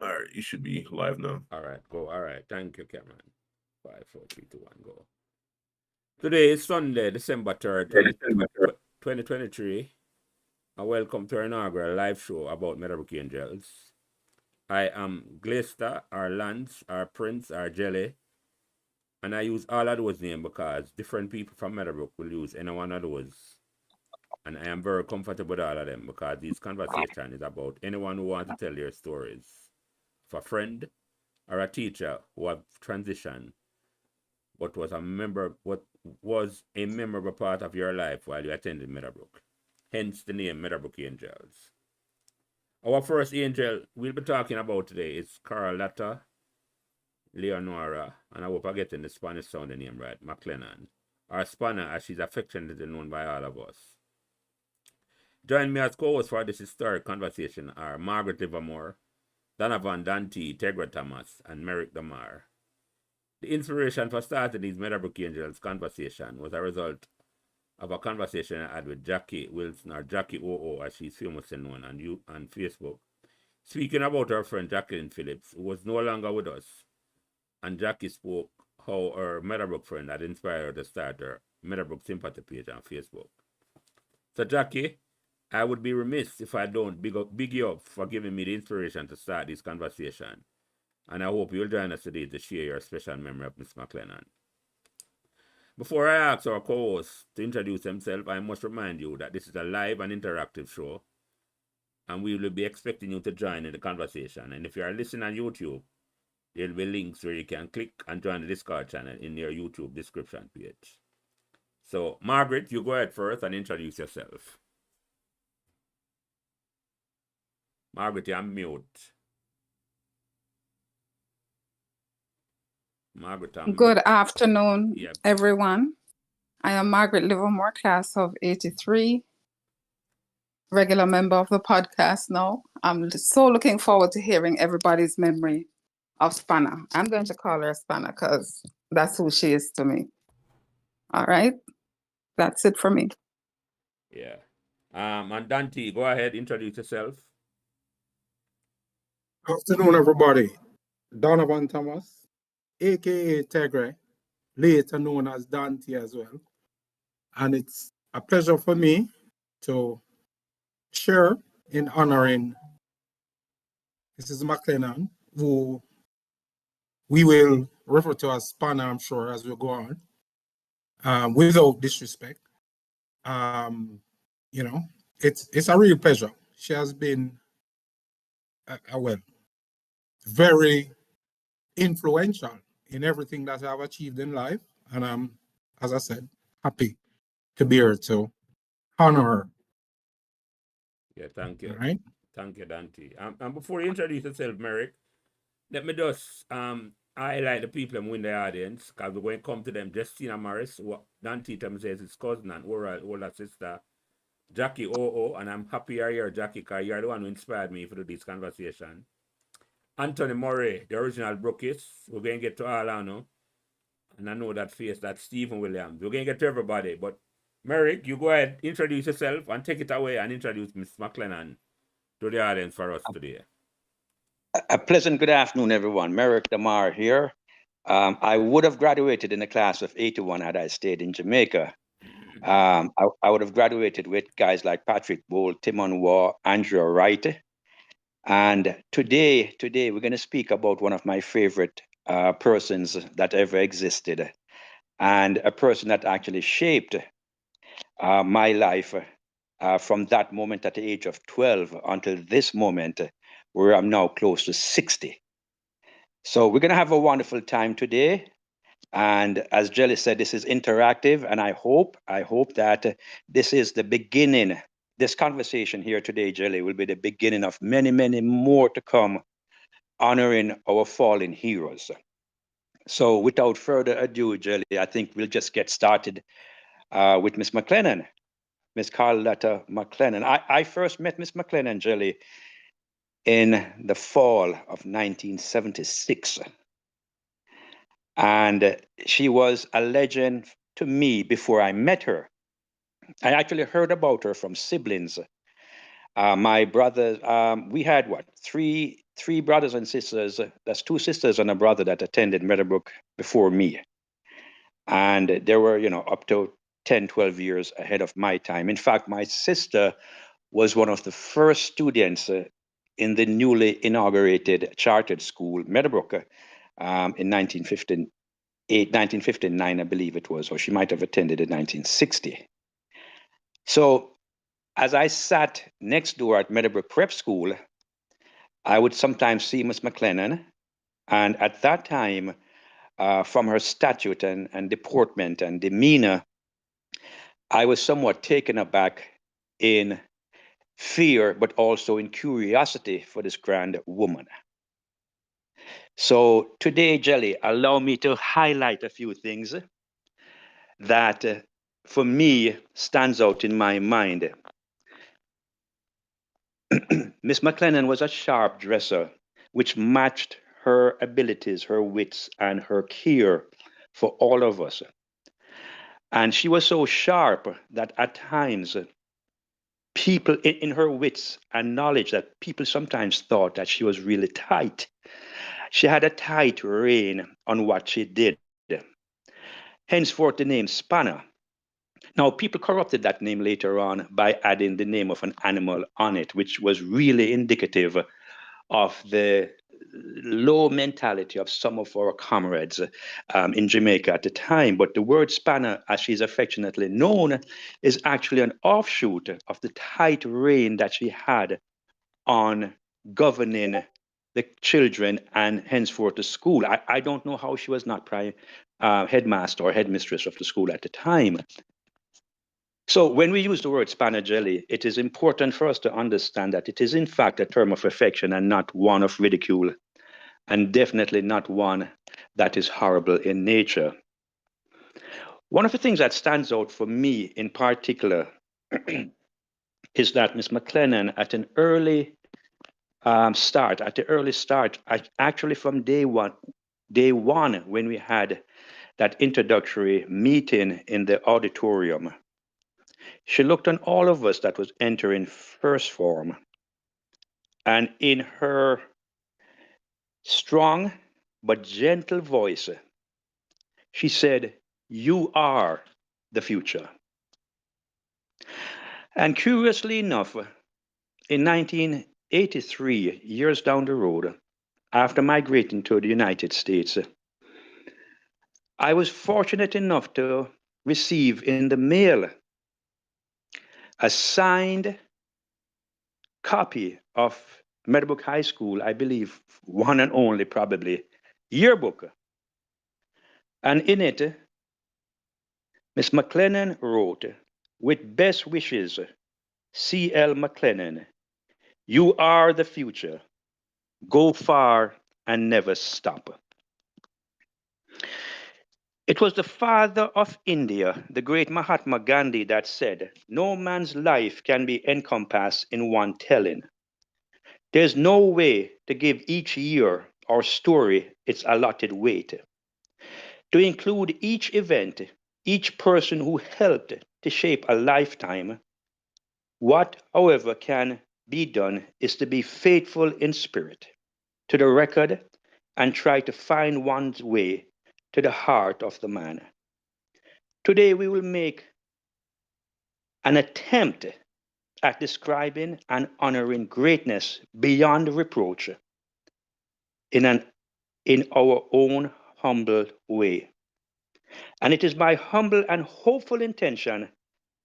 All right, you should be live now. All right, go. All right, thank you, Cameron. 5, 4, 3, 2, 1, go. Today is Sunday, December 3rd, 2023. And welcome to our inaugural live show about Meadowbrook Angels. I am Glaister, our Lance, our Prince, our Jelly. And I use all of those names because different people from Meadowbrook will use any one of those. And I am very comfortable with all of them because this conversation is about anyone who wants to tell their stories. For a friend or a teacher who have transitioned, what was a memorable part of your life while you attended Meadowbrook. Hence the name Meadowbrook Angels. Our first angel we'll be talking about today is Carlotta Leonora, and I hope I'm getting the Spanish sounding name right, McClennon, or Spanner as she's affectionately known by all of us. Join me as co-host for this historic conversation are Margaret Livermore, Donovan Dante, Tegra Thomas, and Merrick Damar. The inspiration for starting these Meadowbrook Angels conversation was a result of a conversation I had with Jackie Wilson, or Jackie OO as she's famously known on Facebook, speaking about her friend Jacqueline Phillips, who was no longer with us. And Jackie spoke how her Meadowbrook friend had inspired her to start her Meadowbrook sympathy page on Facebook. So Jackie, I would be remiss if I don't big you up for giving me the inspiration to start this conversation. And I hope you'll join us today to share your special memory of Miss McClennon. Before I ask our co-host to introduce himself, I must remind you that this is a live and interactive show, and we will be expecting you to join in the conversation. And if you are listening on YouTube, there will be links where you can click and join the Discord channel in your YouTube description page. So, Margaret, you go ahead first and introduce yourself. Margaret, you're on mute. Margaret, Good afternoon, everyone. I am Margaret Livermore, class of 83, regular member of the podcast now. I'm so looking forward to hearing everybody's memory of Spanner. I'm going to call her Spanner because that's who she is to me. All right, that's it for me. Yeah. And Dante, go ahead, introduce yourself. Afternoon, everybody. Donovan Thomas, aka Tegre, later known as Dante as well. And it's a pleasure for me to share in honoring Mrs. McClennon, who we will refer to as Spanner, I'm sure, as we go on, without disrespect. It's a real pleasure. She has been, very influential in everything that I've achieved in life. And I'm, as I said, happy to be here to honor her. Yeah, thank you. All right. Thank you, Dante. And before you introduce yourself, Merrick, let me just highlight the people in the audience, because we're going to come to them. Justina Morris, who Dante says his cousin and older sister, Jackie OO, and I'm happy you're here, Jackie, because you're the one who inspired me for this conversation. Anthony Murray, the original Brookis. We're going to get to all I know. And I know that face, that's Stephen Williams. We're going to get to everybody. But Merrick, you go ahead, introduce yourself and take it away and introduce Miss McClennon to the audience for us today. A pleasant good afternoon, everyone. Merrick Damar here. I would have graduated in the class of 81 had I stayed in Jamaica. I would have graduated with guys like Patrick Bowl, Tim Unwaw, Andrew Wright. And today we're going to speak about one of my favorite persons that ever existed, and a person that actually shaped my life from that moment at the age of 12 until this moment, where I'm now close to 60. So we're going to have a wonderful time today. And as Jelly said, this is interactive, and I hope that this is the beginning. This conversation here today, Jelly, will be the beginning of many, many more to come, honoring our fallen heroes. So without further ado, Jelly, I think we'll just get started with Miss McClennon, Miss Carlotta McClennon. I first met Miss McClennon, Jelly, in the fall of 1976. And she was a legend to me before I met her. I actually heard about her from siblings. My brother, we had what, three brothers and sisters. That's two sisters and a brother that attended Meadowbrook before me. And they were, up to 10, 12 years ahead of my time. In fact, my sister was one of the first students in the newly inaugurated chartered school, Meadowbrook, in 1959, I believe it was, or she might have attended in 1960. So as I sat next door at Meadowbrook Prep School, I would sometimes see Miss McClennon. And at that time, from her statute and deportment and demeanor, I was somewhat taken aback in fear, but also in curiosity for this grand woman. So today, Jelly, allow me to highlight a few things that for me stands out in my mind. Miss McClennon was a sharp dresser, which matched her abilities, her wits, and her care for all of us. And she was so sharp that at times people in her wits and knowledge that people sometimes thought that she was really tight. She had a tight rein on what she did. Henceforth, the name Spanner. Now, people corrupted that name later on by adding the name of an animal on it, which was really indicative of the low mentality of some of our comrades in Jamaica at the time. But the word Spanner, as she's affectionately known, is actually an offshoot of the tight rein that she had on governing the children and henceforth the school. I don't know how she was not headmaster or headmistress of the school at the time. So when we use the word Spanner Jelly, it is important for us to understand that it is in fact a term of affection and not one of ridicule, and definitely not one that is horrible in nature. One of the things that stands out for me in particular is that Miss McClennon at an early start, actually from day one, when we had that introductory meeting in the auditorium, she looked on all of us that was entering first form, and in her strong but gentle voice, she said, "You are the future." And curiously enough, in 1983, years down the road, after migrating to the United States, I was fortunate enough to receive in the mail a signed copy of Meadowbrook High School, I believe one and only probably, yearbook. And in it, Miss McClennon wrote, "With best wishes, C L McClennon, you are the future. Go far and never stop." It was the father of India, the great Mahatma Gandhi, that said, "No man's life can be encompassed in one telling. There's no way to give each year or story its allotted weight. To include each event, each person who helped to shape a lifetime, what, however, can be done is to be faithful in spirit to the record and try to find one's way to the heart of the man. Today we will make an attempt at describing and honoring greatness beyond reproach in our own humble way. And it is my humble and hopeful intention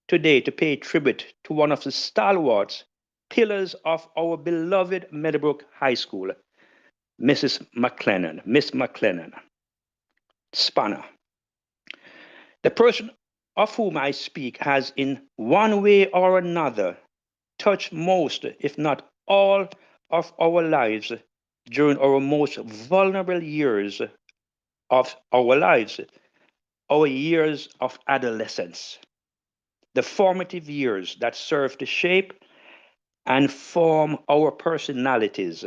today to pay tribute to one of the stalwarts, pillars of our beloved Meadowbrook High School, Miss McClennon, Spanner. The person of whom I speak has in one way or another touched most, if not all, of our lives during our most vulnerable years of our lives, our years of adolescence, the formative years that serve to shape and form our personalities,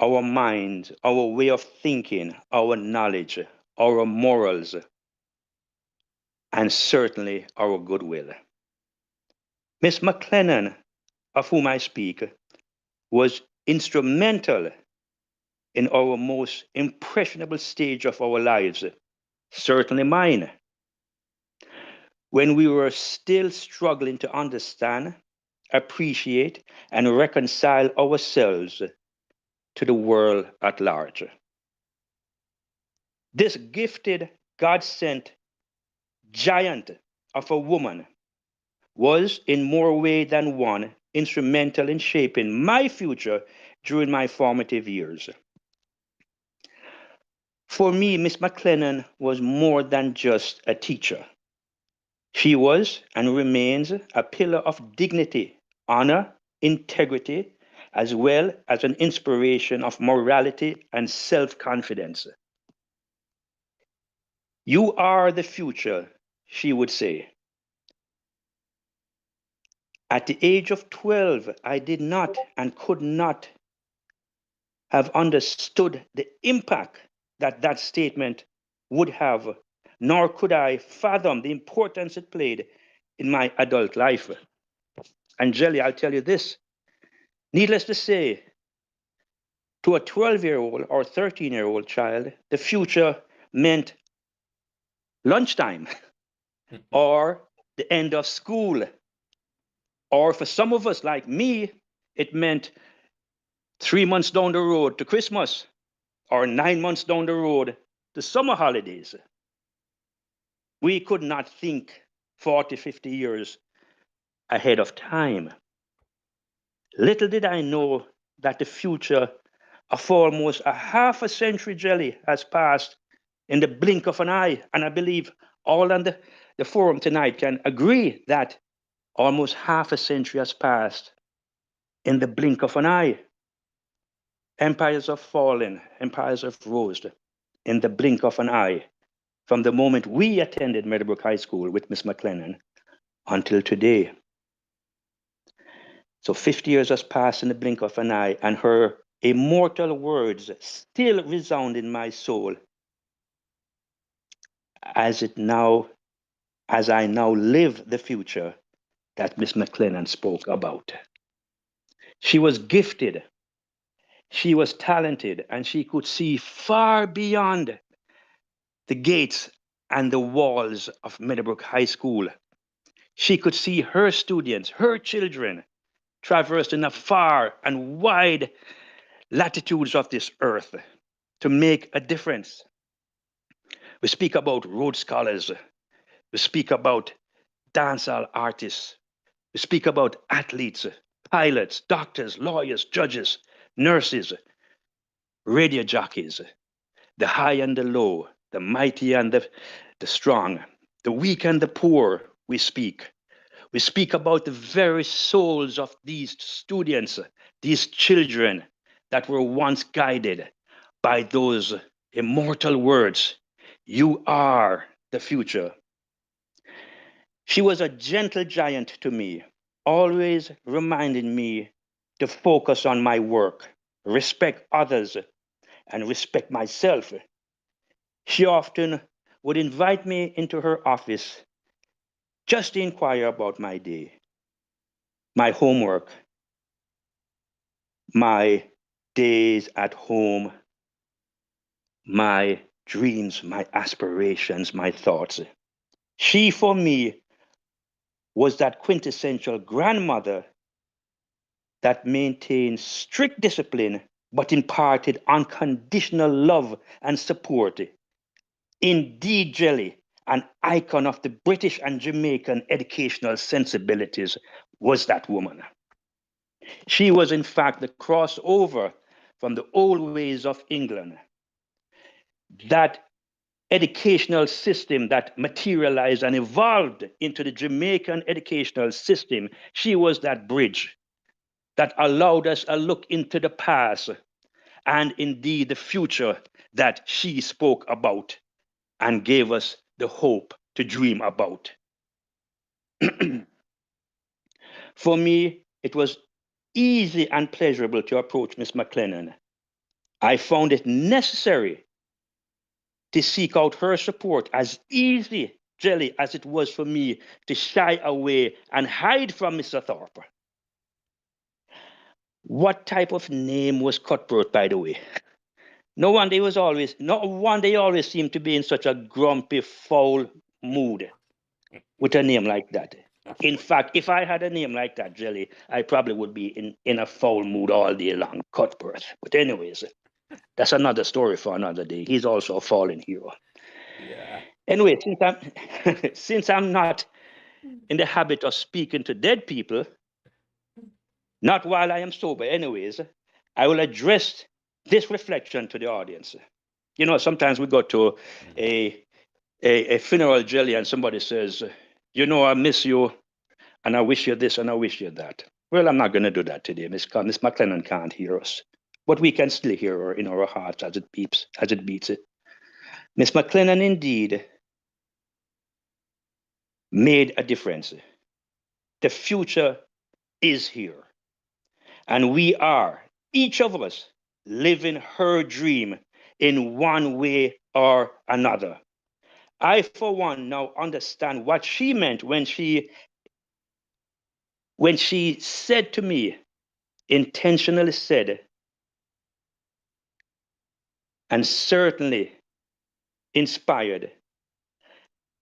our minds, our way of thinking, our knowledge, our morals. and certainly our goodwill. Miss McClennon, of whom I speak, was instrumental in our most impressionable stage of our lives, certainly mine, when we were still struggling to understand, appreciate, and reconcile ourselves to the world at large. This gifted, God sent giant of a woman was, in more ways than one, instrumental in shaping my future during my formative years. For me, Miss McClennon was more than just a teacher. She was and remains a pillar of dignity, honor, integrity, as well as an inspiration of morality and self confidence. You are the future, she would say. At the age of 12, I did not and could not have understood the impact that that statement would have, nor could I fathom the importance it played in my adult life. And Jelly, I'll tell you this, needless to say, to a 12-year-old or 13-year-old child, the future meant lunchtime or the end of school. Or for some of us, like me, it meant 3 months down the road to Christmas or 9 months down the road to summer holidays. We could not think 40, 50 years ahead of time. Little did I know that the future of almost a half a century, Jelly, has passed in the blink of an eye. And I believe all on the forum tonight can agree that almost half a century has passed in the blink of an eye. Empires have fallen, empires have rose in the blink of an eye from the moment we attended Meadowbrook High School with Miss McClennon until today. So 50 years has passed in the blink of an eye, and her immortal words still resound in my soul as I now live the future that Miss McClennon spoke about. She was gifted, she was talented, and she could see far beyond the gates and the walls of Meadowbrook High School. She could see her students, her children, traversed in the far and wide latitudes of this earth to make a difference. We speak about Rhodes Scholars. We speak about dancehall artists. We speak about athletes, pilots, doctors, lawyers, judges, nurses, radio jockeys, the high and the low, the mighty and the strong, the weak and the poor. We speak about the very souls of these students, these children that were once guided by those immortal words, "You are the future." She was a gentle giant to me, always reminding me to focus on my work, respect others, and respect myself. She often would invite me into her office just to inquire about my day, my homework, my days at home, my dreams, my aspirations, my thoughts. She, for me, was that quintessential grandmother that maintained strict discipline but imparted unconditional love and support. Indeed, Jelly, an icon of the British and Jamaican educational sensibilities, was that woman. She was, in fact, the crossover from the old ways of England, that educational system that materialized and evolved into the Jamaican educational system. She was that bridge that allowed us a look into the past and indeed the future that she spoke about and gave us the hope to dream about. For me, it was easy and pleasurable to approach Miss McClennon. I found it necessary to seek out her support as easy Jelly, as it was for me to shy away and hide from Mr. Thorpe. What type of name was Cutthroat, by the way? No wonder he always seemed to be in such a grumpy, foul mood with a name like that. In fact, if I had a name like that, Jelly, I probably would be in a foul mood all day long, Cuthbert. But anyways, that's another story for another day. He's also a fallen hero. Yeah. Anyway, since I'm not in the habit of speaking to dead people, not while I am sober, anyways, I will address this reflection to the audience. You know, sometimes we go to a funeral, Jelly, and somebody says, you know, I miss you, and I wish you this, and I wish you that. Well, I'm not going to do that today. Miss McClennon can't hear us, but we can still hear her in our hearts as it beeps, as it beats it. Miss McClennon indeed made a difference. The future is here, and we are, each of us, living her dream in one way or another. I, for one, now understand what she meant when she said to me, intentionally said, and certainly inspired.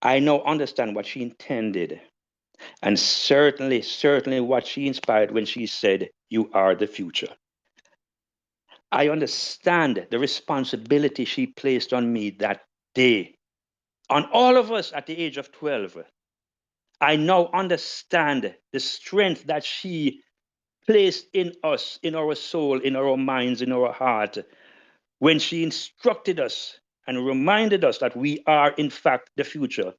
I now understand what she intended, and certainly what she inspired when she said, you are the future. I understand the responsibility she placed on me that day, on all of us at the age of 12. I now understand the strength that she placed in us, in our soul, in our minds, in our heart, when she instructed us and reminded us that we are, in fact, the future.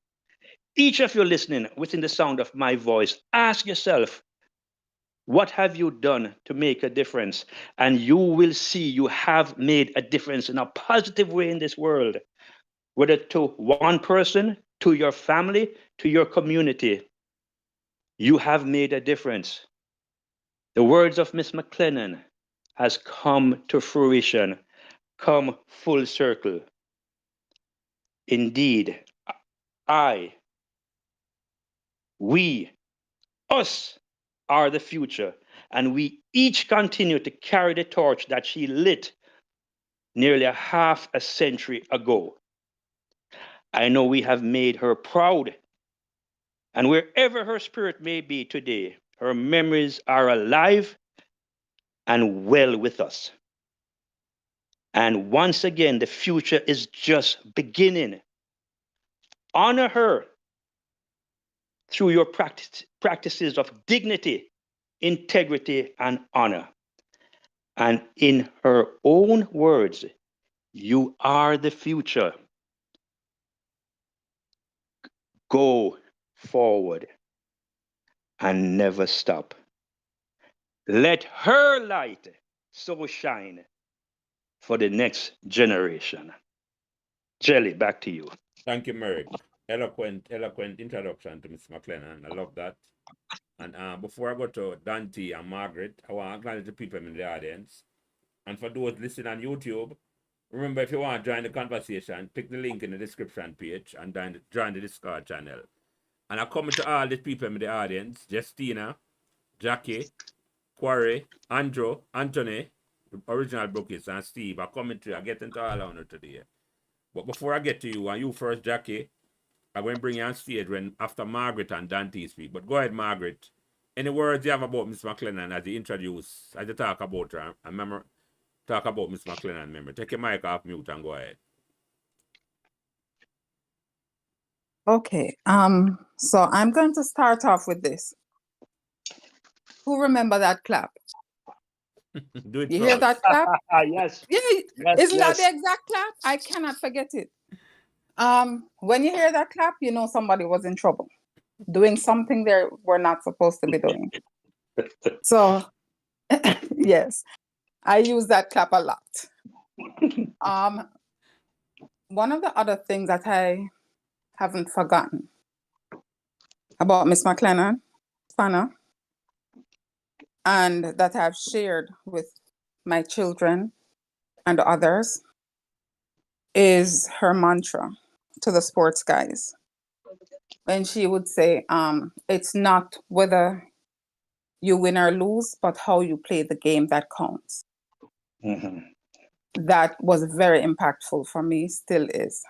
Each of you listening within the sound of my voice, ask yourself, what have you done to make a difference? And you will see you have made a difference in a positive way in this world, whether to one person, to your family, to your community. You have made a difference. The words of Miss McClennon has come to fruition, come full circle. Indeed, we, us are the future, and we each continue to carry the torch that she lit nearly a half a century ago. I know we have made her proud, and wherever her spirit may be today, her memories are alive and well with us. And once again, the future is just beginning. Honor her through your practices of dignity, integrity, and honor. And in her own words, you are the future. Go forward and never stop. Let her light so shine for the next generation. Jelly, back to you. Thank you, Merrick. Eloquent introduction to Miss McClennon. I love that. And before I go to Dante and Margaret, I want to acknowledge the people in the audience. And for those listening on YouTube, remember, if you want to join the conversation, click the link in the description page and join the Discord channel. And I come to all the people in the audience, Justina, Jackie, Quarry, Andrew, Anthony, the original Brookies, and Steve. I come to you, I get into all honor today. But before I get to you, and you first, Jackie, I'm going to bring you on stage after Margaret and Dante speak. But go ahead, Margaret. Any words you have about Miss McClennon as you talk about her? Talk about Miss McClennon, remember. Take your mic off mute and go ahead. Okay. So I'm going to start off with this. Who remember that clap? Do it You first. hear that clap? Yes. Yeah. Yes, Isn't that yes. the exact clap? I cannot forget it. When you hear that clap, you know somebody was in trouble, doing something they were not supposed to be doing. So, yes, I use that clap a lot. One of the other things that I haven't forgotten about Miss McClennon, Fana, and that I've shared with my children and others is her mantra to the sports guys. when she would say, it's not whether you win or lose, but how you play the game that counts. Mm-hmm. That was very impactful for me, still is.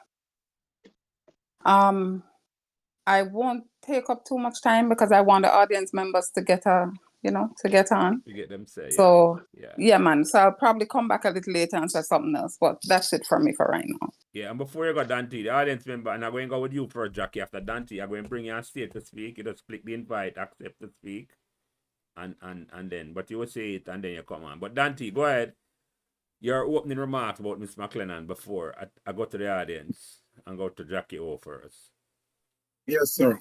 I won't take up too much time because I want the audience members to get on. You get them say, So yeah. yeah, man. So I'll probably come back a little later and say something else, but that's it for me for right now. Yeah, and before you go, Dante, the audience member, and I'm going to go with you first, Jackie. After Dante, I'm going to bring you on stage to speak. You just click the invite, accept to speak, and then, but you will say it, and then you come on. But Dante, go ahead. Your opening remarks about Miss McClennon before I go to the audience and go to Jackie O first. Yes, sir.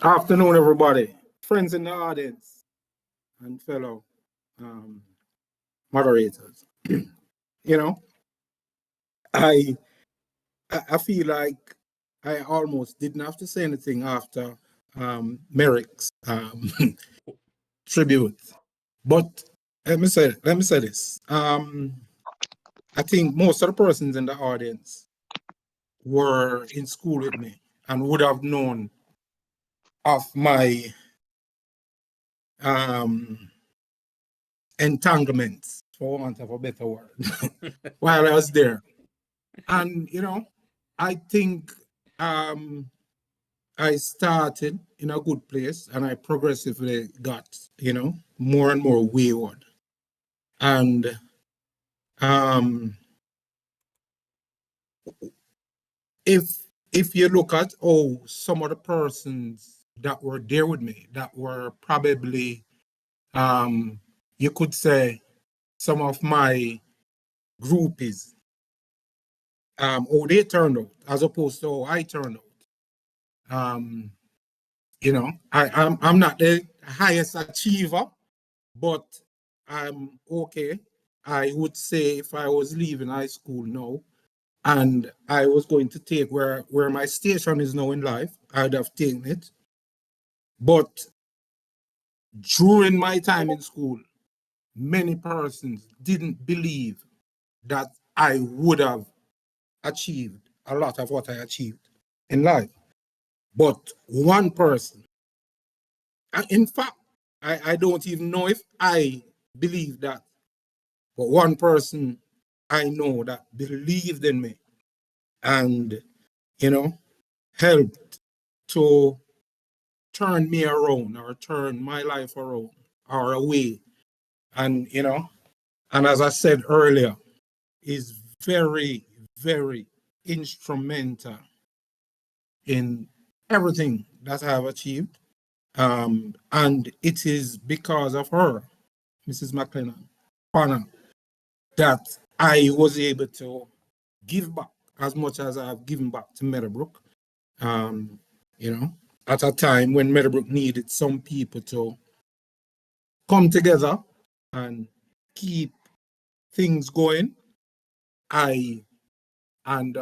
Afternoon, everybody. Friends in the audience and fellow moderators. I feel like I almost didn't have to say anything after Merrick's tribute. But let me say this. I think most of the persons in the audience were in school with me and would have known of my entanglements, for want of a better word, while I was there. And, I think I started in a good place and I progressively got, more and more wayward. And if you look at some of the persons that were there with me, that were probably, you could say, some of my groupies, how they turned out as opposed to how I turned out. I'm not the highest achiever, but I'm okay. I would say if I was leaving high school now and I was going to take where my station is now in life, I'd have taken it. But during my time in school, many persons didn't believe that I would have achieved a lot of what I achieved in life. But one person, in fact, I don't even know if I believe that, but one person I know that believed in me and, helped to turn me around or turn my life around or away. And, and as I said earlier, is very, very instrumental in everything that I have achieved. And it is because of her, Mrs. McClennon, Panna, that I was able to give back as much as I've given back to Meadowbrook. At a time when Meadowbrook needed some people to come together and keep things going, I and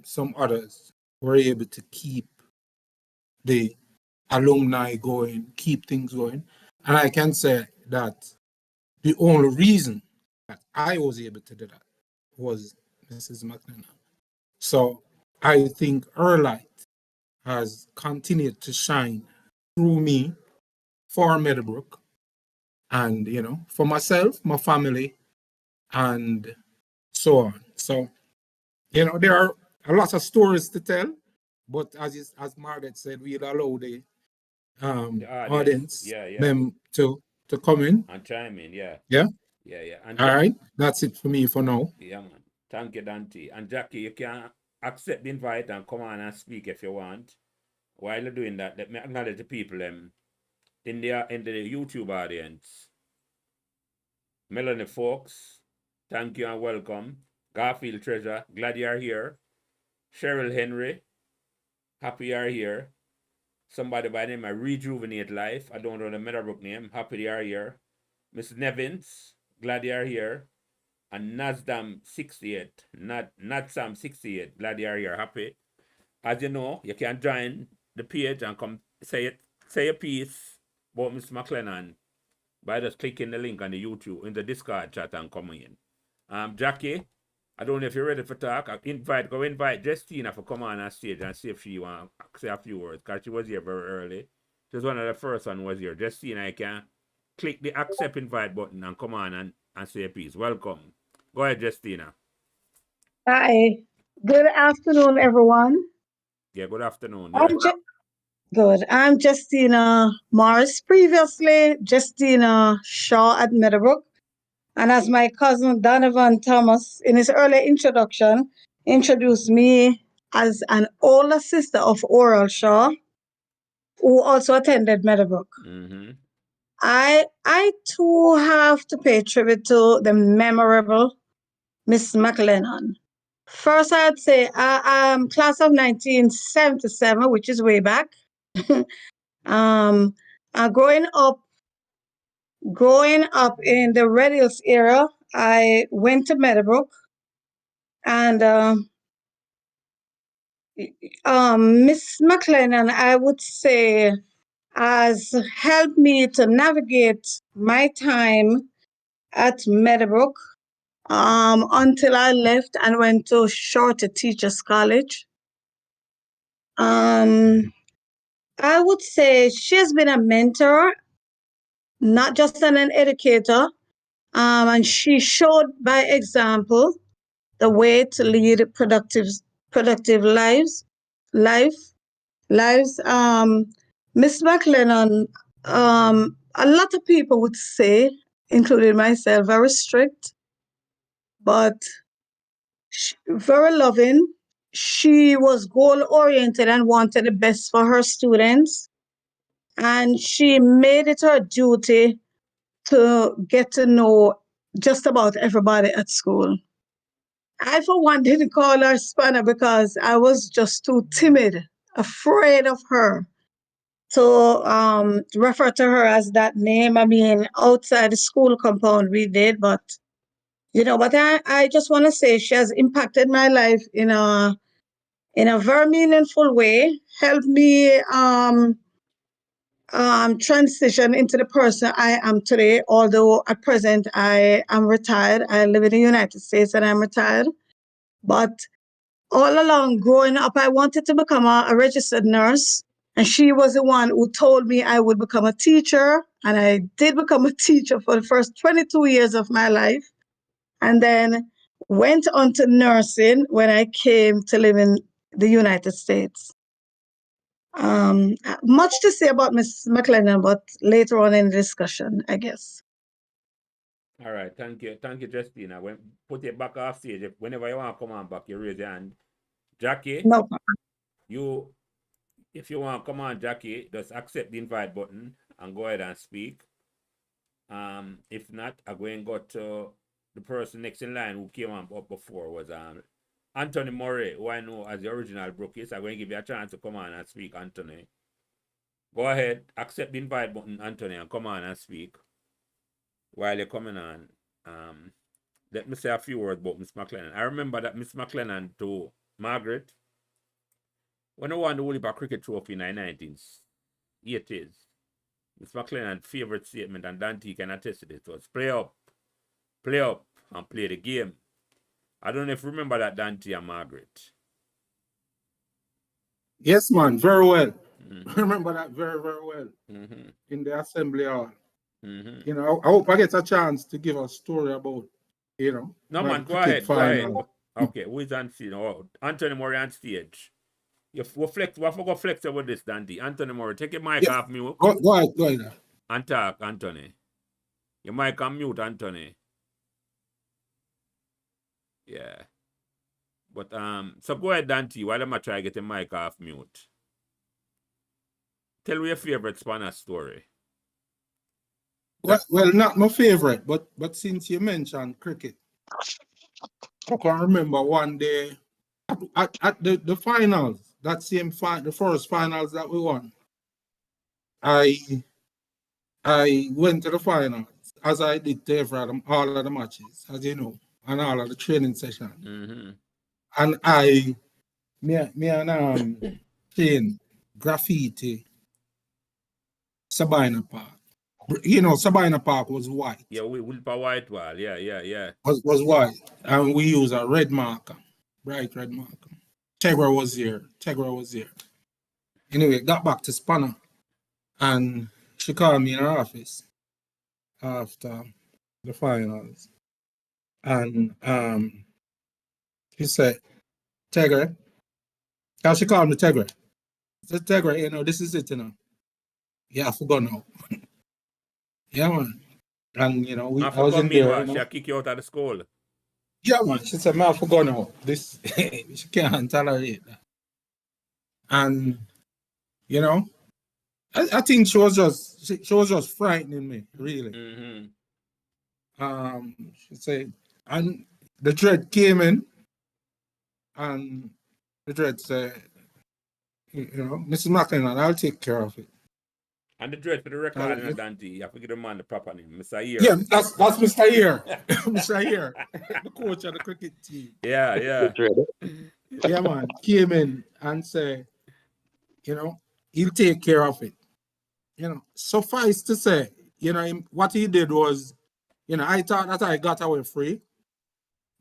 some others were able to keep the alumni going, keep things going. And I can say that the only reason that I was able to do that was Mrs. McClennon. So I think her light has continued to shine through me for Meadowbrook and, for myself, my family, and so on. So, there are a lot of stories to tell, but as Margaret said, we'll allow the audience them to come in. And chime in, yeah. Yeah? Yeah. And all right. That's it for me for now. Yeah, man. Thank you, Dante. And Jackie, you can accept the invite and come on and speak if you want. While you're doing that, let me acknowledge the people in the YouTube audience. Melanie Fox, thank you and welcome. Garfield Treasure, glad you are here. Cheryl Henry, happy you are here. Somebody by the name of Rejuvenate Life, I don't know the Meadowbrook name, happy you are here. Miss Nevins, glad you are here. And Nasdam 68, not Sam 68, glad you are here, happy. As you know, you can join the page and come say a piece about Miss McClennon by just clicking the link on the YouTube in the Discord chat and coming in. Jackie, I don't know if you're ready for talk. Go invite Justina to come on stage and see if she want to say a few words, because she was here very early. She was one of the first one was here. Justina, I can click the accept invite button and come on and say a piece. Welcome. Go ahead, Justina. Hi. Good afternoon, everyone. Yeah, good afternoon. Yeah. Good. I'm Justina Morris, previously Justina Shaw at Meadowbrook. And as my cousin Donovan Thomas, in his early introduction, introduced me as an older sister of Oral Shaw, who also attended Meadowbrook. Mm-hmm. I too have to pay tribute to the memorable Miss McClennon. First, I'd say I'm class of 1977, which is way back. Growing up in the Red Hills era, I went to Meadowbrook, and Miss McClennon, I would say, has helped me to navigate my time at Meadowbrook until I left and went to Shorter Teachers College. I would say she has been a mentor, not just an educator, and she showed by example the way to lead productive lives. Miss McClennon, a lot of people would say, including myself, very strict, but very loving. She was goal-oriented and wanted the best for her students. And she made it her duty to get to know just about everybody at school. I, for one, didn't call her Spanner because I was just too timid, afraid of her. To refer to her as that name, I mean, outside the school compound we did, but I just want to say she has impacted my life in a very meaningful way, helped me transition into the person I am today, although at present I am retired. I live in the United States and I'm retired. But all along growing up, I wanted to become a registered nurse. And she was the one who told me I would become a teacher. And I did become a teacher for the first 22 years of my life. And then went on to nursing when I came to live in the United States. Much to say about Miss McClennon, but later on in the discussion, I guess. All right, thank you, Justina. Put it back off stage. Whenever you want to come on back, you raise your hand. Jackie, No. If you want to come on, Jackie, just accept the invite button and go ahead and speak. If not, I'm going to go to the person next in line who came on up before was Anthony Murray, who I know as the original Brookies. I'm going to give you a chance to come on and speak, Anthony. Go ahead, accept the invite button, Anthony, and come on and speak. While you're coming on, let me say a few words about Miss McClennon. I remember that Miss McClennon to Margaret, when I won the Olympic Cricket Trophy in the 1980s, Miss McClennon's favorite statement, and Dante can attest to it, was play up, and play the game. I don't know if you remember that, Dante and Margaret. Yes, man, very well. I remember that very, very well in the assembly hall. I hope I get a chance to give a story about, No, man, go ahead. Okay, who is on stage? Oh, Anthony Murray on stage. You forgot flex about this, Dante. Anthony Murray, take your mic off mute. Go ahead. And talk, Anthony. Your mic on mute, Anthony. Yeah. But so go ahead, Dante, while I'm try to get the mic off mute. Tell me your favorite Spanner story. Well, not my favorite, but since you mentioned cricket, I can remember one day at the finals, that same the first finals that we won. I went to the finals, as I did to all of the matches, as you know, and all of the training sessions. And me and Shane graffiti Sabina Park. Sabina Park was white. Yeah, with a white wall. Yeah. Was white. And we use a red marker, bright red marker. Tegra was here. Anyway, got back to Spanner. And she called me in her office after the finals. And she said, Tegra. How she called me Tegra. She said, Tegra, this is it, Yeah, I forgot now. Yeah, man. And, I was in there. She'll kick you out of the school. Yeah, man. She said, man, I forgot now. This, she can't tolerate that. And, I think she was just frightening me, really. Mm-hmm. She said, and the dread came in, and the dread said, Mrs. McClennon, I'll take care of it. And the dread for the recording of Dante, you have to give the man the proper name, Mr. Ear. Yeah, that's Mr. Ear. Mr. Ear, the coach of the cricket team. Yeah. Yeah, man, came in and said, he'll take care of it. Suffice to say, what he did was, I thought that I got away free,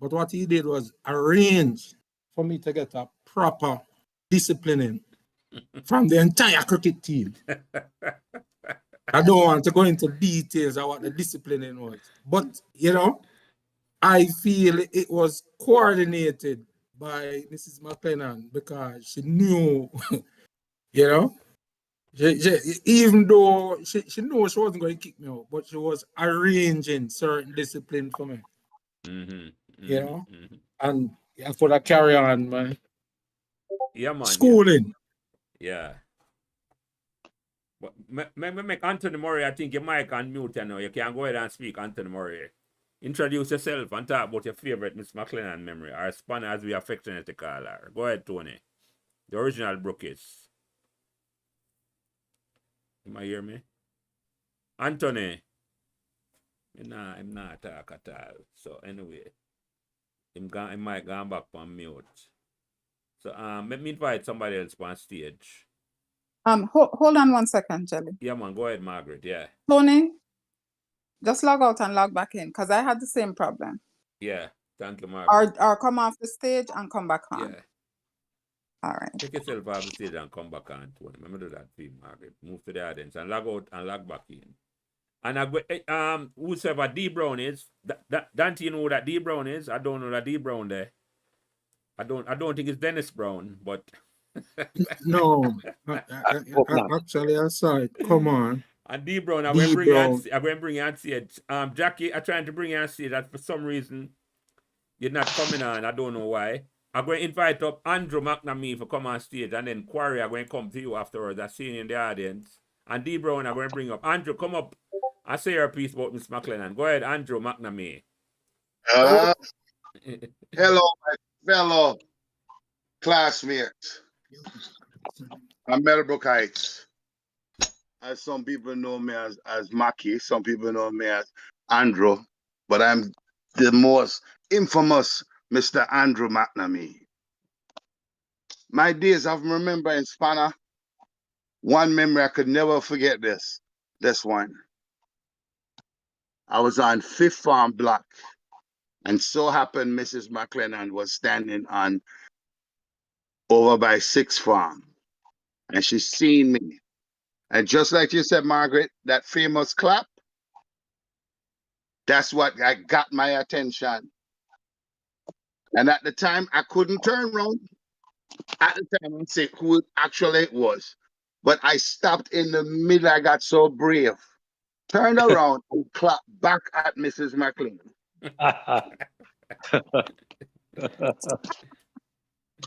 but what he did was arrange for me to get a proper disciplining from the entire cricket team. I don't want to go into details of what the disciplining was, but, I feel it was coordinated by Mrs. McClennon because she knew, even though she knew she wasn't going to kick me out, but she was arranging certain discipline for me. And for that carry on, man. Yeah, man. Schooling. Yeah. But make Anthony Murray, I think your mic on mute now. You can go ahead and speak, Anthony Murray. Introduce yourself and talk about your favorite Miss McClennon memory, or Spanner as we affectionately call her. Go ahead, Tony. The original Brookies. You might hear me? Anthony. I'm not talk at all. So anyway. He might go back on mute. So let me invite somebody else on stage. Hold on 1 second, Jelly. Yeah, man, go ahead, Margaret. Yeah. Tony, just log out and log back in because I had the same problem. Yeah, thank you, Margaret. Or come off the stage and come back on. Yeah. All right. Take yourself off the stage and come back on, Tony. Remember do that for you, Margaret. Move to the audience and log out and log back in. And whosoever D Brown is, Dante, you know who that D Brown is? I don't know that D Brown there. I don't think it's Dennis Brown, but No, actually, I saw it. Come on. And D Brown, I'm going to bring you on stage. Jackie, I'm trying to bring you on stage. That for some reason you're not coming on. I don't know why. I'm going to invite up Andrew McNamee for come on stage, and then Quarry, I'm going to come to you afterwards. I see you in the audience. And D Brown, I'm going to bring up Andrew. Come up. I say your piece about Miss McClennon. Go ahead, Andrew McNamee. Hello, my fellow classmates. I'm Meadowbrook Heights. As some people know me as Mackie, some people know me as Andrew, but I'm the most infamous Mr. Andrew McNamee. My days of remembering Spanner, one memory I could never forget this one. I was on 5th Farm Block, and so happened Mrs. McClennon was standing on over by 6th Farm, and she seen me. And just like you said, Margaret, that famous clap, that's what got my attention. And at the time, I couldn't turn around at the time and say who actually it was. But I stopped in the middle. I got so brave. Turned around and clapped back at Mrs. McClennon.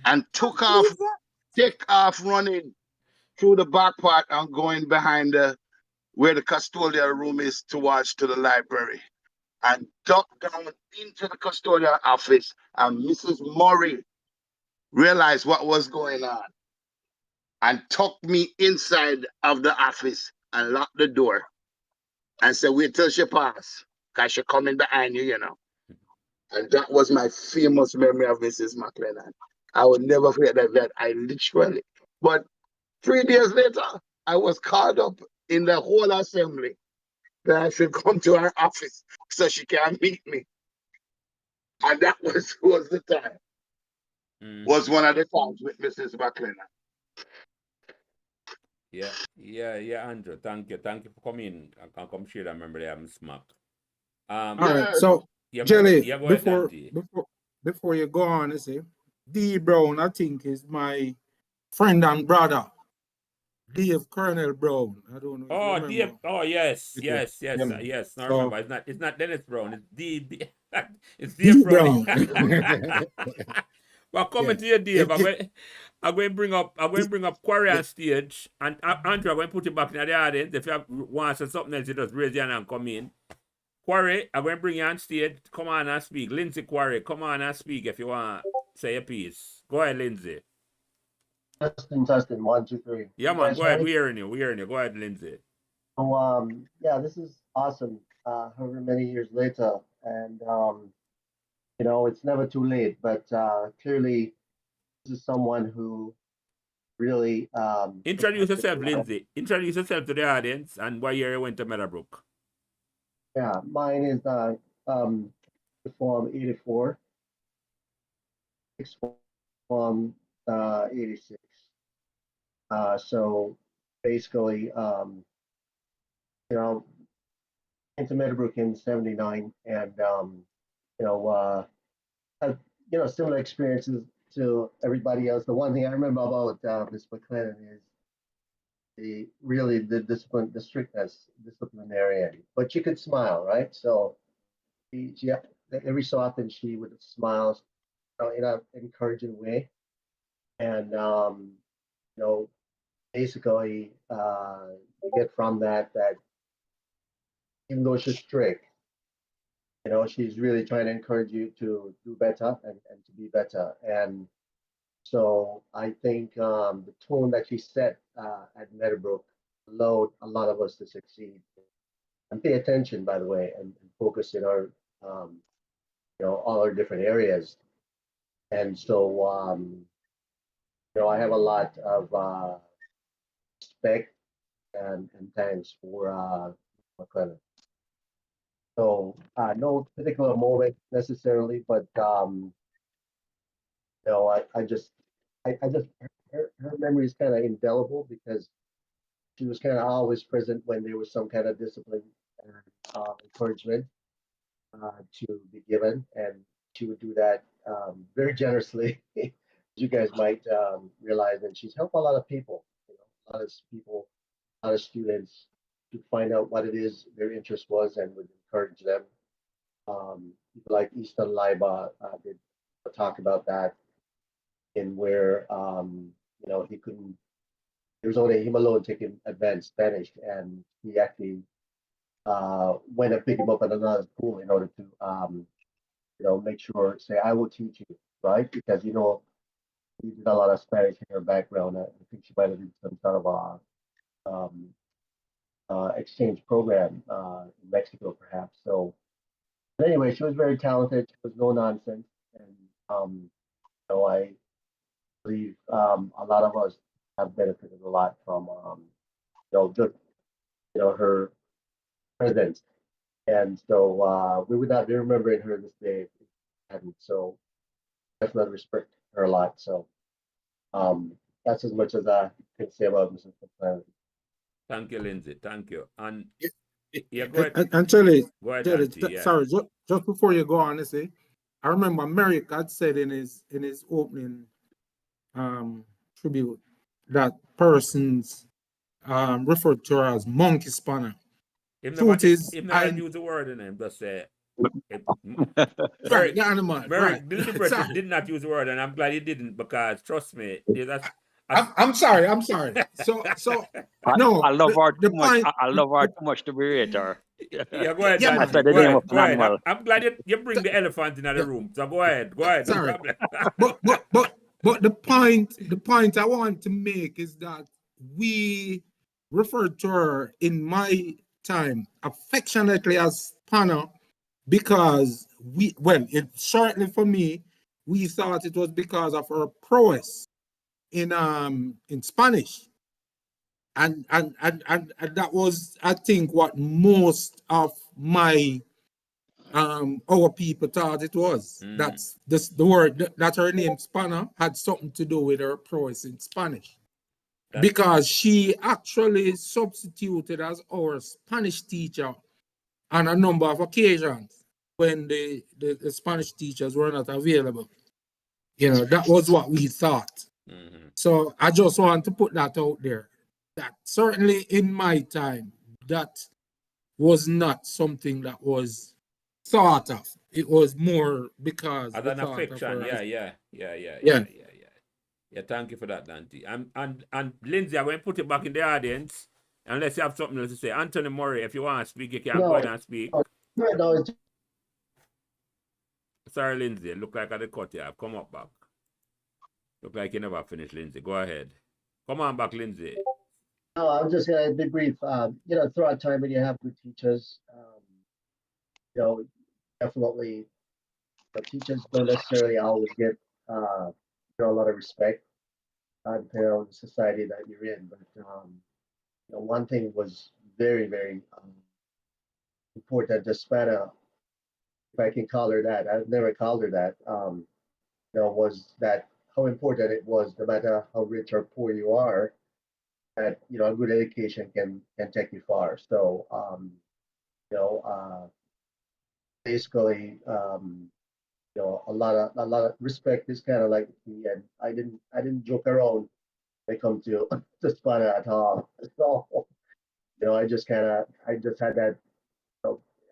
And take off running through the back part and going behind where the custodial room is towards to the library. And ducked down into the custodial office, and Mrs. Murray realized what was going on and took me inside of the office and locked the door and said, wait till she pass, because she's coming behind you, And that was my famous memory of Mrs. McClennon. I would never forget that I literally, but 3 days later, I was called up in the whole assembly that I should come to her office so she can meet me. And that was the time. Was one of the times with Mrs. McClennon. Yeah, Andrew. Thank you for coming. I can come share that memory. I'm smack. All right, so Jelly, go ahead, Dante. before you go on, you see, D Brown, I think, is my friend and brother. Dave Colonel Brown. I don't know. Oh, if you Dave. Oh, yes. I remember. It's not Dennis Brown. It's D. It's Dave Brown. Well, coming to you, Dave. I'm going to bring up Quarry on stage, and Andrew, I'm going to put you back in the audience. If you want to say something else, you just raise your hand and come in. Quarry, I'm going to bring you on stage. Come on and speak. Lindsay Quarry, come on and speak if you want to say a piece. Go ahead, Lindsay. Testing. 1, 2, 3. Yeah, man. Go ahead. We're hearing you. Go ahead, Lindsay. So, yeah, this is awesome. However many years later, and it's never too late. But clearly, this is someone who really introduce yourself, Lindsay. Introduce yourself to the audience and why year you went to Meadowbrook. Yeah, mine is form 84, 6 form 86. So basically, into Meadowbrook in '79, and had similar experiences to everybody else. The one thing I remember about Miss McClennon is the discipline, the strictness, disciplinarian. But she could smile, right? So she every so often she would smile in an encouraging way, and basically you get from that even though she's strict, she's really trying to encourage you to do better and to be better. And so I think the tone that she set at Meadowbrook allowed a lot of us to succeed and pay attention, by the way, and focus in our, all our different areas. And so, I have a lot of respect and thanks for McClennon. So no particular moment necessarily, but I just her memory is kind of indelible because she was kind of always present when there was some kind of discipline and encouragement to be given, and she would do that very generously. You guys might realize, and she's helped a lot of people, a lot of students to find out what it is their interest was and would encourage them. People like Easton Liba did talk about that, in where he couldn't. There was only him alone taking advanced Spanish, and he actually went and picked him up at another school in order to make sure, say, I will teach you, right? Because he did a lot of Spanish in her background. I think she might have did some sort of exchange program in Mexico, perhaps. So, but anyway, she was very talented. She was no nonsense, and I believe a lot of us have benefited a lot from just her presence. And so we would not be remembering her this day. And so definitely respect her a lot. So that's as much as I can say about Mrs. McClennon. Thank you, Lindsay. Thank you. And yeah, go ahead. And Jelly, yeah. Sorry, just before you go on, I remember Merrick had said in his opening tribute that persons referred to her as monkey spanner. Truth is, I use the word in him, just say. Right, the animal. Merrick did not use the word, and I'm glad he didn't, because trust me, I'm sorry. So no, I love her too much. I love her too much to berate her. Yeah, go ahead. Yeah, I said the name of an animal. I'm glad you bring the elephant in the room. So go ahead. Sorry. No but the point I want to make is that we referred to her in my time affectionately as Pana, because certainly for me, we thought it was because of her prowess in Spanish. And that was, I think, what most of my our people thought it was. That's this the word that her name Spanner had something to do with her prowess in Spanish. Because she actually substituted as our Spanish teacher on a number of occasions when the Spanish teachers were not available. That was what we thought. So I just want to put that out there. That certainly in my time, that was not something that was thought of. It was more because as we an thought affection. of her. Yeah, thank you for that, Dante. And Lindsay, I'm going to put it back in the audience unless you have something else to say. Anthony Murray, if you want to speak, you can go ahead and speak. No, Sorry, Lindsay. Look like I did cut you off. Come up back. Look like you never finished, Lindsay. Go ahead. Come on back, Lindsay. no, I'm just gonna be brief. Throughout time when you have good teachers, definitely, teachers don't necessarily always get, a lot of respect, depending on the society that you're in. But one thing was very, very important. Just matter, if I can call her that, I've never called her that. Was that how important it was, no matter how rich or poor you are, that a good education can take you far. So basically, a lot of respect is kind of like me, and I didn't joke around when it comes to to Spanner at all. So I just had that.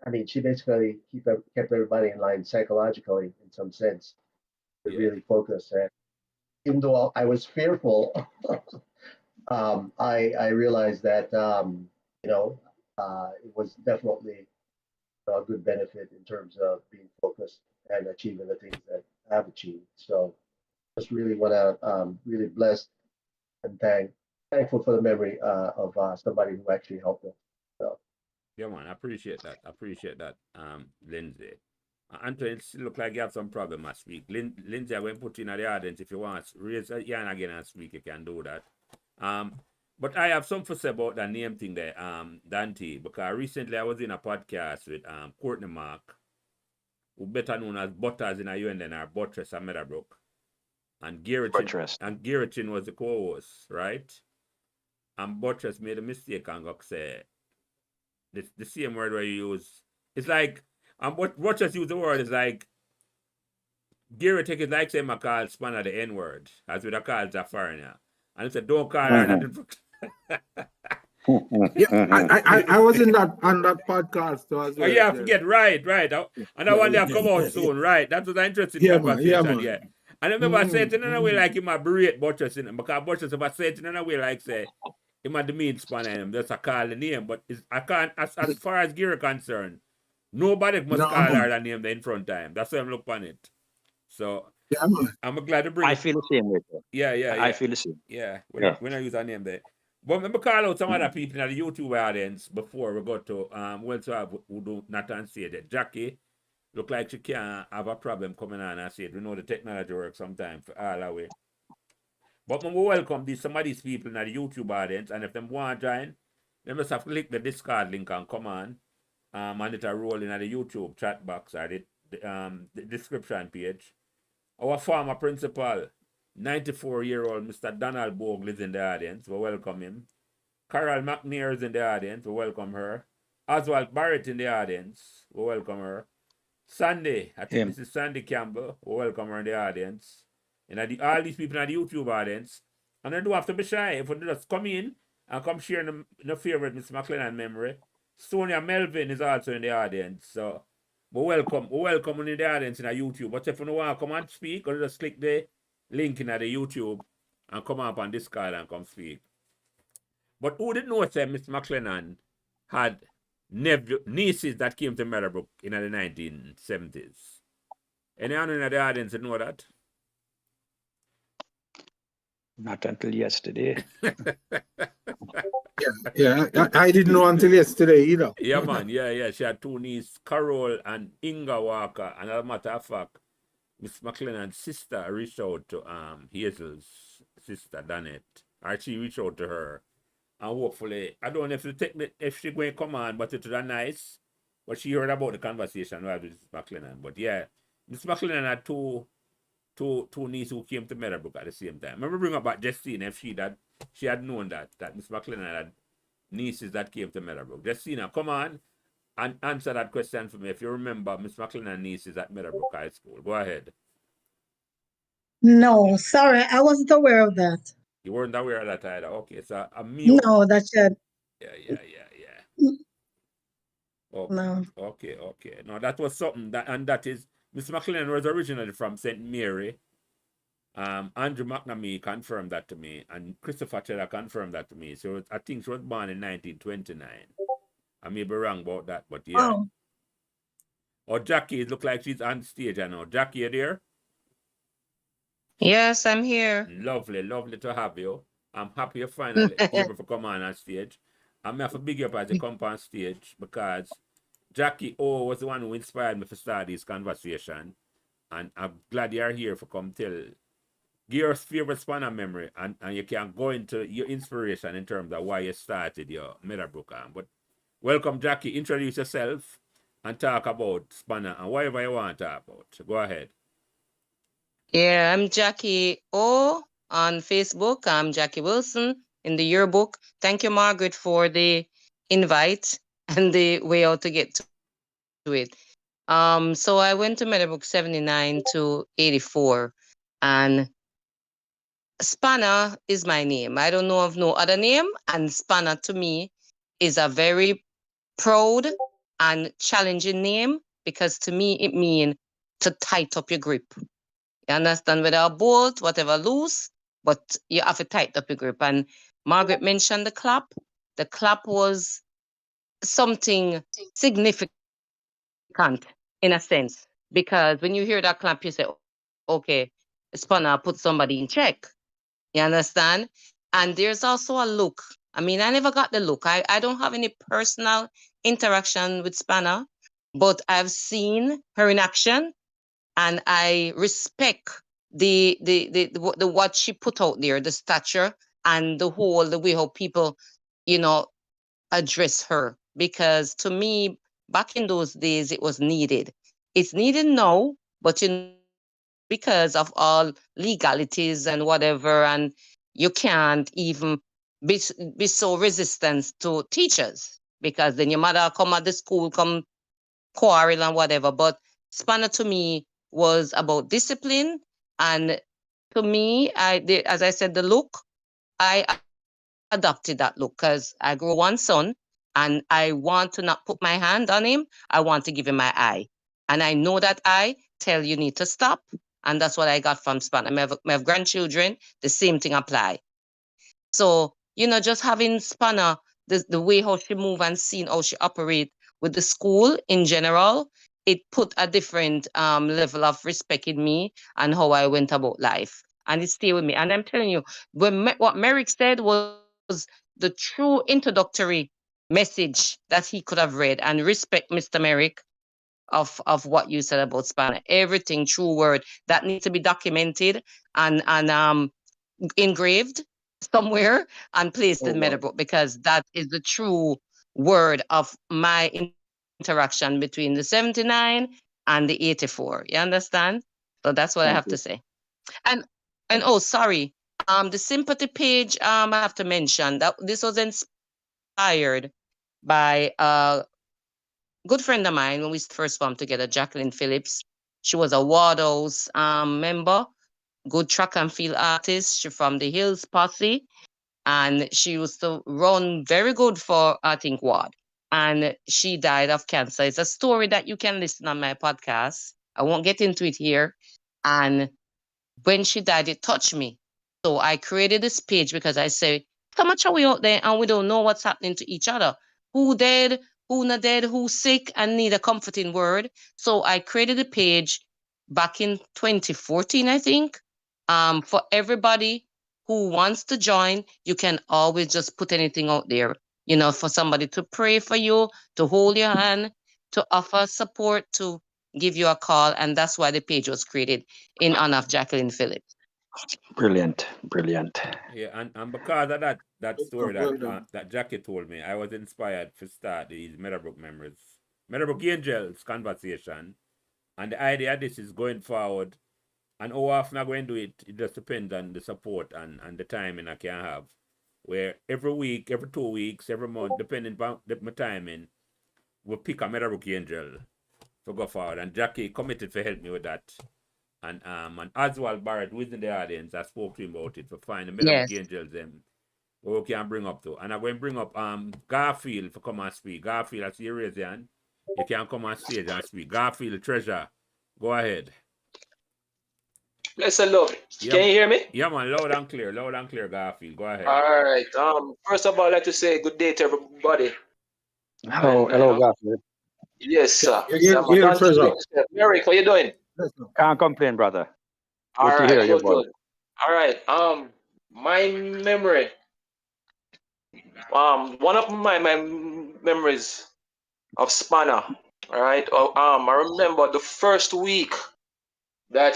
I mean, she basically kept everybody in line psychologically in some sense to really focus. And even though I was fearful, I realized that it was definitely a good benefit in terms of being focused and achieving the things that I've achieved. So just really want to really blessed and thankful for the memory of somebody who actually helped us. So yeah, man, I appreciate that, Lindsay. Anthony, it look like you have some problem last week. Lindsay, I will put you in the audience. If you want to raise your hand again and speak, you can do that. But I have something to say about that name thing there, Dante, because recently I was in a podcast with Courtney Mark, who better known as Butters in a UNN or Buttress at Meadowbrook. And Garrettin was the co-host, right? And Buttress made a mistake and got say the same word where you use. It's like Buttress used the word is like Garrettin is like saying I call Spanner the N-word, as with a call a foreigner. And he said, don't call her that. I was on that podcast too as well. Oh yeah, forget, right. And that one day come out soon, right? That was an interesting conversation, yeah. And I remember I said it in a way like he might berate Buttress in him, because Buttress, if I say it in a way like say, he might demean Spanner him, just a call the name. But I can't, as far as Gary concerned, nobody must call her that name in front time. That's why I'm looking on it. So I'm glad to bring I feel the same way. Yeah. I feel the same. Yeah, when I use her name there. But remember call out some other people in the YouTube audience before we go to who do not say that. Jackie look like she can't have a problem coming on and say it. We know the technology works sometimes for all our way. But we welcome some of these people in the YouTube audience, and if them want to join, they must have to click the Discord link and come on. And it'll roll in the YouTube chat box or the description page. Our former principal, 94-year-old Mr. Donald Bogle is in the audience. We welcome him. Carol McNair is in the audience. We welcome her. Oswald Barrett in the audience. We welcome her. Sandy, I think this is Sandy Campbell. We welcome her in the audience. And all these people in the YouTube audience. And they don't have to be shy. If we just come in and come share the favorite Mr. McClennon memory. Sonia Melvin is also in the audience. So we welcome in the audience in the YouTube. But if you don't want to come and speak, or just click the link in the YouTube and come up on Discord and come speak. But who didn't know that Mr. McClennon had nieces that came to Meadowbrook in the 1970s? Anyone in the audience know that? Not until yesterday. Yeah, I didn't know until yesterday either. Yeah, man. Yeah. She had two nieces, Carol and Inga Walker. And as a matter of fact, Miss McClennon's sister reached out to Hazel's sister, Danette. Or she reached out to her And hopefully, I don't know if she going to come on, but it was nice. But she heard about the conversation with Miss McClennon. But yeah, Miss McClennon had two nieces who came to Meadowbrook at the same time. Remember bring up about Justine if she had known that Miss McClennon had nieces that came to Meadowbrook. Justina, come on and answer that question for me. If you remember Miss McClennon nieces at Meadowbrook High School. Go ahead. No, sorry, I wasn't aware of that. You weren't aware of that either. Okay, so No, that's it. Yeah. Okay. No. Okay. No, that was something that is Miss McClennon was originally from St. Mary. Andrew McNamee confirmed that to me, and Christopher Cheddar confirmed that to me. So I think she was born in 1929. I may be wrong about that, but yeah. Oh, Jackie, it looks like she's on stage. I know. Jackie, you there? Yes, I'm here. Lovely to have you. I'm happy you're finally able to come on stage. I'm have to big you up as you come on stage because Jackie O was the one who inspired me to start this conversation. And I'm glad you're here for come tell your favorite spanner memory and you can go into your inspiration in terms of why you started your Meadowbrook. But welcome, Jackie. Introduce yourself and talk about spanner and whatever you want to talk about. Go ahead. Yeah, I'm Jackie O on Facebook. I'm Jackie Wilson in the yearbook. Thank you, Margaret, for the invite and the way out to get to it. So I went to Meadowbrook 79 to 84, and Spanner is my name. I don't know of no other name, and Spanner to me is a very proud and challenging name because to me it means to tight up your grip. You understand? Whether a bolt, whatever loose, but you have to tighten up your grip. And Margaret mentioned the clap. The clap was something significant in a sense, because when you hear that clap, you say, okay, Spanner put somebody in check. You understand? And there's also a look. I mean, I never got the look. I don't have any personal interaction with Spanner, but I've seen her in action, and I respect the what she put out there, the stature and the way how people, address her. Because to me, back in those days, it was needed. It's needed now, but because of all legalities and whatever, and you can't even be so resistant to teachers because then your mother come at the school, come quarrel and whatever. But Spanner to me was about discipline, and to me, as I said, the look, I adopted that look because I grew one son and I want to not put my hand on him. I want to give him my eye. And I know that I tell you need to stop. And that's what I got from Spanner. I have grandchildren, the same thing apply. So, just having Spanner, the way how she move and seeing how she operate with the school in general, it put a different level of respect in me and how I went about life. And it stayed with me. And I'm telling you, what Merrick said was the true introductory message that he could have read. And respect, Mr. Merrick, of what you said about Spanner. Everything, true word that needs to be documented and engraved somewhere and placed in Meadowbrook, because that is the true word of my interaction between the 79 and the 84. You understand? So that's what I have to say. And oh, sorry. The sympathy page, I have to mention that this was inspired by a good friend of mine when we first formed together, Jacqueline Phillips. She was a Ward House member, good track and field artist. She from the Hills Posse, and she used to run very good for, I think, Ward. And she died of cancer. It's a story that you can listen on my podcast. I won't get into it here. And when she died, it touched me. So I created this page because I say, so much are we out there and we don't know what's happening to each other. Who dead, who not dead, who sick and need a comforting word. So I created a page back in 2014, I think, for everybody who wants to join. You can always just put anything out there, for somebody to pray for you, to hold your hand, to offer support, to give you a call. And that's why the page was created in honor of Jacqueline Phillips. Brilliant. Yeah, and because of that story Well done. that Jackie told me, I was inspired to start these Meadowbrook Memories, Meadowbrook Angels conversation. And the idea of this is going forward, and how often I'm going to do it, it just depends on the support and the timing I can have. Where every week, every 2 weeks, every month, depending on my timing, we'll pick a Meadowbrook Angel to go forward. And Jackie committed to help me with that. And Oswald Barrett, who is in the audience, I spoke to him about it, to find the Meadowbrook Yes. Angels who we can bring up to. And I'm going to bring up Garfield to come and speak. Garfield, I see you raise your hand. You can come on stage and speak. Garfield, treasure. Go ahead. Let's look. Yeah, Can you hear me? yeah, man, loud and clear, Garfield. Go ahead. All right. First of all, I'd like to say good day to everybody. Hello, And, Garfield. Yes, sir. You're Yeah, a treasure. Merrick, how you doing? Can't complain, brother. All Good to right, hear your good, voice. good. All right. My memory. One of my memories of Spanner. All right. I remember the first week that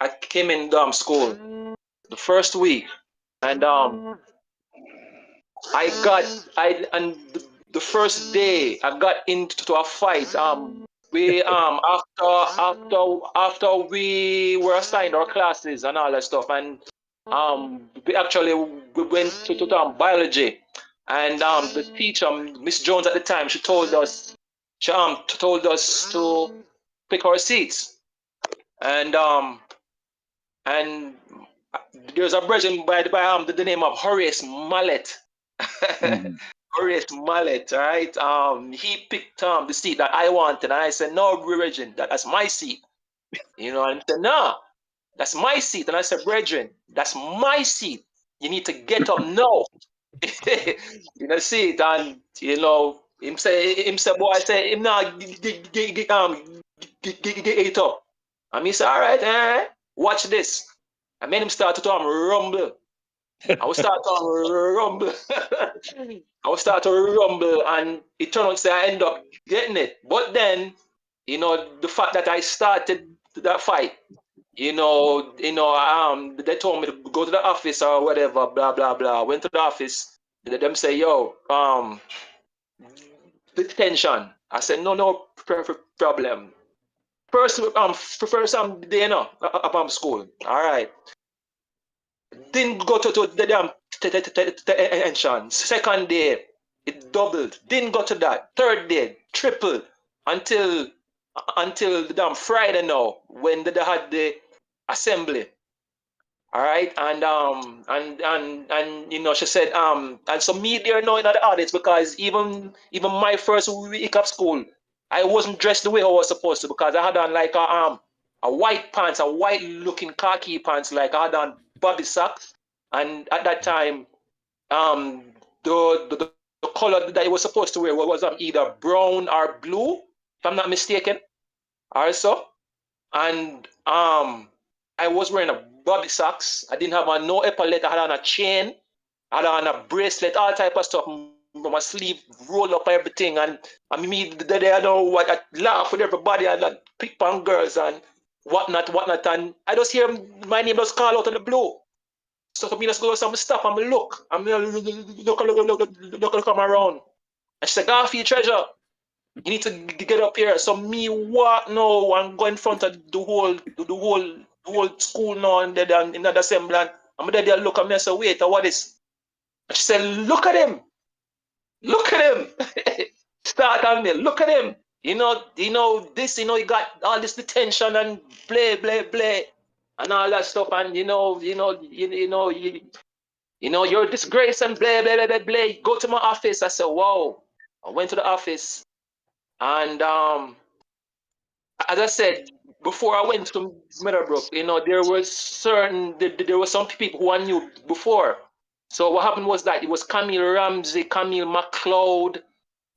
I came in school. The first week, and the first day I got into a fight. We after we were assigned our classes and all that stuff, and we went to biology, and the teacher, Miss Jones at the time, she told us to pick our seats, and there's a brethren by the name of Horace Mallet. Horace Mallet, right? He picked the seat that I wanted, and I said, "No, brethren, that's my seat." You know, and he said, "No, that's my seat." And I said, "Brethren, that's my seat. You need to get up now." You know, see it, and you know, him say, boy, I say, him now get up. And me say, "All right, watch this." I made him start to rumble. I would start to rumble. I would start to rumble, and it turned out to say I end up getting it. But then, you know, the fact that I started that fight, they told me to go to the office or whatever, blah blah blah. Went to the office. Them say, "Yo, detention." I said, "No problem." First day, school. All right. Didn't go to the damn detention. Second day, it doubled. Didn't go to that. Third day, tripled until the damn Friday now, when they had the assembly. All right, and you know, she said and so me there now in the audience, because even my first week of school, I wasn't dressed the way I was supposed to, because I had on like a white pants, a white looking khaki pants, like I had on bobby socks, and at that time the color that I was supposed to wear was either brown or blue, if I'm not mistaken, also, and I was wearing a bobby socks. I didn't have no epaulet. I had on a chain. I had on a bracelet, all type of stuff. My sleeve roll up everything, and I mean, I know what, I laugh with everybody and I pick on girls and whatnot, and I just hear my name just call out of the blue. So for me, just go some stuff. I'm look come around. And she said, "Garfield, treasure, you need to get up here." So me walk now and go in front of the whole school now, and then in the assembly, and I'm there look at me and say, "Wait, what is?" And she said, "Look at him. Look at him." Start on me. Look at him. You know this. He got all this detention and play, and all that stuff. And you're a disgrace and blah blah blah blah blah. Go to my office. I said, "Wow." I went to the office, and as I said before, I went to Meadowbrook. There were some people who I knew before. So what happened was that it was Camille Ramsey, Camille McLeod,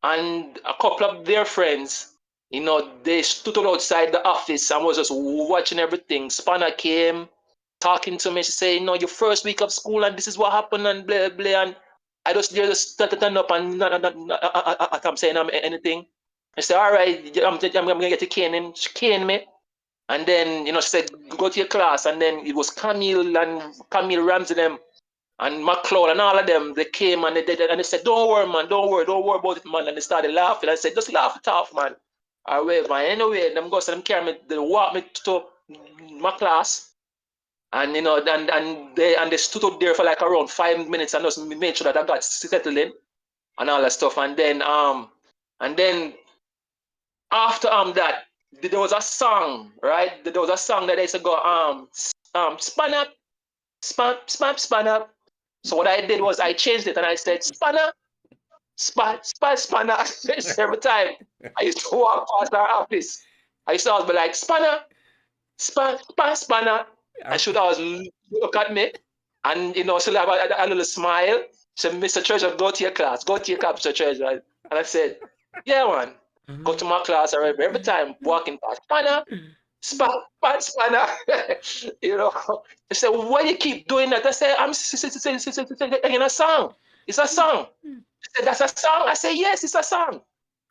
and a couple of their friends. They stood outside the office and was just watching everything. Spanner came, talking to me. She said, "Your first week of school, and this is what happened," and blah blah. And I just stand up and I'm saying anything. I said, "All right, I'm gonna get to caning." She caned me. And then, you know, she said, go to your class. And then it was Camille Ramsey them and McCloud and all of them. They came and they said, don't worry, man, don't worry about it, man. And they started laughing. I said, just laugh it off, man. Or whatever. Anyway, them go, so them carry me, they walk me to my class. And you know, and they stood up there for like around 5 minutes and just made sure that I got settled in and all that stuff. And then after that, there was a song, right? There was a song that they used to go span up, span up. So what I did was I changed it and I said spanner, spanner. Every time I used to walk past our office, I used to always be like spanner, spanner. I should always look at me and you know, so have a little smile. So Mr. Treasure, go to your class, Mr. Treasure. And I said, yeah, man. Go to my class every time walking past spanner, spanner. You know, they said, why you keep doing that? I said, I'm singing a song. It's a song. They said, that's a song. I said, yes, it's a song.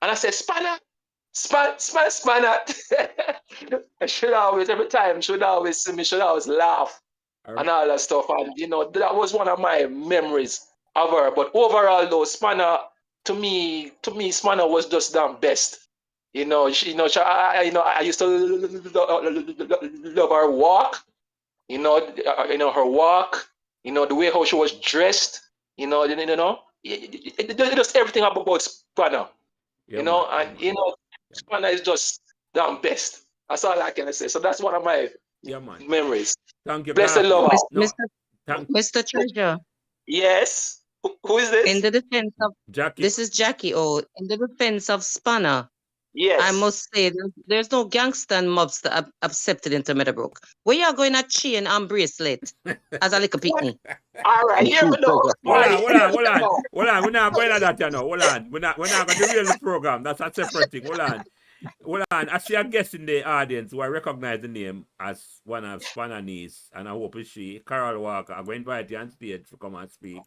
And I said, spanner, spanner. I should always, every time, should always see me, should always laugh and all that stuff. And you know, that was one of my memories of her. But overall, though, Spanner, to me, Spanner was just damn best. You know, I used to love her walk. You know her walk. You know the way how she was dressed. Just everything about Spanner. Yeah, you know, man. and you know, Spanner is just damn best. That's all I can say. So that's one of my memories. Thank you. Blessed love. Mr. Treasure. Yes. Who is this? In the defense of Jackie. This is Jackie. Oh, in the defense of Spanner. Yes. I must say there's no gangster and mobster accepted into Meadowbrook. Where you are going to chain and bracelet as a little picnic? All right, here we go. Hold on. We're not going to that, you know. Hold on. We're not going to derail the program. That's a separate thing. Hold on. I see a guest in the audience who I recognize the name as one of Spanner niece, and I hope it's she, Carol Walker. I'm going to invite you on stage to come and speak.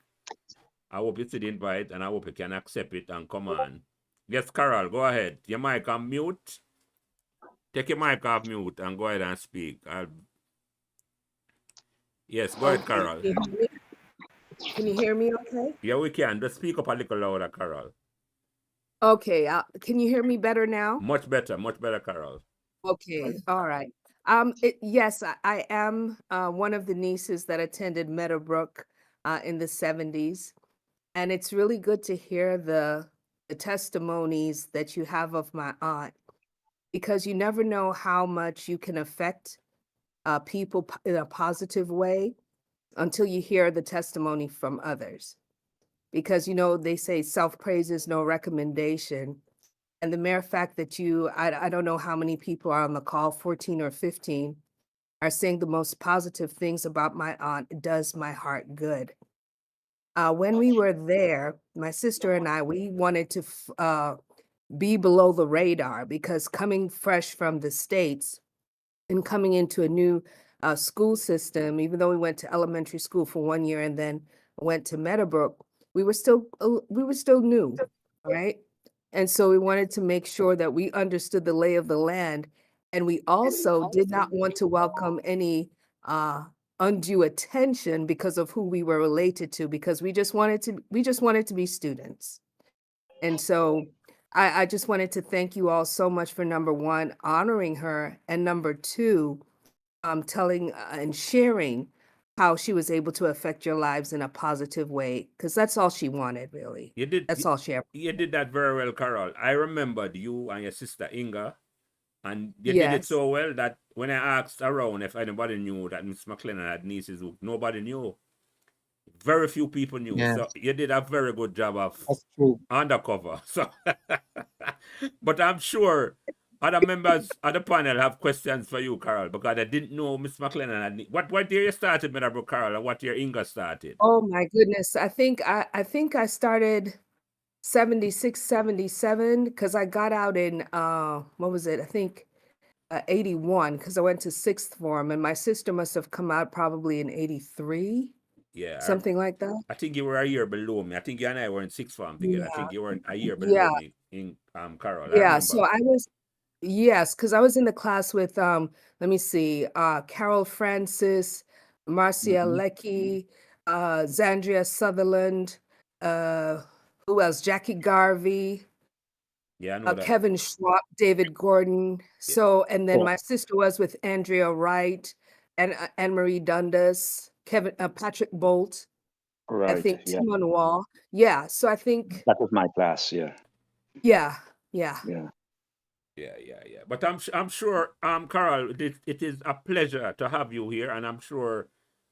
I hope you see the invite, and I hope you can accept it and come on. Yes, Carol, go ahead. Your mic on mute. Take your mic off mute and go ahead and speak. Yes, go ahead, Carol. Can you hear me okay? Yeah, we can. Just speak up a little louder, Carol. Okay. Can you hear me better now? Much better, Carol. Okay. All right. Yes, I am one of the nieces that attended Meadowbrook in the 70s. And it's really good to hear the testimonies that you have of my aunt, because you never know how much you can affect people in a positive way until you hear the testimony from others. Because, you know, they say self-praise is no recommendation. And the mere fact that I don't know how many people are on the call, 14 or 15, are saying the most positive things about my aunt, it does my heart good. When we were there, my sister and I, we wanted to be below the radar, because coming fresh from the States and coming into a new school system, even though we went to elementary school for 1 year and then went to Meadowbrook, we were still new, right? And so we wanted to make sure that we understood the lay of the land. And we also did not want to welcome any undue attention because of who we were related to, because we just wanted to be students. And so I just wanted to thank you all so much for, number one, honoring her, and number two, telling and sharing how she was able to affect your lives in a positive way, because that's all she wanted, really. That's all she ever. You did that very well, Carol. I remembered you and your sister Inga, and you did it so well that when I asked around if anybody knew that Miss McClennon had nieces, who nobody knew. Very few people knew. Yes. So you did a very good job of That's true. undercover. So, but I'm sure other members of the panel have questions for you, Carol, because I didn't know Miss McClennon had. What year you started Meadowbrook, Carol, and what year Inga started? Oh my goodness! I think I started 76, 77, because I got out in what was it? I think 81, because I went to sixth form, and my sister must have come out probably in 83. Yeah, something like that. I think you were a year below me. I think you and I were in sixth form together. I think you were a year below me in Carol. Yeah, so I Yes, because I was in the class with let me see, Carol Francis, Marcia Mhm. Leckie, Zandria Sutherland, uh, who else? Jackie Garvey, Yeah, I know that. Kevin Schwab, David Gordon. Yeah. So, and then Oh, my sister was with Andrea Wright and Anne Marie Dundas, Patrick Bolt, I right. think Yeah. Timon Wall. Yeah. So I think, That was my class. Yeah. yeah, yeah. Yeah. Yeah. But I'm sure, Carol, it is a pleasure to have you here, and I'm sure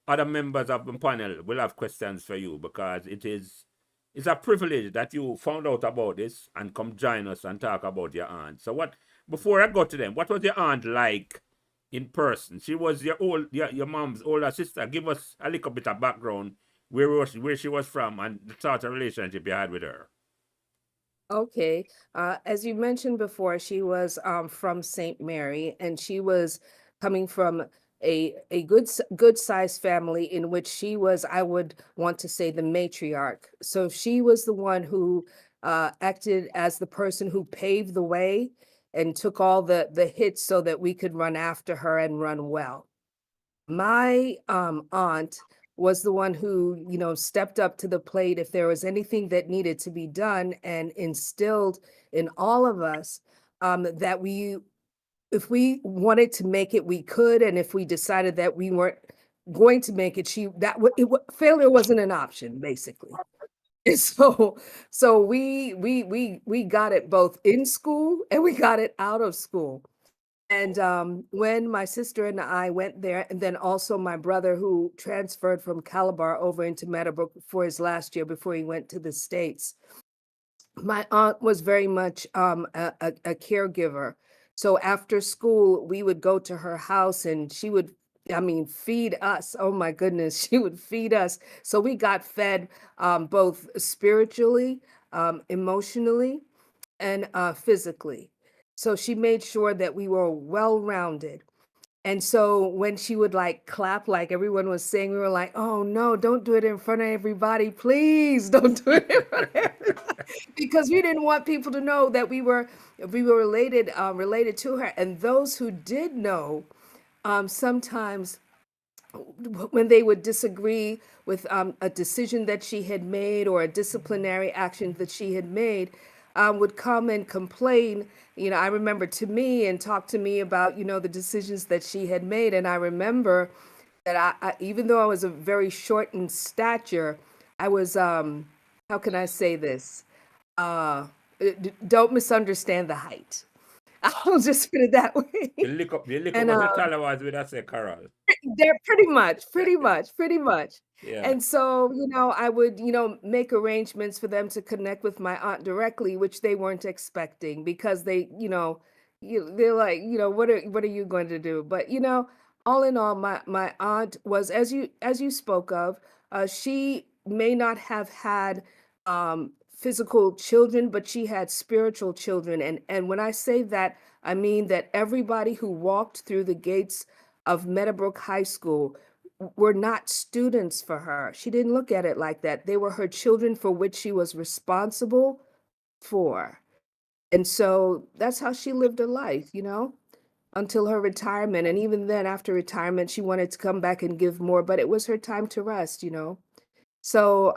other members of the panel will have questions for you because it's a privilege that you found out about this and come join us and talk about your aunt. So before I go to them, what was your aunt like in person? She was your mom's older sister. Give us a little bit of background where she was from and the sort of relationship you had with her. Okay. As you mentioned before, she was from St. Mary, and she was coming from a good sized family in which she was, I would want to say, the matriarch. So she was the one who acted as the person who paved the way and took all the hits so that we could run after her and run well. My aunt was the one who, stepped up to the plate if there was anything that needed to be done and instilled in all of us that if we wanted to make it, we could, and if we decided that we weren't going to make it, failure wasn't an option, basically. And so we got it both in school and we got it out of school. And when my sister and I went there, and then also my brother who transferred from Calabar over into Meadowbrook for his last year before he went to the States, my aunt was very much a caregiver. So after school, we would go to her house and she would, I mean, feed us. Oh my goodness, she would feed us. So we got fed both spiritually, emotionally, and physically. So she made sure that we were well-rounded. And so when she would like clap, like everyone was saying, we were like, oh no, don't do it in front of everybody. Please don't do it in front of everybody. Because we didn't want people to know that we were related to her. And those who did know, sometimes when they would disagree with a decision that she had made or a disciplinary action that she had made, would come and complain. I remember to me and talk to me about, the decisions that she had made. And I remember that even though I was a very short in stature, I was, how can I say this? Don't misunderstand the height. I'll just put it that way. You look up And as a Talawaz with us, Carol. they're pretty much. Yeah. And so, I would, make arrangements for them to connect with my aunt directly, which they weren't expecting because they're like, what are you going to do? But, all in all, my aunt was, as you spoke of, she may not have had physical children, but she had spiritual children. And when I say that, I mean that everybody who walked through the gates of Meadowbrook High School were not students for her. She didn't look at it like that. They were her children for which she was responsible for. And so that's how she lived her life, until her retirement. And even then, after retirement, she wanted to come back and give more, but it was her time to rest. So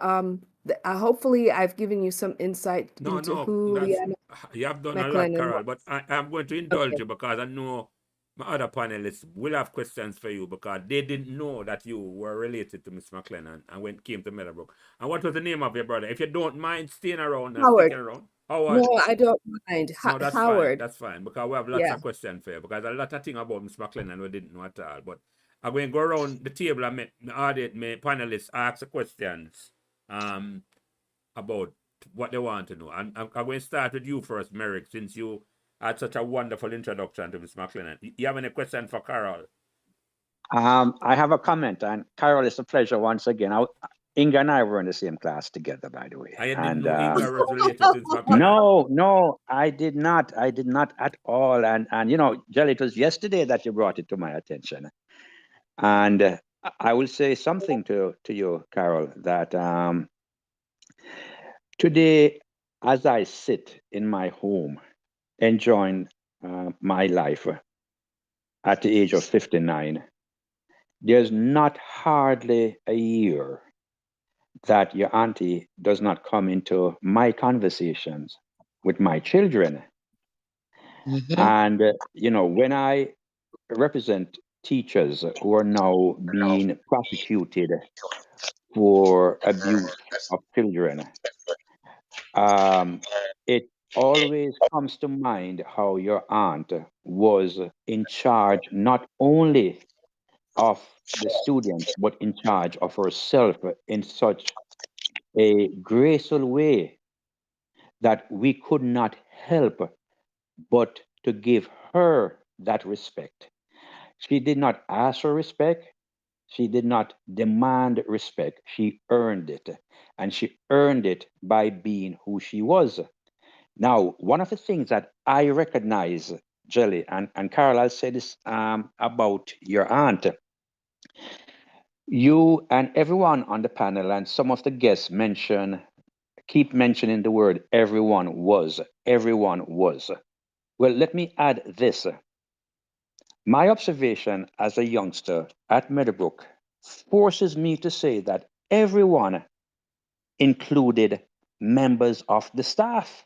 hopefully I've given you some insight into No, who Leanna you have done a lot, McClennon Carol. was. But I'm going to indulge Okay. you because I know my other panelists will have questions for you because they didn't know that you were related to Miss McClennon and when came to Meadowbrook. And what was the name of your brother? If you don't mind staying around and Howard. sticking around, Howard. No, I don't mind. No, that's fine. Howard. That's fine because we have lots Yeah. of questions for you because a lot of things about Miss McClennon we didn't know at all. But I'm going to go around the table and my panelists ask the questions about what they want to know. And I'm going to start with you first, Merrick, since you had such a wonderful introduction to Miss McClennon. You have any question for Carol? I have a comment, and Carol, it's a pleasure once again. Inga and I were in the same class together, by the way. I didn't know Inga was related to Miss McClennon. No, I did not. I did not at all. And Jelly, it was yesterday that you brought it to my attention. And I will say something to you, Carol, that today, as I sit in my home, enjoying my life at the age of 59, there's not hardly a year that your auntie does not come into my conversations with my children. And, when I represent teachers who are now being prosecuted for abuse of children, it always comes to mind how your aunt was in charge not only of the students, but in charge of herself in such a graceful way that we could not help but to give her that respect. She did not ask for respect. She did not demand respect. She earned it. And she earned it by being who she was. Now, one of the things that I recognize, Jelly, and Carol, I'll say this about your aunt. You and everyone on the panel and some of the guests keep mentioning the word everyone was. Everyone was. Well, let me add this. My observation as a youngster at Meadowbrook forces me to say that everyone included members of the staff.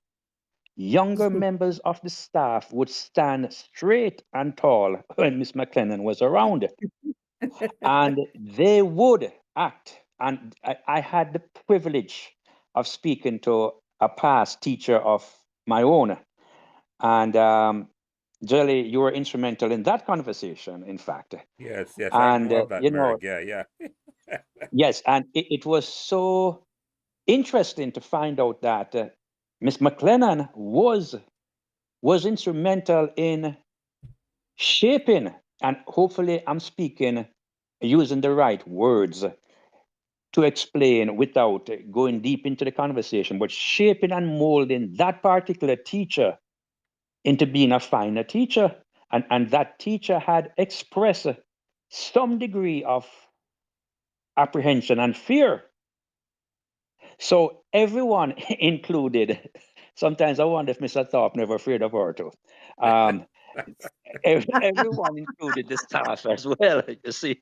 Younger members of the staff would stand straight and tall when Miss McClennon was around, and they would act. And I had the privilege of speaking to a past teacher of my own. And Jelly, you were instrumental in that conversation, in fact. Yes, I And, know of that, Merrick. Yeah. yes, and it was so interesting to find out that Miss McClennon was instrumental in shaping, and hopefully I'm speaking using the right words to explain without going deep into the conversation, but shaping and molding that particular teacher into being a finer teacher. And that teacher had expressed some degree of apprehension and fear. So everyone included, sometimes I wonder if Mr. Thorpe never afraid of her too. Um, everyone included the staff as well, you see.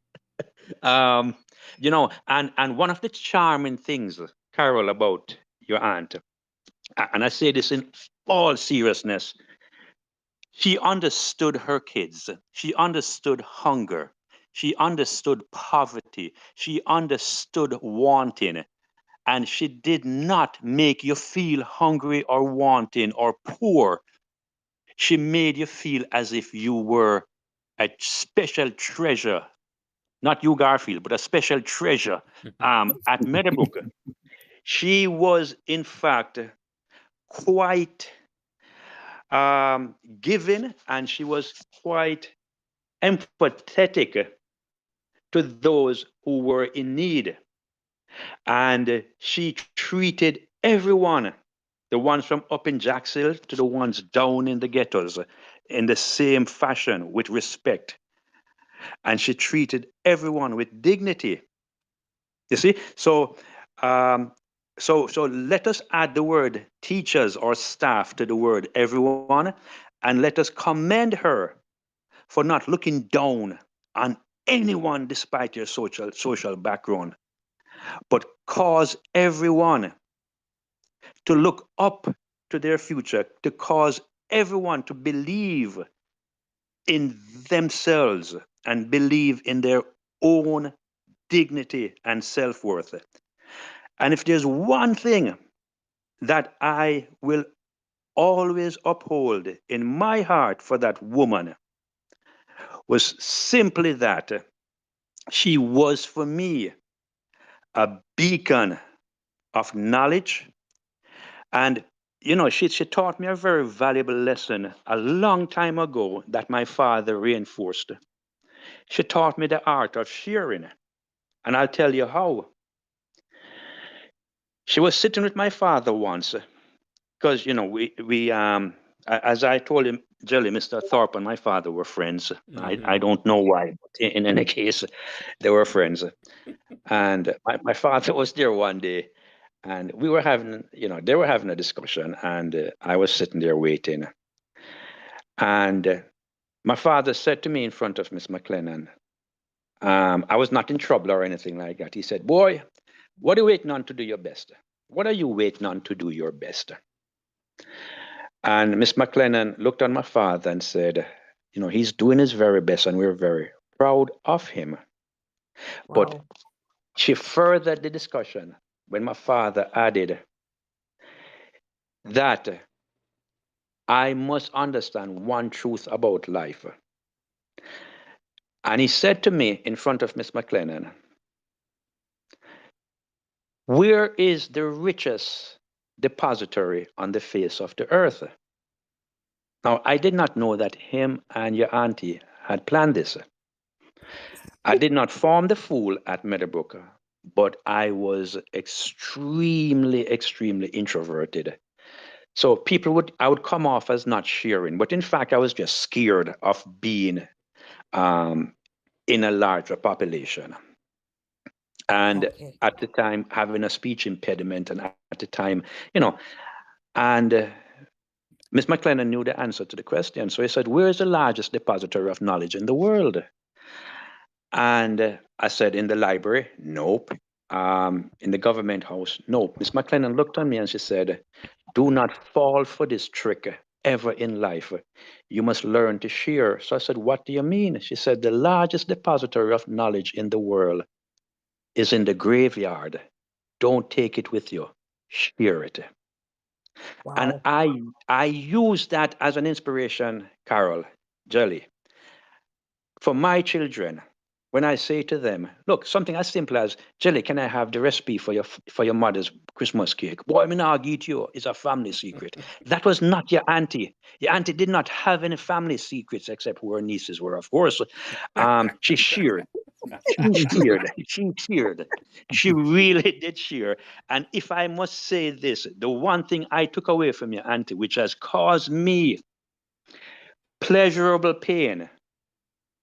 Um, and one of the charming things, Carol, about your aunt, and I say this in all seriousness, she understood her kids. She understood hunger. She understood poverty. She understood wanting. And she did not make you feel hungry or wanting or poor. She made you feel as if you were a special treasure, not you, Garfield, but a special treasure at Meadowbrook. She was, in fact, quite giving, and she was quite empathetic to those who were in need. And she treated everyone, the ones from up in Jacksonville to the ones down in the ghettos, in the same fashion with respect. And she treated everyone with dignity. You see? So let us add the word teachers or staff to the word everyone, and let us commend her for not looking down on anyone despite your social background, but cause everyone to look up to their future, to cause everyone to believe in themselves and believe in their own dignity and self-worth. And if there's one thing that I will always uphold in my heart for that woman, was simply that she was for me a beacon of knowledge. And she taught me a very valuable lesson a long time ago that my father reinforced. She taught me the art of sharing, and I'll tell you how. She was sitting with my father once, because we as I told him, Jelly, Mr. Thorpe and my father were friends. I don't know why, but in any case, they were friends. And my father was there one day, and we were having, they were having a discussion, and I was sitting there waiting. And my father said to me in front of Miss McClennon, I was not in trouble or anything like that. He said, "Boy, what are you waiting on to do your best? What are you waiting on to do your best?" And Miss McClennon looked on my father and said, he's doing his very best and we're very proud of him. But Wow. she furthered the discussion when my father added that I must understand one truth about life. And he said to me in front of Miss McClennon, "Where is the richest depository on the face of the earth?" Now, I did not know that him and your auntie had planned this. I did not form the fool at Meadowbrook, but I was extremely, extremely introverted. So I would come off as not sharing, but in fact, I was just scared of being in a larger population. And Okay. at the time, having a speech impediment, and at the time, and Miss McClennon knew the answer to the question. So he said, "Where is the largest depository of knowledge in the world?" And I said, "In the library." "Nope." "In the government house?" "Nope." Miss McClennon looked on me and she said, "Do not fall for this trick ever in life. You must learn to share." So I said, "What do you mean?" She said, "The largest depository of knowledge in the world is in the graveyard. Don't take it with you. Share it." And Wow. I use that as an inspiration, Carol, Jelly, for my children. When I say to them, look, something as simple as, "Jelly, can I have the recipe for your mother's Christmas cake?" "Boy, I mean, I'll give it to you. It's a family secret." That was not your auntie. Your auntie did not have any family secrets except who her nieces were, of course. She shared. She cheered. She really did cheer. And if I must say this, the one thing I took away from your auntie, which has caused me pleasurable pain,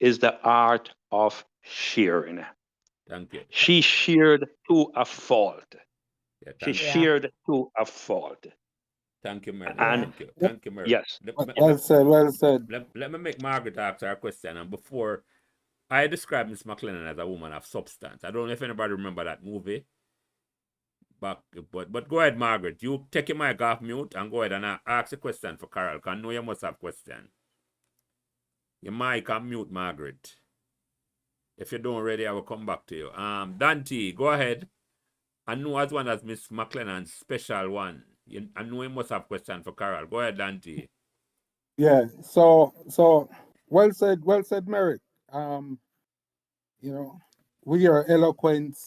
is the art of sharing. Thank you. She shared to a fault. Yeah, She thank you. Yeah. shared to a fault. Thank you, Mary. And Yeah. Thank you. Thank you, Mary. yes, Well said, well said. Let me make Margaret answer her question. And before I describe Miss McClennon as a woman of substance. I don't know if anybody remember that movie. But go ahead, Margaret. You take your mic off mute and go ahead and ask a question for Carol. Because I know you must have a question. Your mic on mute, Margaret. If you don't already, I will come back to you. Dante, go ahead. I know as one as Miss McClennon's special one. I know you must have a question for Carol. Go ahead, Dante. Yeah. So well said, Merrick. We are eloquent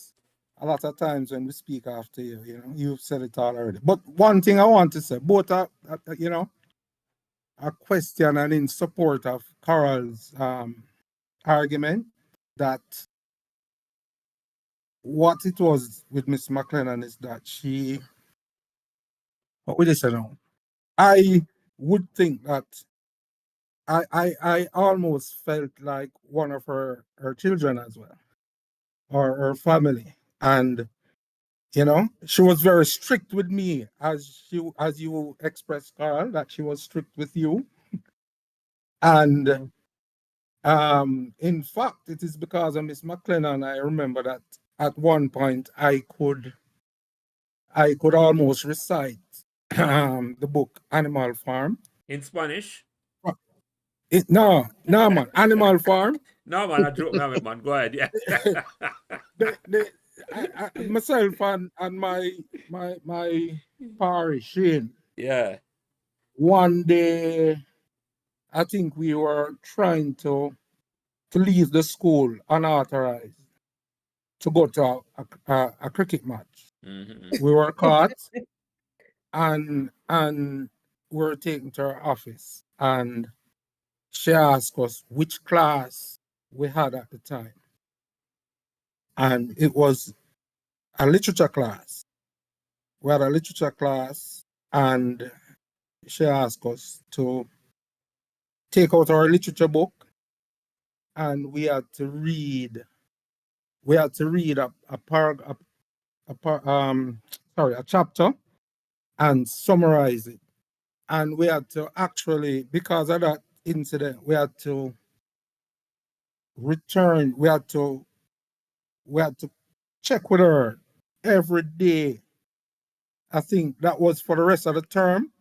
a lot of times when we speak after you. You've said it all already. But one thing I want to say, both are, a question and in support of Carol's argument that what it was with Miss McClennon is that what would you say now? I would think that I almost felt like one of her children as well, or her family. And she was very strict with me, as you expressed, Carl, that she was strict with you. And in fact, it is because of Miss McClennon, I remember that at one point I could almost recite the book Animal Farm. In Spanish? No, man. Animal Farm. No, man, I joke, man. Go ahead. Yeah. Myself and my parish, yeah. one day, I think we were trying to leave the school unauthorized to go to a cricket match. Mm-hmm. We were caught and we were taken to her office, and she asked us which class we had at the time. And it was a literature class. We had a literature class, and she asked us to take out our literature book, and we had to read a chapter and summarize it. And we had to actually, because of that incident, we had to return. We had to check with her every day. I think that was for the rest of the term.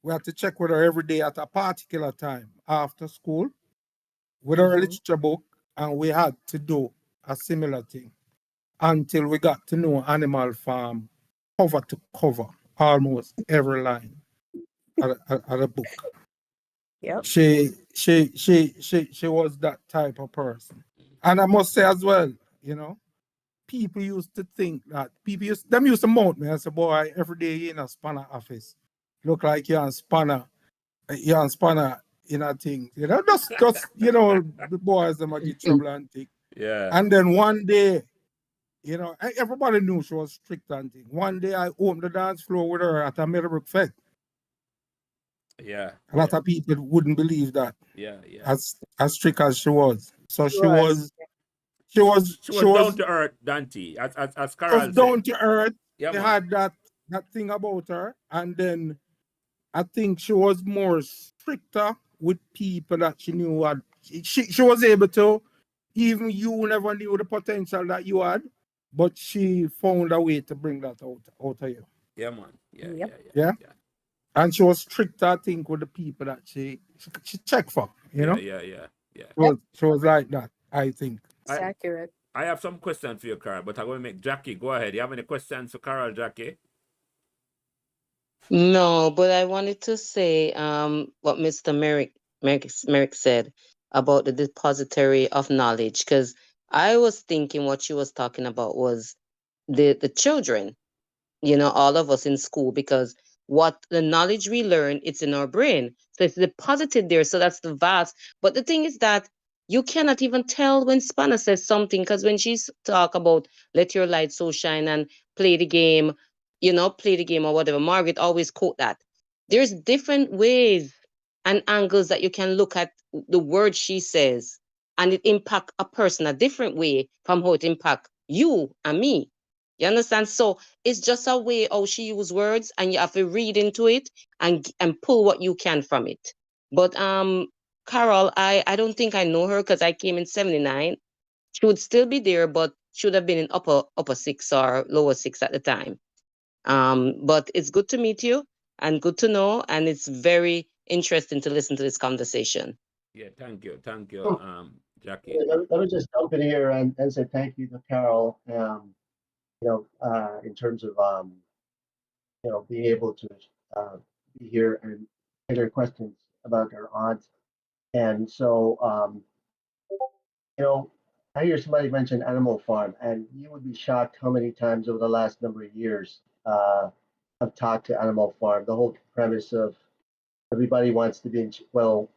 We had to check with her every day at a particular time after school with her literature book, and we had to do a similar thing until we got to know Animal Farm cover to cover, almost every line of the book. Yep. She was that type of person. And I must say as well, you know, people used to think that used to mount me and say, boy, every day you in a spanner office. Look like you're on spanner in a thing. You know, just you know, the boys them get trouble and thing. Yeah. And then one day, you know, everybody knew she was strict and thing. One day I opened the dance floor with her at a Meadowbrook Fest. Yeah. A lot of people wouldn't believe that. Yeah. As strict as she was. So she was down to earth, Dante. As Carol said. Down to earth. Yeah, she man. had that thing about her. And then I think she was more stricter with people that she knew had. She was able to, even you never knew the potential that you had, but she found a way to bring that out of you. Yeah, man. Yeah. And she was strict, I think, with the people that she checked for, you know? Yeah. She was like that, I think. It's accurate. I have some questions for you, Carol, but I'm going to make Jackie go ahead. You have any questions for Carol, Jackie? No, but I wanted to say what Mr. Merrick said about the depository of knowledge, because I was thinking what she was talking about was the children, you know, all of us in school, because what the knowledge we learn, it's in our brain. So it's deposited there. So that's the vast. But the thing is that you cannot even tell when Spanner says something, because when she's talk about let your light so shine and play the game, you know, play the game or whatever, Margaret always quote that. There's different ways and angles that you can look at the word she says, and it impact a person a different way from how it impact you and me. You understand? So it's just a way how she use words, and you have to read into it and pull what you can from it. But Carol, I don't think I know her because I came in 79. She would still be there, but should have been in upper six or lower six at the time. But it's good to meet you and good to know, and it's very interesting to listen to this conversation. Yeah, thank you, Jackie. Let me just jump in here and say thank you to Carol. In terms of being able to be here and answer questions about her aunt. And so, I hear somebody mention Animal Farm, and you would be shocked how many times over the last number of years I've talked to Animal Farm. The whole premise of everybody wants to be in, you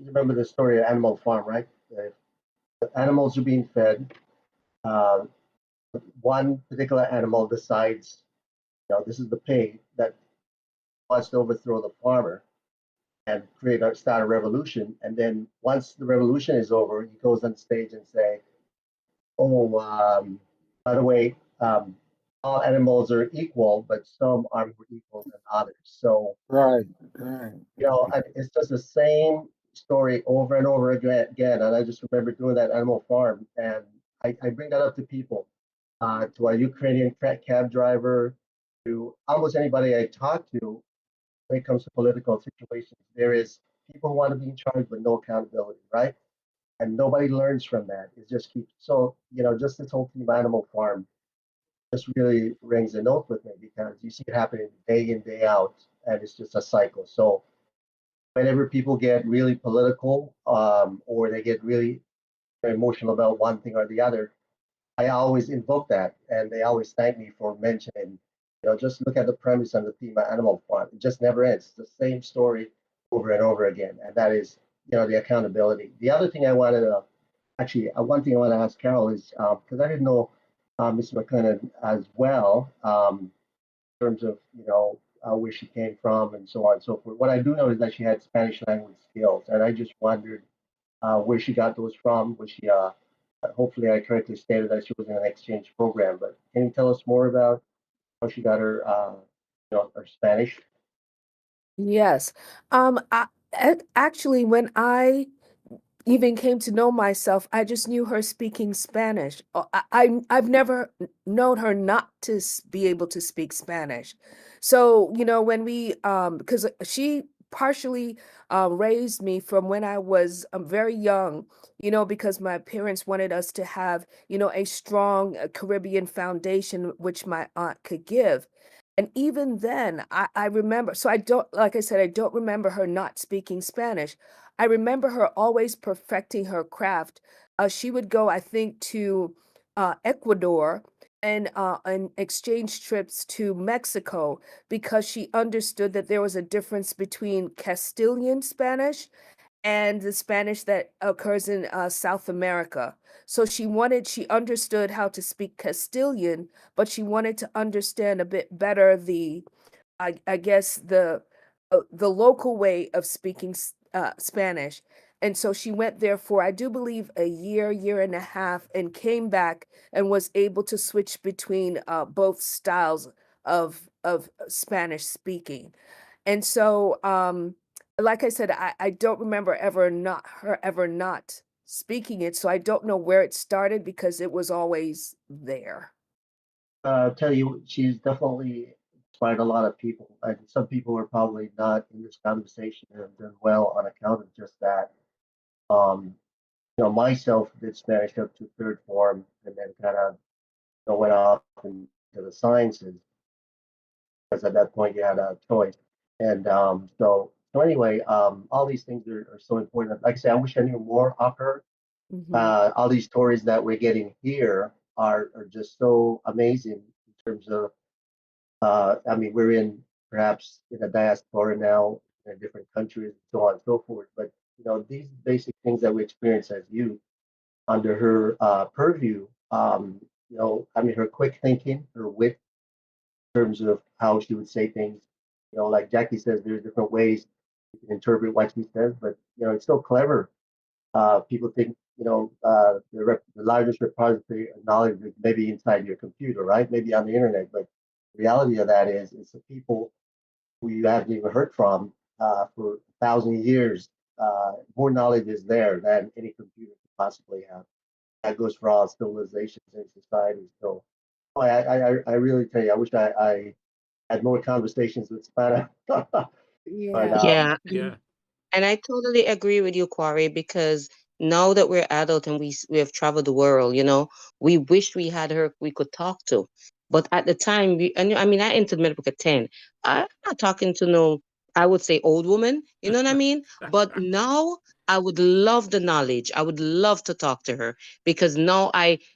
remember the story of Animal Farm, right? The animals are being fed. One particular animal decides, this is the pig that wants to overthrow the farmer and start a revolution. And then once the revolution is over, he goes on stage and say, "Oh, by the way, all animals are equal, but some are more equal than others." So right. It's just the same story over and over again. And I just remember doing that Animal Farm, and I bring that up to people, to a Ukrainian cab driver, to almost anybody I talk to when it comes to political situations. There is people who want to be in charge but no accountability, right? And nobody learns from that. It just keeps just this whole thing of Animal Farm just really rings a note with me, because you see it happening day in, day out, and it's just a cycle. So whenever people get really political, or they get really emotional about one thing or the other, I always invoke that, and they always thank me for mentioning, just look at the premise and the theme of Animal Farm. It just never ends. It's the same story over and over again, and that is, the accountability. The other thing I wanted to, one thing I want to ask Carol is, because I didn't know Ms. McClennon as well, in terms of, where she came from and so on and so forth. What I do know is that she had Spanish language skills, and I just wondered where she got those from. Was she, hopefully I correctly stated that she was in an exchange program, but can you tell us more about how she got her, her Spanish? Yes. Actually, when I even came to know myself, I just knew her speaking Spanish. I've never known her not to be able to speak Spanish. So, when we, because she partially raised me from when I was very young, because my parents wanted us to have, a strong Caribbean foundation, which my aunt could give. And even then, I remember, so I don't, like I said, I don't remember her not speaking Spanish. I remember her always perfecting her craft. She would go, I think, to Ecuador and exchange trips to Mexico because she understood that there was a difference between Castilian Spanish and the Spanish that occurs in South America. So she understood how to speak Castilian, but she wanted to understand a bit better I guess the local way of speaking Spanish. And so she went there for, I do believe, a year and a half, and came back and was able to switch between both styles of Spanish speaking. And so, like I said, I don't remember ever not speaking it. So I don't know where it started because it was always there. I'll tell you, she's definitely inspired a lot of people. And some people are probably not in this conversation and have done well on account of just that. Um, myself did Spanish up to third form and then kind of went off into the sciences because at that point you had a choice. And so anyway, all these things are so important. Like I said, I wish I knew more of her. All these stories that we're getting here are just so amazing in terms of I mean, we're perhaps in a diaspora now in different countries, so on and so forth. But these basic things that we experience as youth under her purview, I mean, her quick thinking, her wit in terms of how she would say things. Like Jackie says, there's different ways you can interpret what she says, but it's so clever. People think the largest repository of knowledge is maybe inside your computer, right? Maybe on the internet, but the reality of that is it's the people who you haven't even heard from for 1,000 years. More knowledge is there than any computer could possibly have. That goes for all civilizations and societies. So I really tell you, I wish I had more conversations with Spanner. But Yeah. Yeah. And I totally agree with you, Quarry, because now that we're adult and we have traveled the world, we wish we had her we could talk to. But at the time, and I mean, I entered Meadowbrook at 10. I'm not talking to no, I would say old woman, you know what I mean? But now I would love the knowledge. I would love to talk to her because now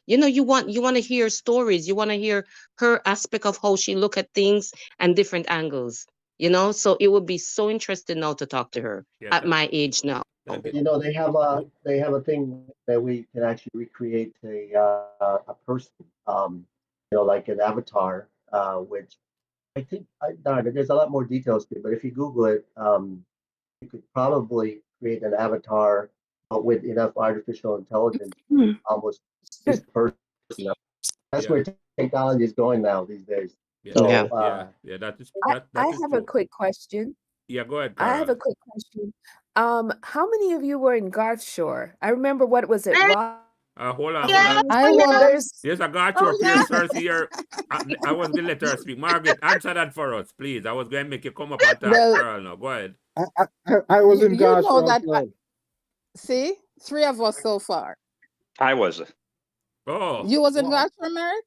you want to hear stories. You want to hear her aspect of how she look at things and different angles. So it would be so interesting now to talk to her Yeah, at my age now. they have a thing that we can actually recreate a person, like an avatar, which I think there's a lot more details to it. But if you Google it, you could probably create an avatar with enough artificial intelligence, almost this person. That's where technology is going now these days. Yeah. So yeah. That is I that is have a true. quick question. Yeah, go ahead, I have Carol. a quick question. How many of you were in Garth Shore? I remember what was it, Roth? Hold on. I was. There's a guy to appear first here. I was going to let her speak. Margaret, answer that for us, please. I was going to make you come up and talk. Well, Carol, now go ahead. I was in you God's know as that. well. See, 3 of us so far. I was. Oh, You was in Wow. Gloucester, Merrick?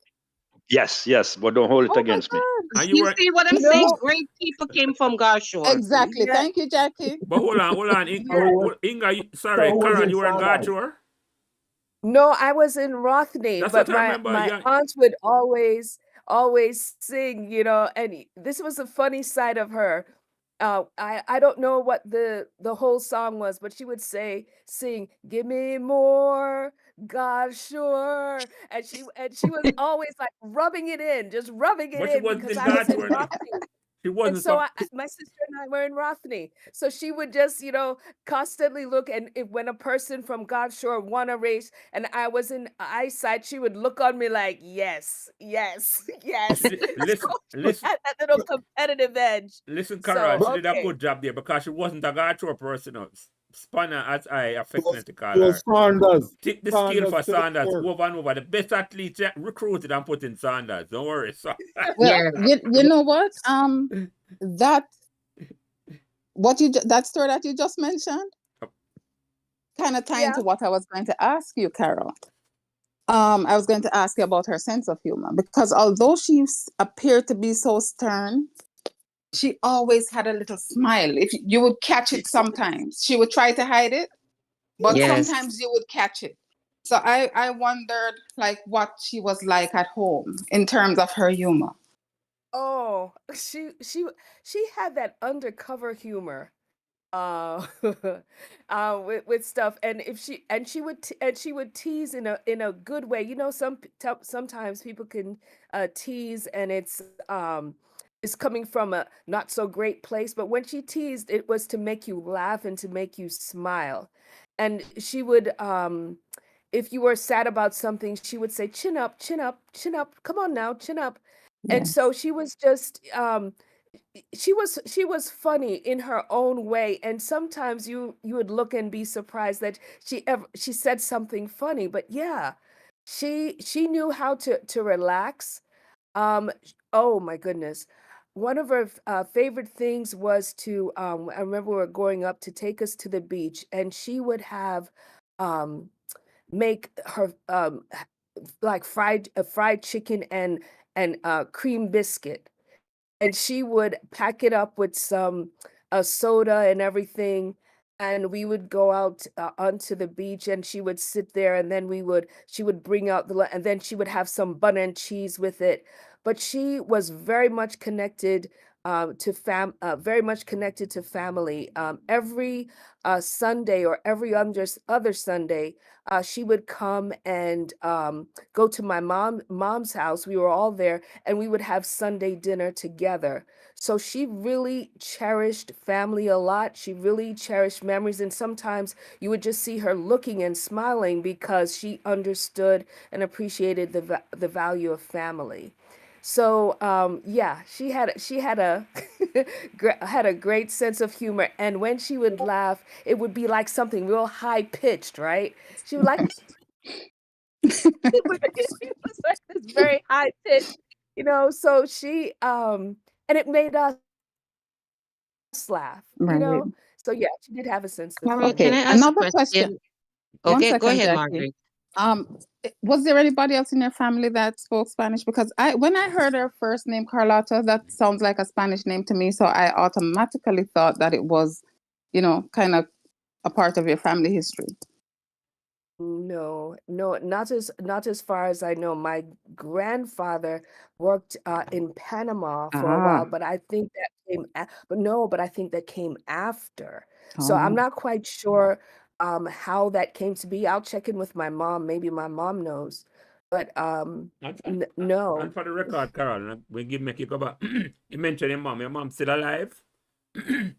Yes, but don't hold it Oh my against me. God. and you You were. see what I'm saying? Great people came from Garshore. Exactly. Yeah. Thank you, Jackie. But hold on. Yeah. Inga, so sorry, who was Carol, in you were in Sinai? Garchur? No, I was in Rothney, That's but what I my remember. Yeah. aunt would always sing, and this was a funny side of her. I don't know what the whole song was, but she would sing, "Give me more, God sure," and she was always like rubbing it in, just rubbing it But she in wasn't because in I was in Garchur. Rothney. She And wasn't so from. my sister and We're in Rothney. So she would just, constantly look. And when a person from God's Shore won a race and I was in eyesight, she would look on me like, yes, yes, yes. Listen, So she listen, had that little competitive edge. listen, Carol. So, She did a okay. good job there because she wasn't a God person. Spanner, as I affectionately call It was her. Sanders. Take the skill Sanders for to the Sanders core. over and over. The best athletes recruited and put in Sanders. Don't worry. So. Well, Yeah. you know what? That that story that you just mentioned kind of tie Yeah. into what I was going to ask you, Carol. I was going to ask you about her sense of humor because although she appeared to be so stern, she always had a little smile. If you would catch it sometimes, she would try to hide it, but Yes. sometimes you would catch it. So I wondered like what she was like at home in terms of her humor. Oh, she had that undercover humor. uh with stuff, and if she and she would tease in a good way. Sometimes people can tease, and it's coming from a not so great place, but when she teased, it was to make you laugh and to make you smile. And she would, if you were sad about something, she would say, chin up, chin up, chin up, come on now, chin up. And Yes. so she was just, she was funny in her own way, and sometimes you would look and be surprised that she said something funny. But yeah, she knew how to relax. Oh my goodness, one of her favorite things was to, I remember we were growing up, to take us to the beach, and she would have um make her like fried chicken and cream biscuit, and she would pack it up with some soda and everything, and we would go out onto the beach, and she would sit there, and then she would bring out and then she would have some butter and cheese with it. But she was very much connected very much connected to family. Every Sunday, or every other Sunday, she would come and go to my mom's house. We were all there, and we would have Sunday dinner together. So she really cherished family a lot. She really cherished memories. And sometimes you would just see her looking and smiling because she understood and appreciated the value of family. So yeah, she had a had a great sense of humor. And when she would laugh, it would be like something real high pitched, right? She would like it was like this very high pitch, so and it made us laugh, Right. So yeah, she did have a sense of Carol, humor. can I Okay. ask a Another question. question? One Okay, go second, ahead, Jackie. Margaret. Was there anybody else in your family that spoke Spanish? Because when I heard her first name, Carlotta, that sounds like a Spanish name to me. So I automatically thought that it was, kind of a part of your family history. No, no, not as far as I know. My grandfather worked in Panama for a while, Ah, but I think that came but I think that came after. So I'm oh, not quite sure how that came to be. I'll check in with my mom. Maybe my mom knows. But And no. for the record, Carol, when you make you go back, you mentioned your mom. Your mom's still alive?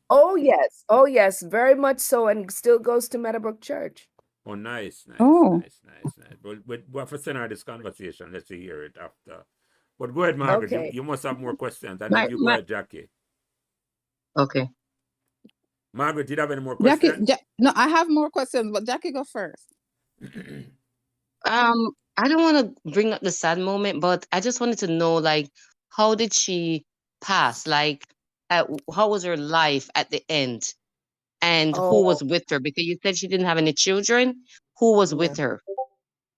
Oh yes. Oh yes, very much so, and still goes to Meadowbrook Church. Oh, nice. oh. But we'll have to send her this conversation. Let's hear it after. But go ahead, Margaret. Okay. You must have more questions. And then you go ahead, Jackie. Okay. Margaret, did you have any more Jackie, questions? no, I have more questions, but Jackie, go first. I don't want to bring up the sad moment, but I just wanted to know, like, how did she pass? Like, how was her life at the end? And who Oh, was with her? Because you said she didn't have any children. Who was yeah. with her?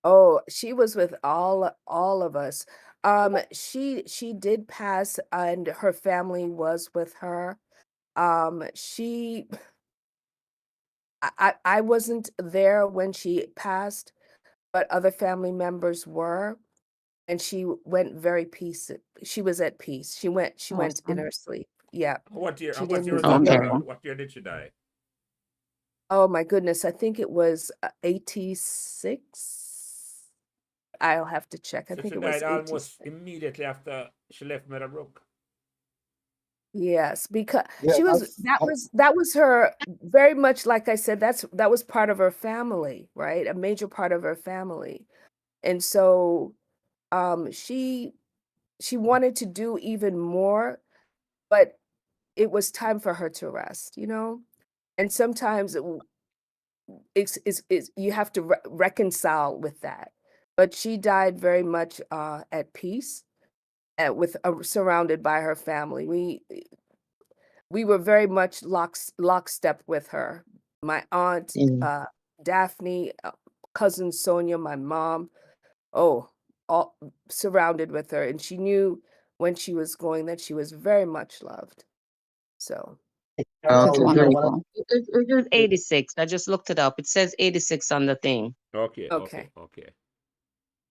Oh, she was with all of us. She did pass, and her family was with her. She I wasn't there when she passed, but other family members were, and she went very peace. She was at peace. She went in Awesome. her sleep. Yeah. What year? She What year didn't was that, Okay. Carol? What year did she die? Oh my goodness, I think it was 86. I'll have to check. I So think she it was died almost 86. immediately after she left Meadowbrook. Yes, because Yeah, she was that's that was her very much like I said, that was part of her family, right? A major part of her family. And so she wanted to do even more, but it was time for her to rest, you know? And sometimes it's you have to reconcile with that. But she died very much at peace, with surrounded by her family. We were very much lockstep with her. My aunt, Mm. Daphne, cousin Sonia, my mom, oh, all surrounded with her. And she knew when she was going that she was very much loved. So, That is Carol, you know, one of wonderful. It was 86. I just looked it up. It says 86 on the thing. Okay, okay.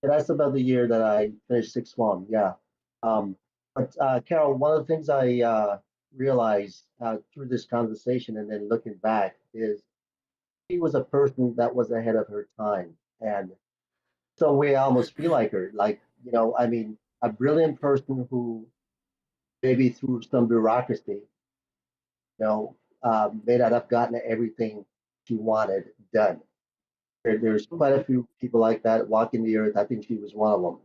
that's about the year that I finished 6-1. Yeah. But Carol, one of the things I realized through this conversation and then looking back is she was a person that was ahead of her time. And so we almost feel like her, like, you know, I mean, a brilliant person who maybe through some bureaucracy, you know, may not have gotten everything she wanted done. There's quite a few people like that walking the earth. I think she was one of them.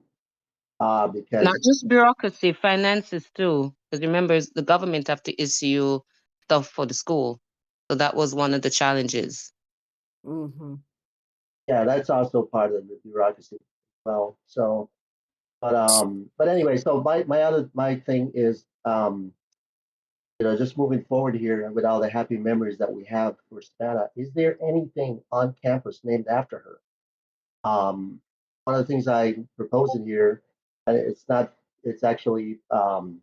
Not Because just bureaucracy, finances too. Because remember, the government have to issue stuff for the school. So that was one of the challenges. Mm-hmm. yeah, that's also part of the bureaucracy. Well, so but anyway, so my thing is you know, just moving forward here with all the happy memories that we have for Savannah, is there anything on campus named after her? One of the things I propose in here, it's not, it's actually, you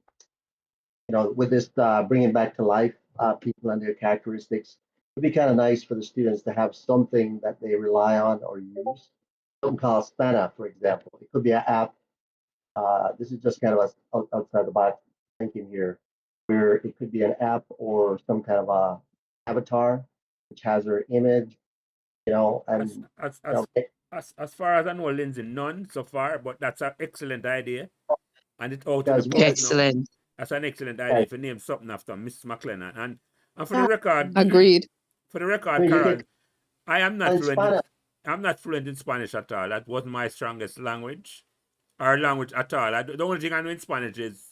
know, with this bringing back to life people and their characteristics, it'd be kind of nice for the students to have something that they rely on or use. Something called Spana, for example. It could be an app. This is just kind of outside the box thinking here, where it could be an app or some kind of a avatar which has her image, you know, As and as you know, as as far as I know, Lindsay, none so far, but that's an excellent idea. And it's out in the because public now. Excellent. That's an excellent yeah, idea if you name something after Miss McClennon. And for the Ah, record, Agreed. I mean, you Carol, can, I am not and fluent in Spana, I'm not fluent in Spanish at all. That wasn't my strongest language or language at all. The only thing I know in Spanish is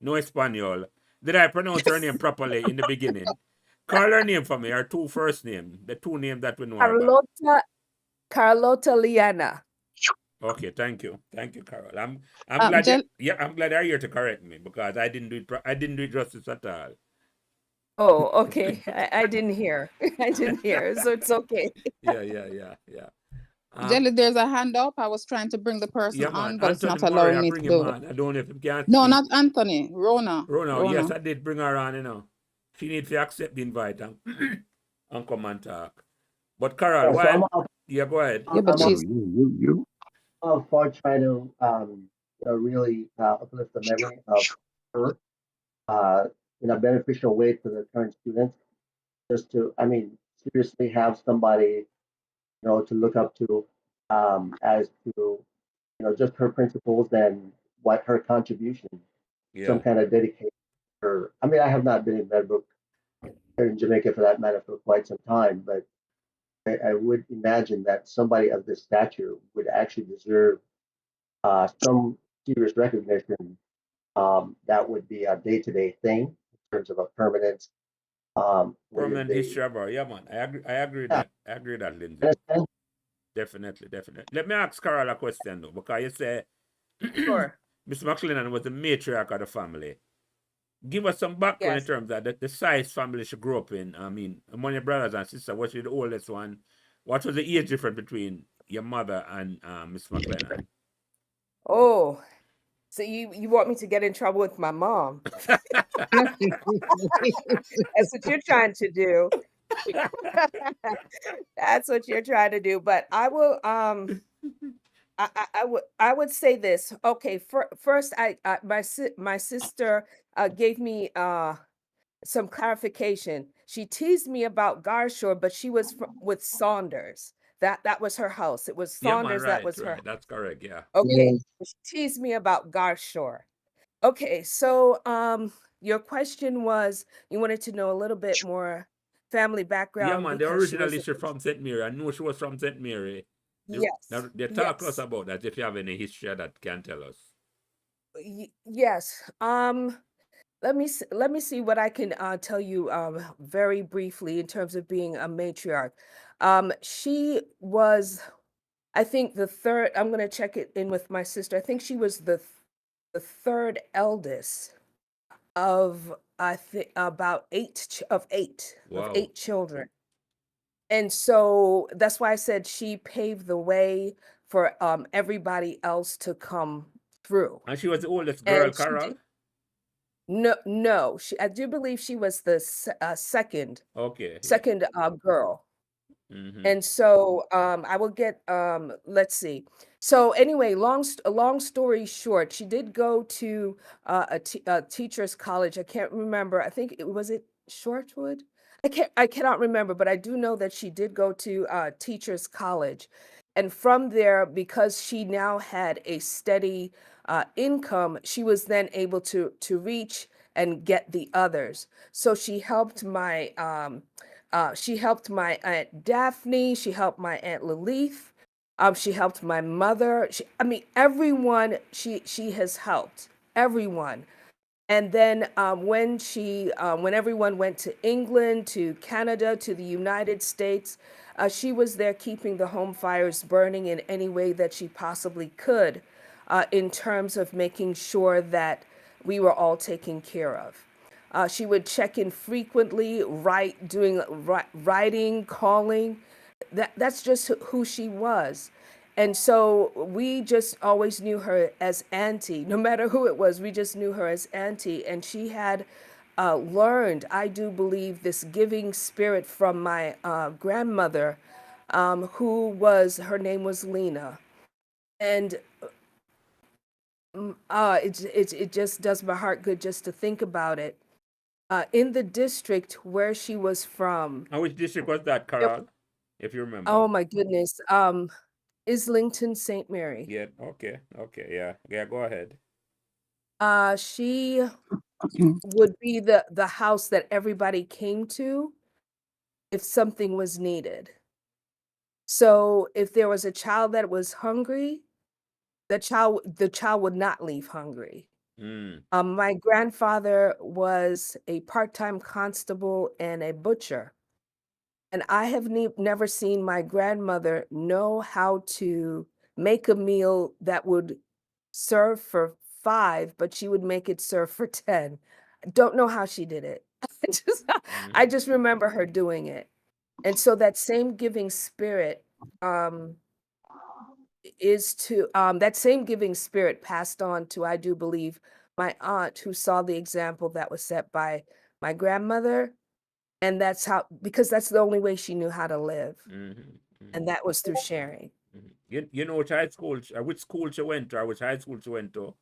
no Espanol. Did I pronounce her name properly in the beginning? Call her name for me, her two first name, the two names that we know her by. Carlota Liana. Okay, thank you, Carol. I'm glad Jel- I'm glad you're here to correct me because I didn't do it. I didn't do it justice at all. Oh, okay. I didn't hear. I didn't hear, so it's okay. Yeah. Jelly, there's a hand up. I was trying to bring the person Yeah, man. on, but it's Anthony not Murray, allowing I me bring to him do it. on. I don't know if he can't No, speak. not Anthony. Rona. Rona, yes, Rona. I did bring her on, She needs to accept the invite and come and talk. But Carol, yeah, so yeah, go ahead. Yeah, but I'm she's all for trying to you know, really uplift the memory of her uh, in a beneficial way to the current students. Just to, I mean, seriously have somebody, you know, to look up to as to, you know, just her principles and what her contribution, some Yeah. kind of dedication. Her, I mean, I have not been in Meadowbrook or in Jamaica for that matter for quite some time, but I would imagine that somebody of this stature would actually deserve some serious recognition. That would be a day-to-day thing in terms of a permanent, whether Permanent they, history of her. Yeah, man. I agree yeah, that. I agree that, Lindsay. understand? Definitely. Let me ask Carol a question though, because you say Sure. Miss McClennon was the matriarch of the family. Give us some background in Yes. terms of the size family she grew up in. I mean, among your brothers and sisters, was she the oldest one? What was the age difference between your mother and Miss McClennon? Oh, so you want me to get in trouble with my mom? That's what you're trying to do. That's what you're trying to do. But I will I would say this. Okay, first my sister gave me some clarification. She teased me about Garshore, but she was with Saunders. That was her house. It was Yeah, man, Saunders that was her. That's correct, yeah. Okay, yes. she teased me about Garshore. Okay, so your question was you wanted to know a little bit more family background. Yeah, man, the because she original was is from St. Mary. I know she was from St. Mary. yes, They talk to us yes, about that if you have any history that can tell us. yes. Let me see what I can tell you very briefly in terms of being a matriarch. She was, I think, the third. I'm going to check it in with my sister. I think she was the third eldest of, I think, about eight Wow. children. And so that's why I said she paved the way for everybody else to come through. And she was the oldest girl, And she Carol? did, no, I do believe she was the second Okay, yeah. second girl. Mm-hmm. And so I will get let's see. So anyway, long story short, she did go to a teacher's college. I can't remember. I think it was it Shortwood. I cannot remember, but I do know that she did go to teacher's college. And from there, because she now had a steady income, she was then able to reach and get the others. So she helped my Aunt Daphne. She helped my Aunt Lilith. She helped my mother. I mean, everyone she has helped. Everyone. And then when everyone went to England, to Canada, to the United States, she was there keeping the home fires burning in any way that she possibly could, in terms of making sure that we were all taken care of. She would check in frequently, writing, calling. That's just who she was. And so we just always knew her as Auntie. No matter who it was, we just knew her as Auntie. And she had learned, I do believe, this giving spirit from my grandmother, her name was Lena. And it just does my heart good just to think about it. In the district where she was from. And which district was that, Carol? If you remember. Oh my goodness. Islington, St. Mary. Yeah, okay, yeah. Yeah, go ahead. She would be the house that everybody came to if something was needed. So if there was a child that was hungry, the child would not leave hungry. My grandfather was a part-time constable and a butcher. And I have never seen my grandmother know how to make a meal that would serve for 5, but she would make it serve for 10. I don't know how she did it. I just remember her doing it. And so that same giving spirit passed on to, I do believe, my aunt, who saw the example that was set by my grandmother. And because that's the only way she knew how to live. And that was through sharing. You know which school she went to, or which high school she went to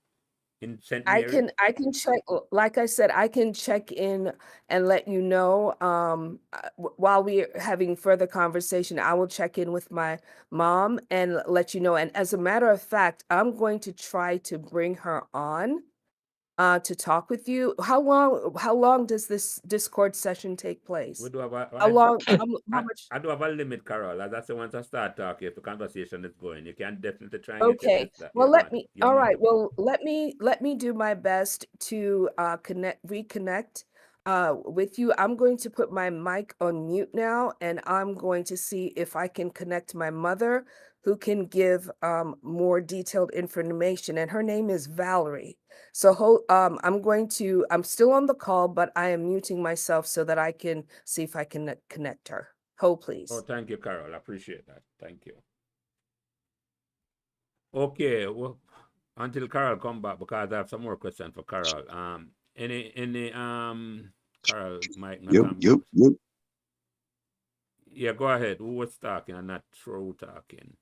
in St. Mary? I can check, like I said, I can check in and let you know. While we're having further conversation, I will check in with my mom and let you know. And as a matter of fact, I'm going to try to bring her on to talk with you. How long does this Discord session take place? We do have How long? How much? I do have a limit, Carol. That's the once I start talking, if the conversation is going, you can definitely try and get Okay. your Well, all right. to- Well, let me do my best to reconnect with you. I'm going to put my mic on mute now, and I'm going to see if I can connect my mother, who can give more detailed information. And her name is Valerie. So I'm still on the call, but I am muting myself so that I can see if I can connect her. Hold, please. Oh, thank you, Carol. I appreciate that. Thank you. Okay, well, until Carol come back, because I have some more questions for Carol. Carol might not. Yep. Yeah, go ahead. Who was talking? I'm not sure who talking.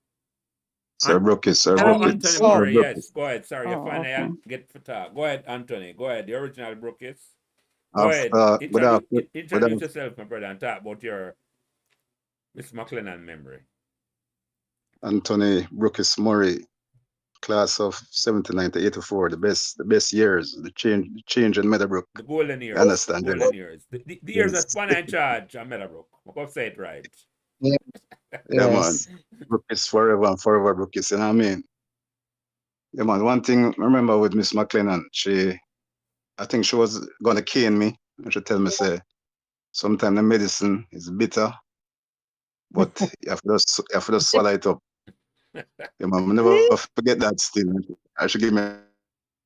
Sir Brookis. Anthony Murray, yes. Go ahead. Sorry, you finally okay. get for talk. Go ahead, Anthony. Go ahead. The original Brookis. Go I've, ahead. Introduce yourself, my brother, and talk about your Miss McClennon memory. Anthony Brookis Murray, class of 79 to 84, the best years, the change in Meadowbrook. The golden years. You understand? The golden years. The years Yes. that Spanner in charge at Meadowbrook. I'm going to say it right. Yeah, Yeah, man. yes. Brook is forever and forever Brook is, you know what I mean? Yeah, man. One thing I remember with Miss McClennon, I think she was gonna cane me. And she tell me, say, sometimes the medicine is bitter, but you have to just swallow it up. Yeah, man, I never forget that still. I should give me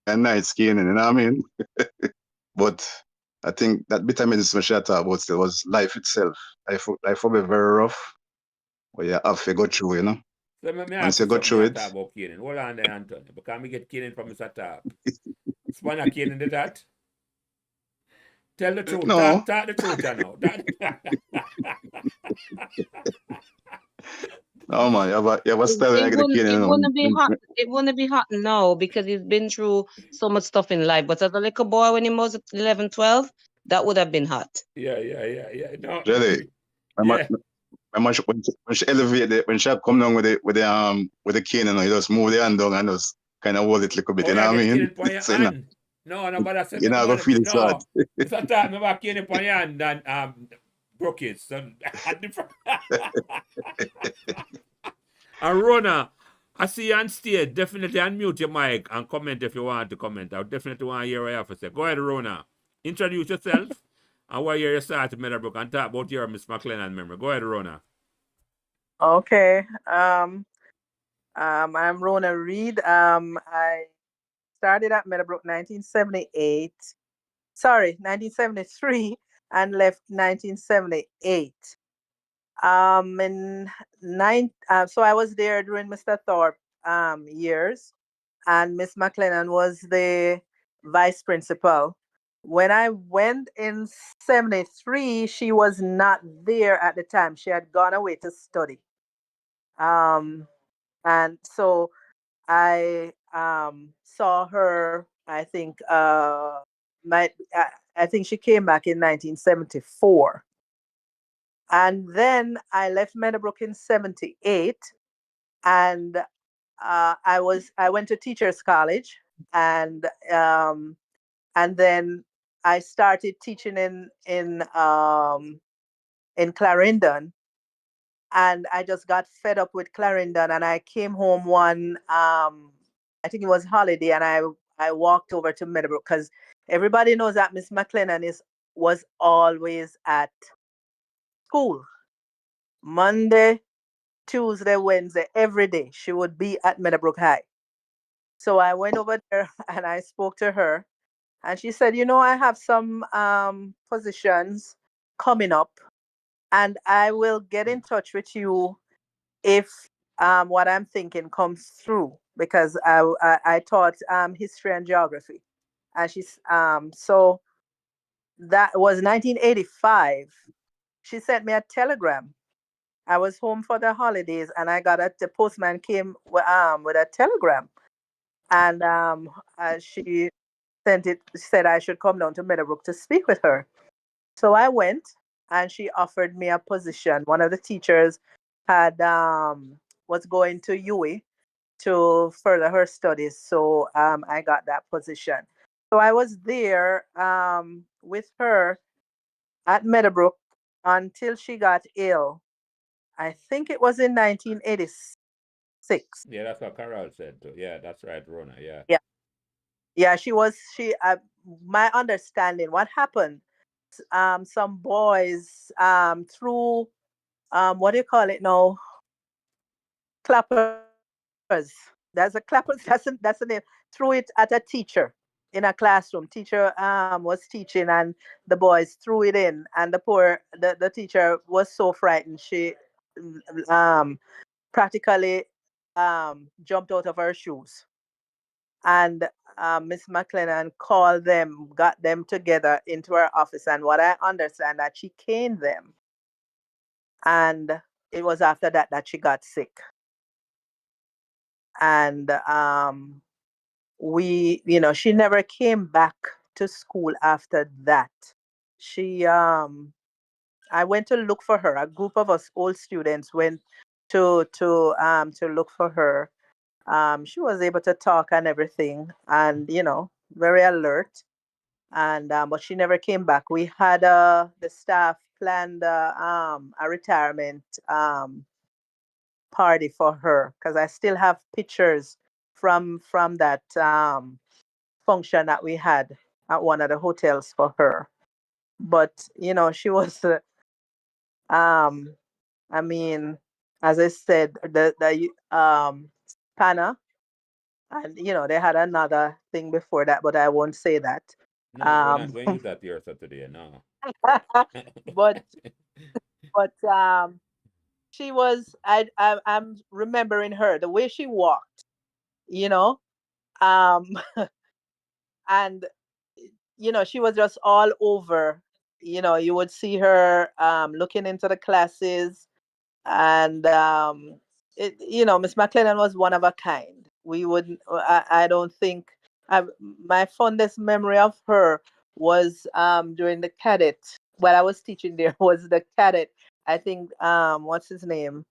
a night skin, you know what I mean? But I think that bitter medicine she talk about still was life itself. Life will be very rough, but you have to go through, you know? So me Once ask you you go something through I it, talk about caning. Hold on there, Anthony. Because me get caning from Mr. Top. Spanner caning the that? Tell the truth. no, Talk the truth, you know. no man, you have a story It like the wouldn't cane, it you know. wouldn't be hot. It wouldn't be hot now because he's been through so much stuff in life. But as a little boy when he was 11, 12, that would have been hot. Yeah. No. Really? Yeah. When she elevate it, when she come down with the cane, you know, you just move the hand down and just kind of hold it a little bit, Oh, you know yeah, what I get mean? caning for your So, you know, hand. No, but I said, you're not gonna feel it hard. no. Mr. Top, me about caning for your hand and broke it. So, and Rona, I see you on stage. Definitely unmute your mic and comment if you want to comment. I definitely want to hear what you have to say. Go ahead, Rona. Introduce yourself and where you start at Meadowbrook and talk about your Miss McClennon memory. Go ahead, Rona. Okay. I'm Rona Reed. I started at Meadowbrook 1978. Sorry, 1973 and left 1978. So I was there during Mr. Thorpe years, and Miss McClennon was the vice principal. When I went in 73, she was not there at the time. She had gone away to study. And so I saw her, I think I think she came back in 1974. And then I left Meadowbrook in 78, and I went to Teachers College, and then I started teaching in Clarendon, and I just got fed up with Clarendon, and I came home one I think it was holiday, and I walked over to Meadowbrook because everybody knows that Miss McClennon was always at school. Monday, Tuesday, Wednesday, every day she would be at Meadowbrook High. So I went over there and I spoke to her, and she said, I have some positions coming up, and I will get in touch with you if what I'm thinking comes through, because I taught history and geography, and so that was 1985. She sent me a telegram. I was home for the holidays, and the postman came with a telegram, and she said I should come down to Meadowbrook to speak with her. So I went, and she offered me a position. One of the teachers had was going to UWI to further her studies, so I got that position. So I was there with her at Meadowbrook until she got ill. I think it was in 1986. Yeah, that's what Carol said too. Yeah, that's right, Rona. Yeah. Yeah, my understanding, what happened, some boys threw, what do you call it now? Clappers. That's a clappers, that's the name. Threw it at a teacher in a classroom. Teacher was teaching, and the boys threw it in, and the teacher was so frightened, she um practically jumped out of her shoes. And Miss McClennon called them, got them together into her office, and what I understand that she caned them, and it was after that she got sick. And she never came back to school after that. I went to look for her. A group of us old students went to look for her, She was able to talk and everything, and very alert. And but she never came back. We had the staff planned a retirement party for her, because I still have pictures from that function that we had at one of the hotels for her. But she was I mean, as I said, the spanner, and they had another thing before that, but I won't say that. No, we're not going to use that here today. No. but she was, I'm remembering her, the way she walked, you know um and she was just all over. You would see her looking into the classes, and Miss McClennon was one of a kind. We wouldn't. I don't think. My fondest memory of her was during the cadet. While I was teaching there, was the cadet. I think what's his name?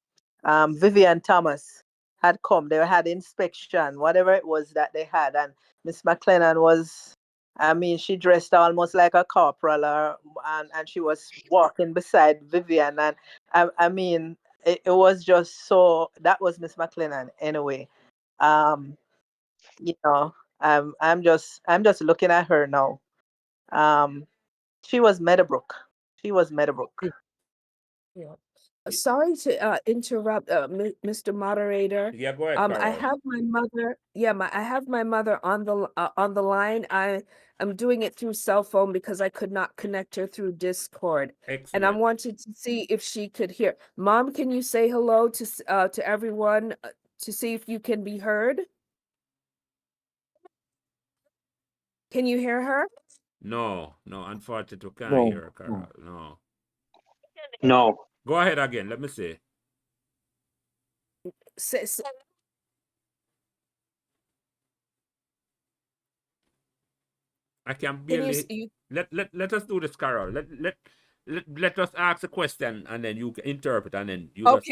Vivian Thomas had come. They had inspection, whatever it was that they had, and Miss McClennon was. I mean, she dressed almost like a corporal, and she was walking beside Vivian, and I mean, it was just so. That was Miss McClennon anyway. Um, you know, I'm just looking at her now. Um, she was Meadowbrook. She was Meadowbrook. Yeah. Sorry to interrupt, Mr. Moderator. Yeah, go ahead, I Carol. have my mother. Yeah, I have my mother on the line. I'm doing it through cell phone because I could not connect her through Discord, and I Excellent. wanted to see if she could hear. Mom, can you say hello to everyone to see if you can be heard? Can you hear her? No, unfortunately, we can't No, hear her, Carol. No. No. Go ahead again. Let me see. Say, I can can barely. you Let us do this, Carol. Let us ask a question, and then you can interpret, and then you just.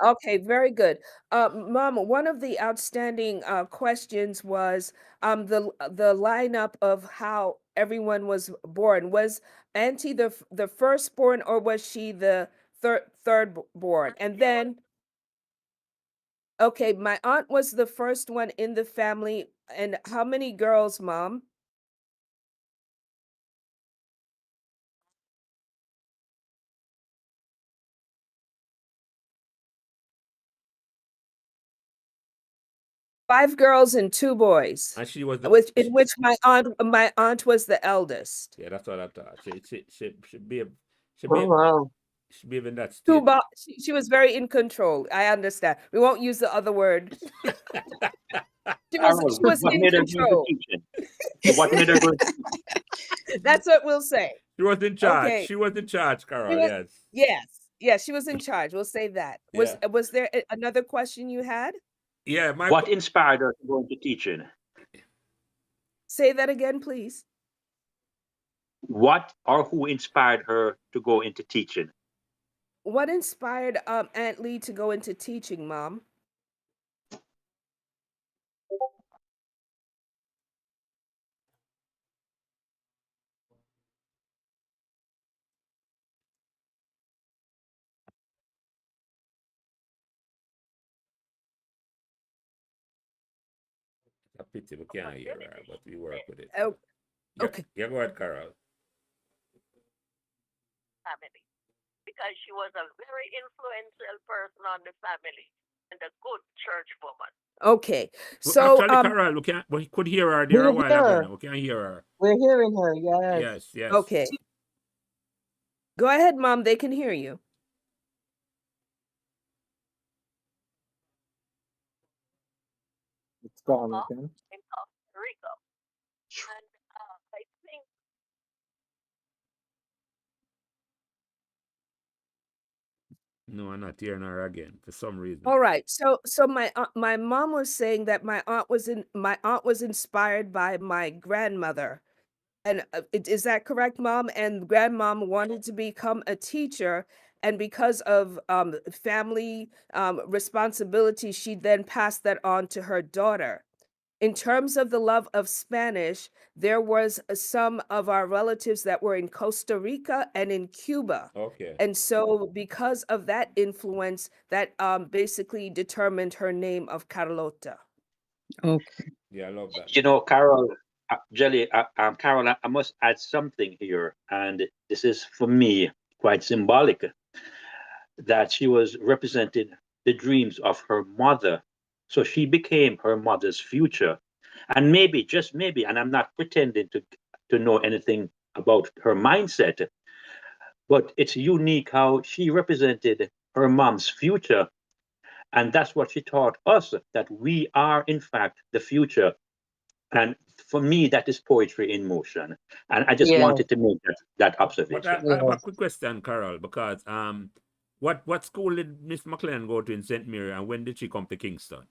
Okay, very good. Mom, one of the outstanding questions was the lineup of how everyone was born. Was Auntie the firstborn, or was she the third born? And then, okay, my aunt was the first one in the family. And how many girls, Mom? Five girls and two boys. And she was the. In which my aunt was the eldest. Yeah, that's what I thought. She be Oh, wow. should be in that Two state. she was very in control. I understand. We won't use the other word. She was What in made her go into control. teaching? What made her go? That's what we'll say. She was in charge. Okay. She was in charge, Carol. was- Yes. Yes, she was in charge. We'll say that. Was there another question you had? Yeah. What inspired her to go into teaching? Say that again, please. What or who inspired her to go into teaching? What inspired Aunt Lee to go into teaching, Mom? A pity we can't hear her, but we work with it. Oh, okay. Yeah, go ahead, Carol. Family, because she was a very influential person on the family and a good church woman. Okay. So Actually, Carol, we could hear her there a while ago now. We can't hear her. We're hearing her, yes. Yes. Okay. Go ahead, Mom. They can hear you. it's gone again. In Costa Rica. And I think No, I'm not hearing her again for some reason. All right. So my mom was saying that my aunt was inspired by my grandmother. And is that correct, Mom? And grandmom wanted to become a teacher, and because of family responsibility, she then passed that on to her daughter. In terms of the love of Spanish, there was some of our relatives that were in Costa Rica and in Cuba. Okay. And so because of that influence, that basically determined her name of Carlota. Okay. Yeah, I love that. You know, Carol, Carol, I must add something here, and this is for me quite symbolic, that she was representing the dreams of her mother. So she became her mother's future. And maybe, just maybe, and I'm not pretending to know anything about her mindset, but it's unique how she represented her mom's future. And that's what she taught us, that we are, in fact, the future. And for me, that is poetry in motion. And I just Yeah. wanted to make that But observation. I have a quick question, Carol, because what school did Miss McClennon go to in St. Mary, and when did she come to Kingston?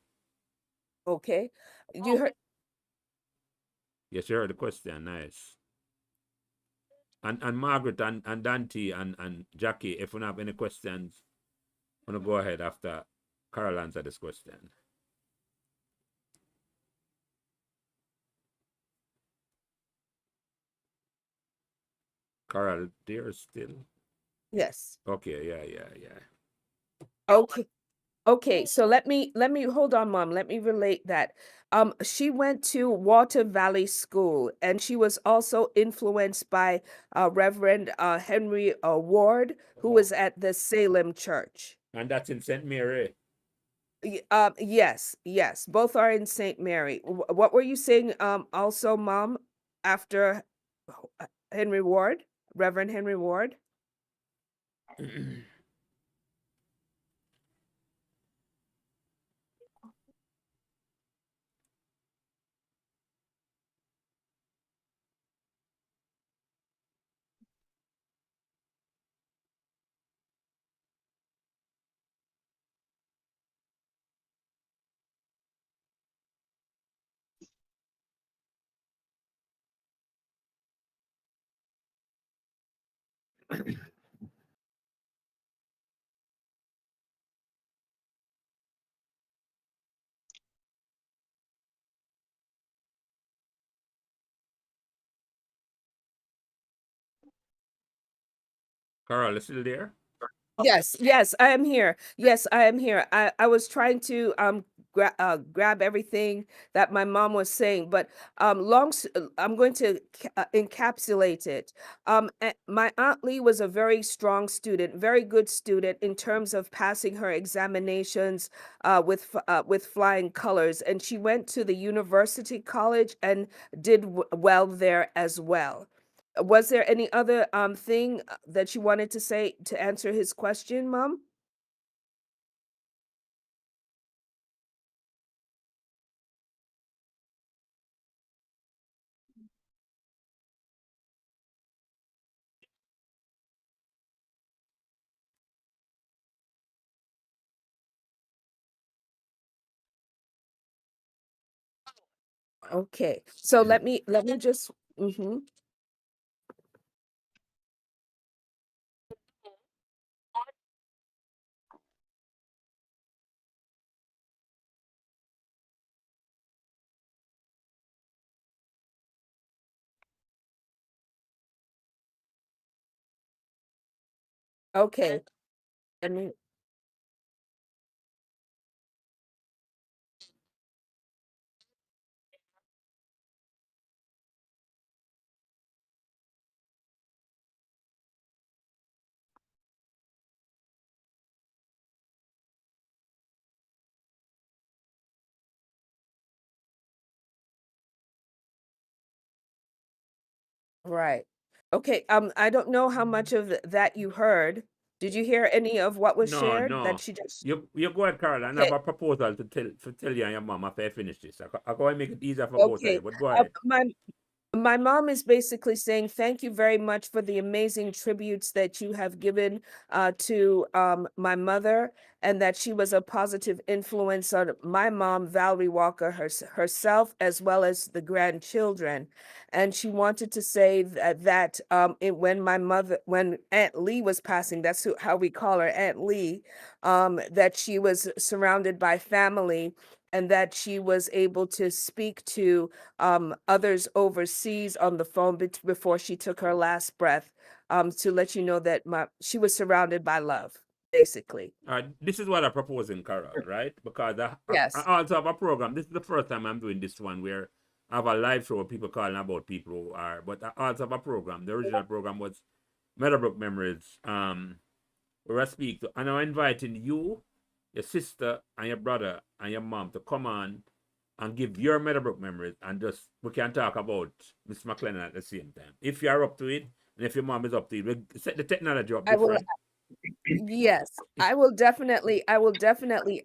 Okay. You heard? Yes, you heard the question. Nice. And Margaret and Dante and Jackie, if you have any questions, I'm gonna go ahead after Carol answer this question. Carol, there still? Yes. Okay, yeah. Okay. Okay, so let me hold on, Mom. Let me relate that. She went to Water Valley School, and she was also influenced by Reverend Henry Ward, who was at the Salem Church. And that's in St. Mary. Yes, both are in St. Mary. What were you saying? Also, Mom, after Henry Ward, Reverend Henry Ward. Carol, is still there? Yes, I am here. Yes, I am here. I was trying to grab everything that my mom was saying, but I'm going to encapsulate it. My Aunt Lee was a very strong student, very good student in terms of passing her examinations with flying colors, and she went to the University College and did well there as well. Was there any other thing that you wanted to say to answer his question, Mom? Okay, so let me just. Okay, let me. Right. Okay. I don't know how much of that you heard. Did you hear any of what was shared that No. she just? You go ahead, Carol, and Okay. have a proposal to tell you and your mom after I finish this. I go and make it easier for both of Okay. you, but go ahead. My mom is basically saying thank you very much for the amazing tributes that you have given to my mother, and that she was a positive influence on my mom, Valerie Walker, herself, as well as the grandchildren. And she wanted to say when Aunt Lee was passing, that's how we call her, Aunt Lee, that she was surrounded by family, and that she was able to speak to others overseas on the phone before she took her last breath, to let you know that she was surrounded by love, basically. This is what I'm proposing, Carol, right? Because I Yes. also have a program. This is the first time I'm doing this one where I have a live show where people calling about people who are, but I also have a program. The original program was Meadowbrook Memories, where I speak to, and I'm inviting you, your sister, and your brother, and your mom to come on and give your Meadowbrook memories, and just we can talk about Miss McClennon at the same time. If you are up to it, and if your mom is up to it, we set the technology up I will. different. Yes, I will definitely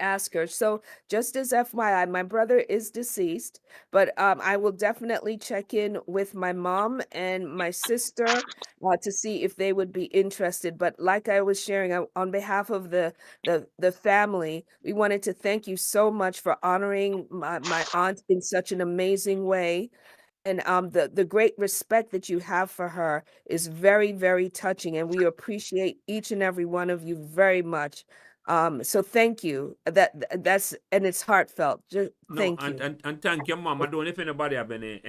ask her. So just as FYI, my brother is deceased, but I will definitely check in with my mom and my sister to see if they would be interested. But like I was sharing, on behalf of the family, we wanted to thank you so much for honoring my aunt in such an amazing way. And the great respect that you have for her is very, very touching, and we appreciate each and every one of you very much. So thank you. That's and it's heartfelt. Just thank you. And thank your mom. I don't know if anybody have any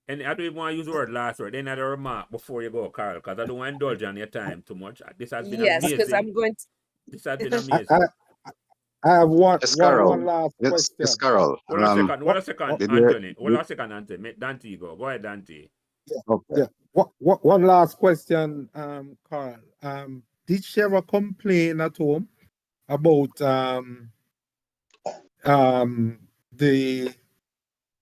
I don't even want to use the word last word. Any other remark before you go, Carl, because I don't want to indulge on your time too much. This has been Yes, because amazing. I'm going to. This has been amazing. I have one Carol. last Yes, question. Carol. Hold on a second, Did Anthony. you- Hold on a second, Anthony. Dante, go ahead, Dante. Okay. Yeah. One last question, Carl. Did she ever complain at home about the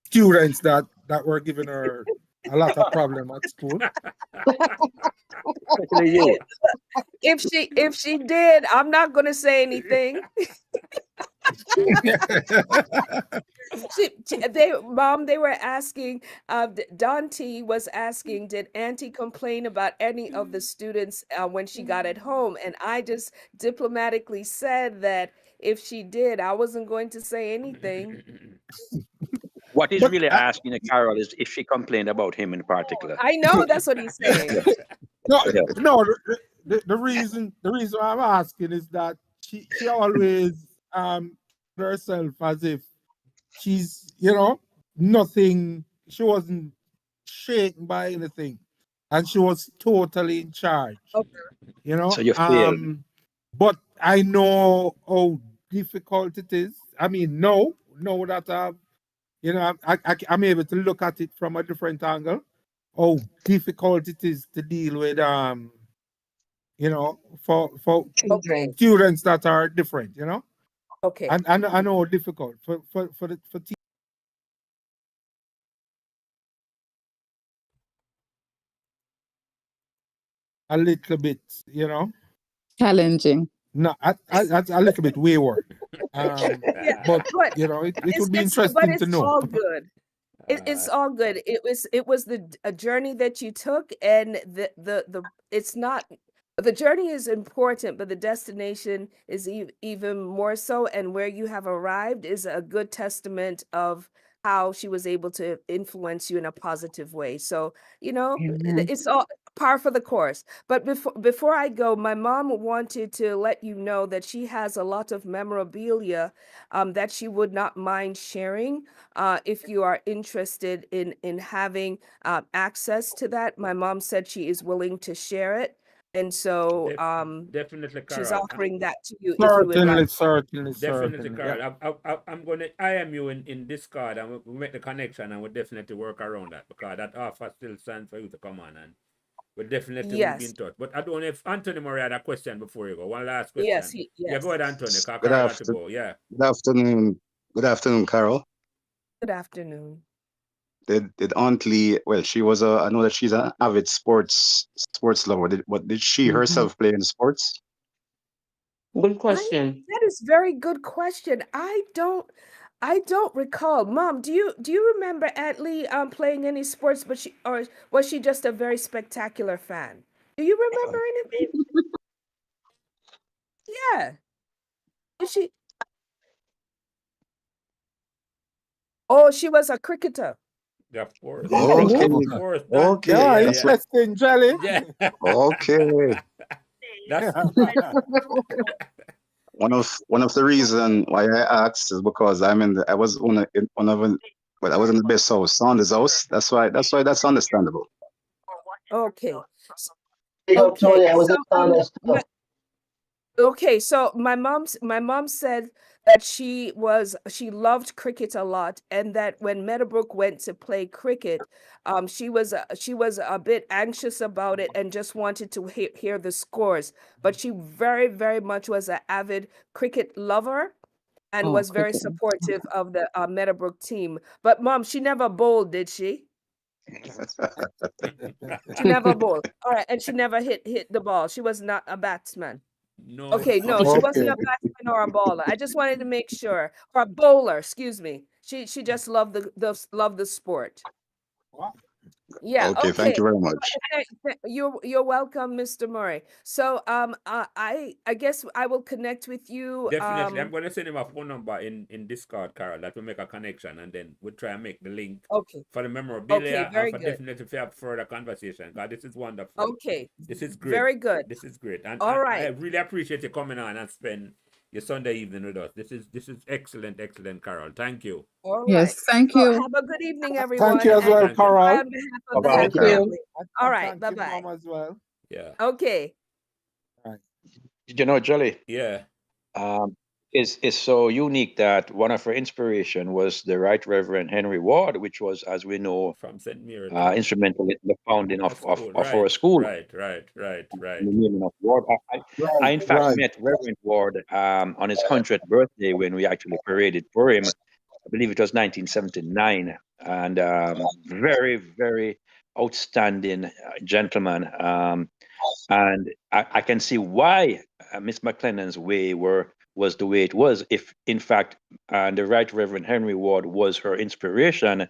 students that were giving her a lot of problem at school? Especially you. If she did, I'm not going to say anything. They were asking, Dante was asking, did Auntie complain about any of the students when she got at home? And I just diplomatically said that if she did, I wasn't going to say anything. What he's really asking, Carol, is if she complained about him in particular. I know that's what he's saying. No, Yeah. no. The reason I'm asking is that she always herself as if she's nothing. She wasn't shaken by anything, and she was totally in charge. Okay. So you failed. But I know how difficult it is. I mean, know that I'm able to look at it from a different angle. How difficult it is to deal with for Okay. students that are different, Okay. and I know difficult for a little bit, Challenging. no, a little bit wayward. Yeah, But but it would be it's interesting to know. all good. It's all good. It was a journey that you took, and it's not, the journey is important, but the destination is even more so. And where you have arrived is a good testament of how she was able to influence you in a positive way. So, it's all par for the course. But before I go, my mom wanted to let you know that she has a lot of memorabilia that she would not mind sharing. If you are interested in having access to that, my mom said she is willing to share it. And so Definitely, she's Carol. offering that to you if you would like. Definitely, Carol. Yeah. I'm going to IM you in Discord, and we'll make the connection, and we'll definitely work around that, because that offer still stands for you to come on, and we'll definitely will be in Yes. touch. But I don't know if Anthony Murray had a question before you go. One last question. Yes. Yeah, go ahead, Anthony. Good Carol had to go. Yeah. Good afternoon. Good afternoon, Carol. Good afternoon. Did Aunt Lee? Well, she was I know that she's an avid sports lover. Did she herself play in sports? Good question. That is very good question. I don't I don't recall. Mom, do you remember Aunt Lee playing any sports, or was she just a very spectacular fan? Do you remember anything? Yeah. Is she? Oh, she was a cricketer. Yeah, of course. Okay, Of course. okay, Yeah, Yeah. that's what. interesting, Jelly. Yeah. Okay, That's one of the reason why I asked is because I was one of the, well, I was in the best house, Saunders house. That's understandable. Okay. Big up, Okay. Tony. I was So in Sanders too. okay, so my mom said that she loved cricket a lot, and that when Meadowbrook went to play cricket, she was a bit anxious about it and just wanted to hear the scores. But she very much was an avid cricket lover and Oh, was very cricket. supportive of the Meadowbrook team. But mom, she never bowled, did she? She never bowled. All right, and she never hit the ball. She was not a batsman. no. Okay, no, she wasn't Okay. a batsman or a bowler. I just wanted to make sure, or a bowler, excuse me. She just loved the sport. Yeah, Okay, thank okay. you very much. You're welcome, Mr. Murray. So I guess I will connect with you. Definitely. I'm going to send him a phone number in Discord, Carol, that will make a connection, and then we'll try and make the link Okay. for the memorabilia Okay, very and for good. definitely have further conversation. God, this is wonderful. Okay. This is great. Very good. This is great. And All I right. really appreciate you coming on and spend your Sunday evening with us. This is excellent, Carol. Thank you. All right. Yes, thank So you. have a good evening, Thank everyone. you as And well, Thank you. Carol. on behalf of the Bye-bye, whole Thank you. family. All right. Thank Bye you, bye. Mom, as well. Yeah. Okay. Right. You know, Jolly, Yeah. is so unique that one of her inspiration was the Right Reverend Henry Ward, which was, as we know, From St. Mary. instrumental in the founding of Right. our school. Right. The naming of Ward. I Right, in fact right. met Reverend Ward on his 100th birthday when we actually paraded for him. I believe it was 1979, and very outstanding gentleman. And I can see why Miss McClennon's way was the way it was. If in fact the Right Reverend Henry Ward was her inspiration,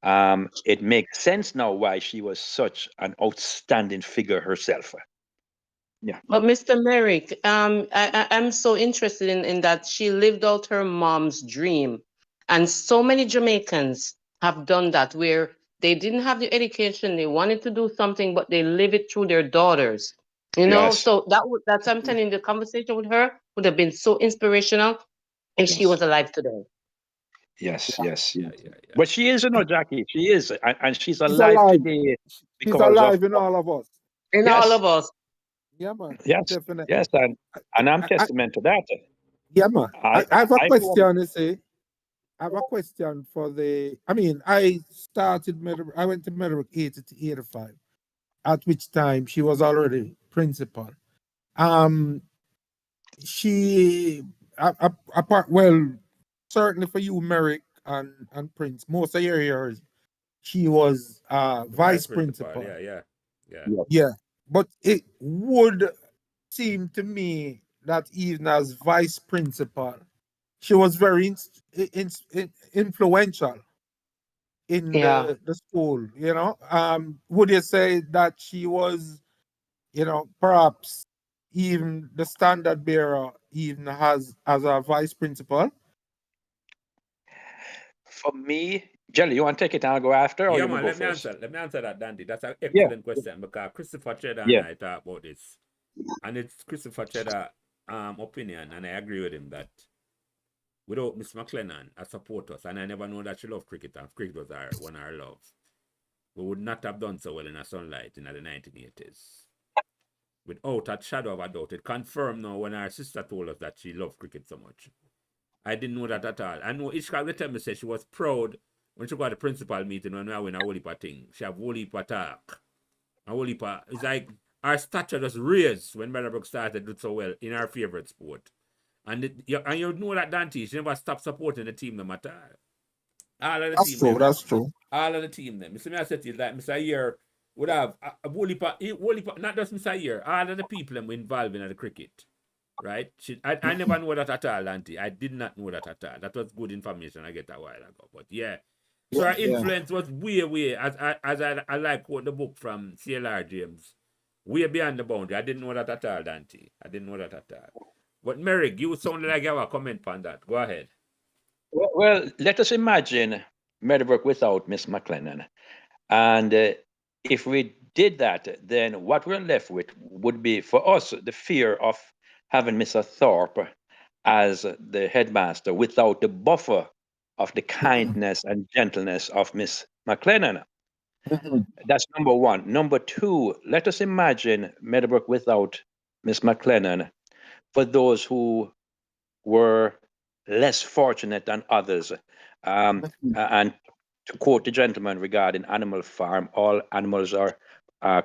it makes sense now why she was such an outstanding figure herself. Yeah. But Mr. Merrick, I'm so interested in that she lived out her mom's dream. And so many Jamaicans have done that, where they didn't have the education, they wanted to do something, but they live it through their daughters. You know, Yes. so that's I'm telling you, the conversation with her would have been so inspirational if she Yes. was alive today. Yes. Yeah. But she is, Jackie. She is, and she's She's alive alive. today She's because alive in all of us. In all of us. Yeah, man. yes, Definitely. yes, and I'm testament to that. Yeah, man. I have a I question, you see. I have a question for I started I went to Meadowbrook 80 to 85, at which time she was already principal. She, apart, well, certainly for you, Merrick and Prince, most of your years, she was vice principal. Yeah. Yeah. But it would seem to me that even as vice principal, she was very influential in the school, you know. Would you say that she was, perhaps even the standard bearer, even as a vice principal? For me, Jelly, you want to take it and I'll go after, or Yeah, you want man, to go first? let me answer that, Dandy. That's an Yeah. excellent question, because Christopher Cheddar and Yeah. I talked about this. And it's Christopher Cheddar opinion, and I agree with him that without Miss McClennon, I support us, and I never know that she loved cricket, and cricket was one of her loves, we would not have done so well in a sunlight in the 1980s. Without a shadow of a doubt, it confirmed now when our sister told us that she loved cricket so much. I didn't know that at all. I know each time me say she was proud when she got the principal meeting when we win a whole heap of thing. She have whole heap of talk. A whole heap of, it's like our stature just raised when Meadowbrook started do so well in our favorite sport. And you know that Dante, she never stopped supporting the team no matter. All of the That's team true, them. that's true. All of the team them. I said to you that Mr. Year would have a whole heap of, not just Mr. Year, all of the people them involved in the cricket. right? I never knew that at all, Auntie. I did not know that at all. That was good information I get a while ago. But yeah. So her influence was way, as I like quote the book from C.L. James, way beyond the boundary. I didn't know that at all, Dante. I didn't know that at all. But Merrick, you sounded like you have a comment on that. Go ahead. Well, let us imagine Meadowbrook without Miss McClennon. And if we did that, then what we're left with would be, for us, the fear of having Mr. Thorpe as the headmaster without the buffer of the kindness and gentleness of Miss McClennon. That's number one. Number two, let us imagine Meadowbrook without Miss McClennon for those who were less fortunate than others. And to quote the gentleman regarding Animal Farm, all animals are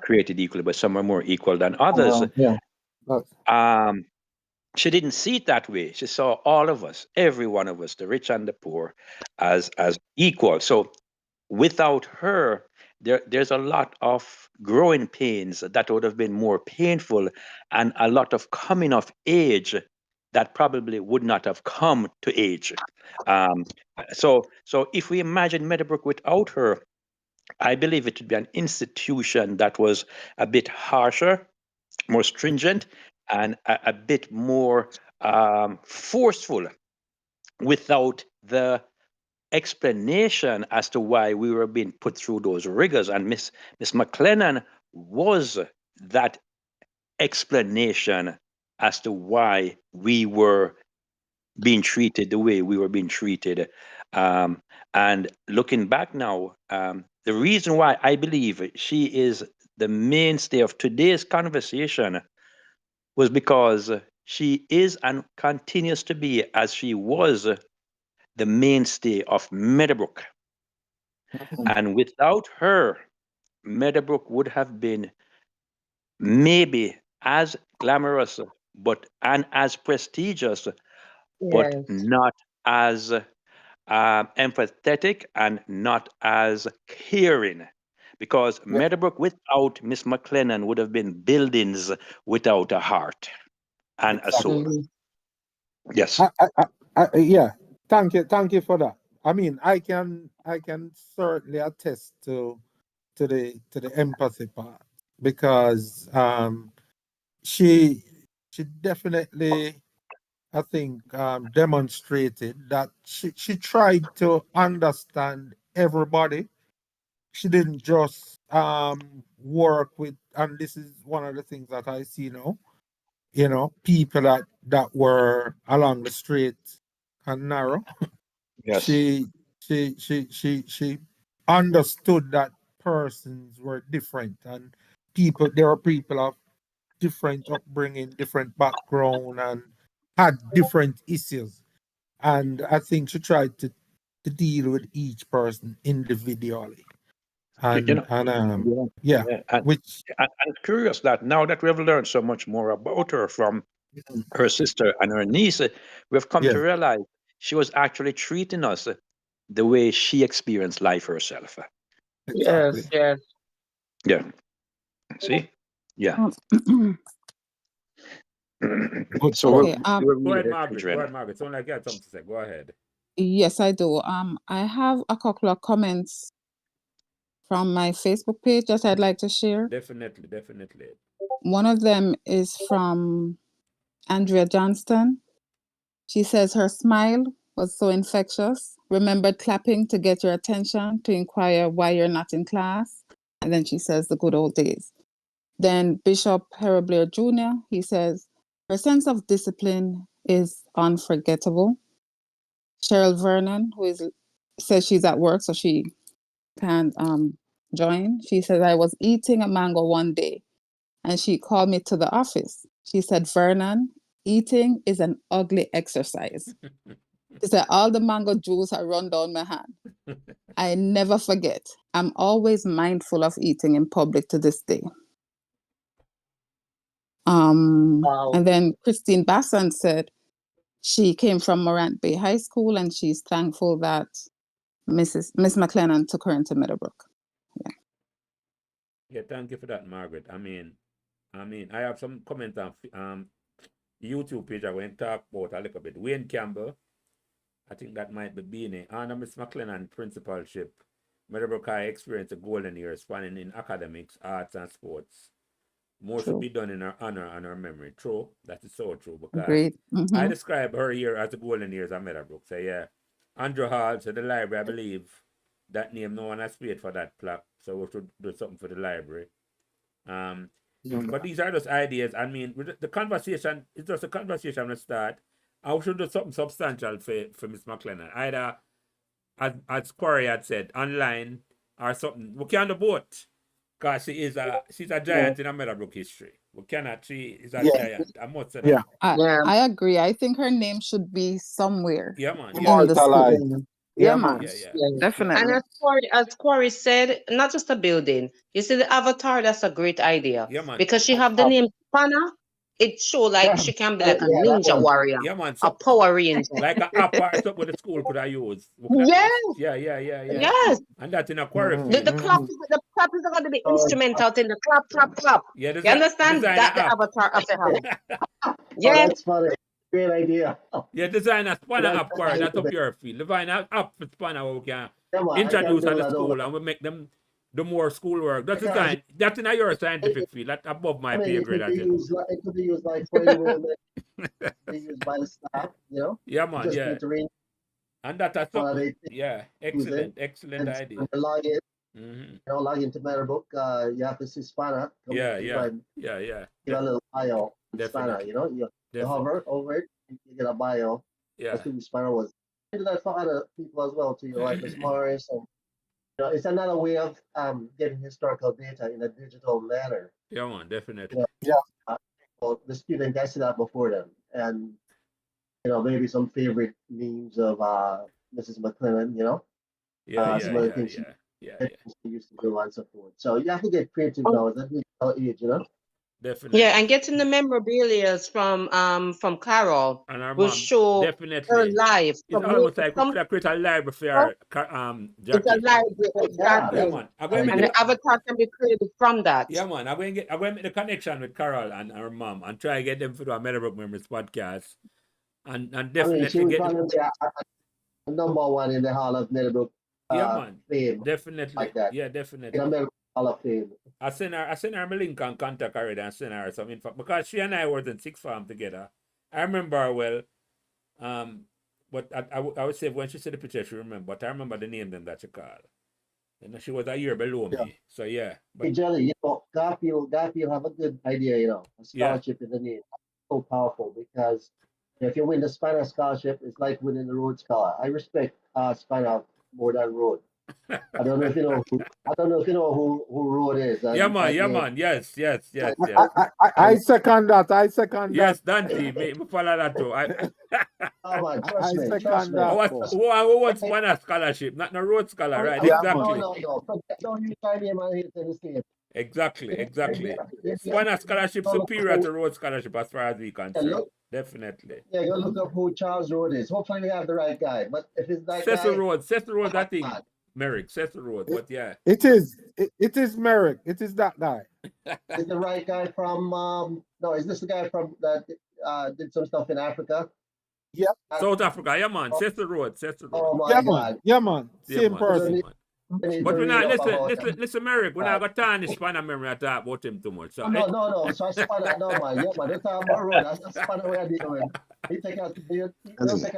created equally, but some are more equal than others. She didn't see it that way. She saw all of us, every one of us, the rich and the poor, as equal. So without her, there's a lot of growing pains that would have been more painful, and a lot of coming of age that probably would not have come to age. So if we imagine Meadowbrook without her, I believe it would be an institution that was a bit harsher, more stringent, and a bit more forceful, without the explanation as to why we were being put through those rigors. And Miss McClennon was that explanation as to why we were being treated the way we were being treated. And looking back now, the reason why I believe she is the mainstay of today's conversation was because she is and continues to be, as she was, the mainstay of Meadowbrook. And without her, Meadowbrook would have been maybe as glamorous and as prestigious, but not as empathetic and not as caring. Because Meadowbrook without Miss McClennon would have been buildings without a heart and a soul. Yes. Yeah. Thank you for that. I mean, I can certainly attest to the empathy part, because she definitely, I think, demonstrated that she tried to understand everybody. She didn't just work with, and this is one of the things that I see now, people that were along the straight and narrow. Yes. She understood that persons were different, and there were people of different upbringing, different background, and had different issues. And I think she tried to deal with each person individually. And And which I'm curious that now that we have learned so much more about her from her sister and her niece, we've come to realize she was actually treating us the way she experienced life herself. Exactly. Yes. Yeah. See? Yeah. So Okay. we're Go really ahead, her Margaret. children. Go ahead, Margaret. Sound like you had something to say. Go ahead. Yes, I do. I have a couple of comments from my Facebook page that I'd like to share. Definitely. One of them is from Andrea Johnston. She says her smile was so infectious. Remembered clapping to get your attention, to inquire why you're not in class. And then she says the good old days. Then Bishop Harold Blair Jr., he says, her sense of discipline is unforgettable. Cheryl Vernon, says she's at work, so she can't join. She says, I was eating a mango one day, and she called me to the office. She said, Vernon, eating is an ugly exercise. She said, all the mango juice are run down my hand. I never forget. I'm always mindful of eating in public to this day. And then Christine Bassan said she came from Morant Bay High School, and she's thankful that Miss McClennon took her into Meadowbrook. Yeah, thank you for that, Margaret. I mean, I have some comments on YouTube page, I went talk about a little bit. Wayne Campbell, I think that might be Beanie. Anna Miss McClennon principalship. Meadowbrook High experienced a golden years spanning in academics, arts, and sports. More should True. be done in her honor and her memory. True. That is so true. Because Great. I describe her year as the golden years of Meadowbrook. So yeah. Andrew Hall, so the library, I believe that name no one has paid for that plaque. So we should do something for the library. But these are just ideas. I mean, the conversation is just a conversation to start. I should do something substantial for Miss McClennon. Either, as Corey had said, online or something. We can't do both. Because she's a giant in a Meadowbrook history. We cannot. She is a giant. I must say that. I agree. I think her name should be somewhere. Yeah, man. In the school. Immortalized. Yeah, man. Yeah. Definitely. And as Corey said, not just a building. You see the avatar, that's a great idea. Yeah, man. Because she have the name Spanner, it show like she can be like a ninja warrior. Yeah, man. A Power Ranger. Like an app or something with the school could I use. Yes. Yeah. Yes. And that in a quarry. The clap is going to be instrumental in the clap. Yeah, you understand? That the avatar of the house. Yeah, that's funny. Great idea. Yeah, design a spanner app quarry. That's up your field. Design an app for spanner where we can introduce at the school and we make them do more schoolwork. That's design. That's in your scientific field. That's above my pay grade. It could be used like for anyone that they use by the staff, you know? Yeah, man. Just Yeah. need to read. And that's something. Yeah, excellent idea. Log in. You know, log into Meadowbrook. You have to see Spanner. Yeah. Give a little bio on Spanner, you know? You hover over it, you get a bio. Yeah. That's who Spanner was. I do that for other people as well, too, like Miss Morris. And, you know, it's another way of getting historical data in a digital manner. Yeah, man, definitely. Well, the student gets it up before them. And, you know, maybe some favorite memes of Mrs. McClennon, you know? Some other things she used to do and so forth. So you have to get creative now at that digital age, you know? Definitely. Yeah, and getting the memorabilia from Carol and our will mom, show definitely her life. It's almost like we could create a library for her, It's a library, exactly. Yeah, man. And the avatar can be created from that. Yeah, man. I'm going to make the connection with Carol and her mom and try to get them to do a Meadowbrook Memories podcast. And definitely she was probably a number one in the Hall of Meadowbrook fame. Definitely. Like that. Yeah, definitely. In the Meadowbrook Hall of Fame. I sent her my link and contact her and send her some info because she and I were in sixth form together. I remember her well. But I would say when she said the picture, she remember. But I remember the name them that she called. And she was a year below me. So yeah. But hey, Jelly, you know, Garfield have a good idea, you know, a scholarship in the name. So powerful because if you win the Spanner scholarship, it's like winning the Rhodes Scholar. I respect Spanner more than Rhodes. I don't know if you know who Rhodes is. Yeah, man. Yes. I second that. Yes, Dante, me follow that too. Oh man, trust me. Who wants Spanner scholarship? Not no Rhodes Scholar, right? Exactly. No. Don't use my name and hit the state. Exactly. Spanner scholarship superior to Rhodes scholarship as far as we can see. Definitely. Yeah, go look up who Charles Rhodes is. Hopefully we have the right guy. But if it's that Cecil guy, Rhodes, I think. Merrick, Cecil Rhodes, but yeah. It is Merrick. It is that guy. Is the right guy from no, is this the guy from that did some stuff in Africa? Yep. South Africa, yeah man. Cecil Rhodes. Oh my God. Yeah man. Same person. But we're not listen, Merrick, we're not gonna tarnish Spanner memory at talk about him too much. So no. So Spanner, no man, yeah man, don't talk about Rhodes. That's Spanner we're dealing with. He take a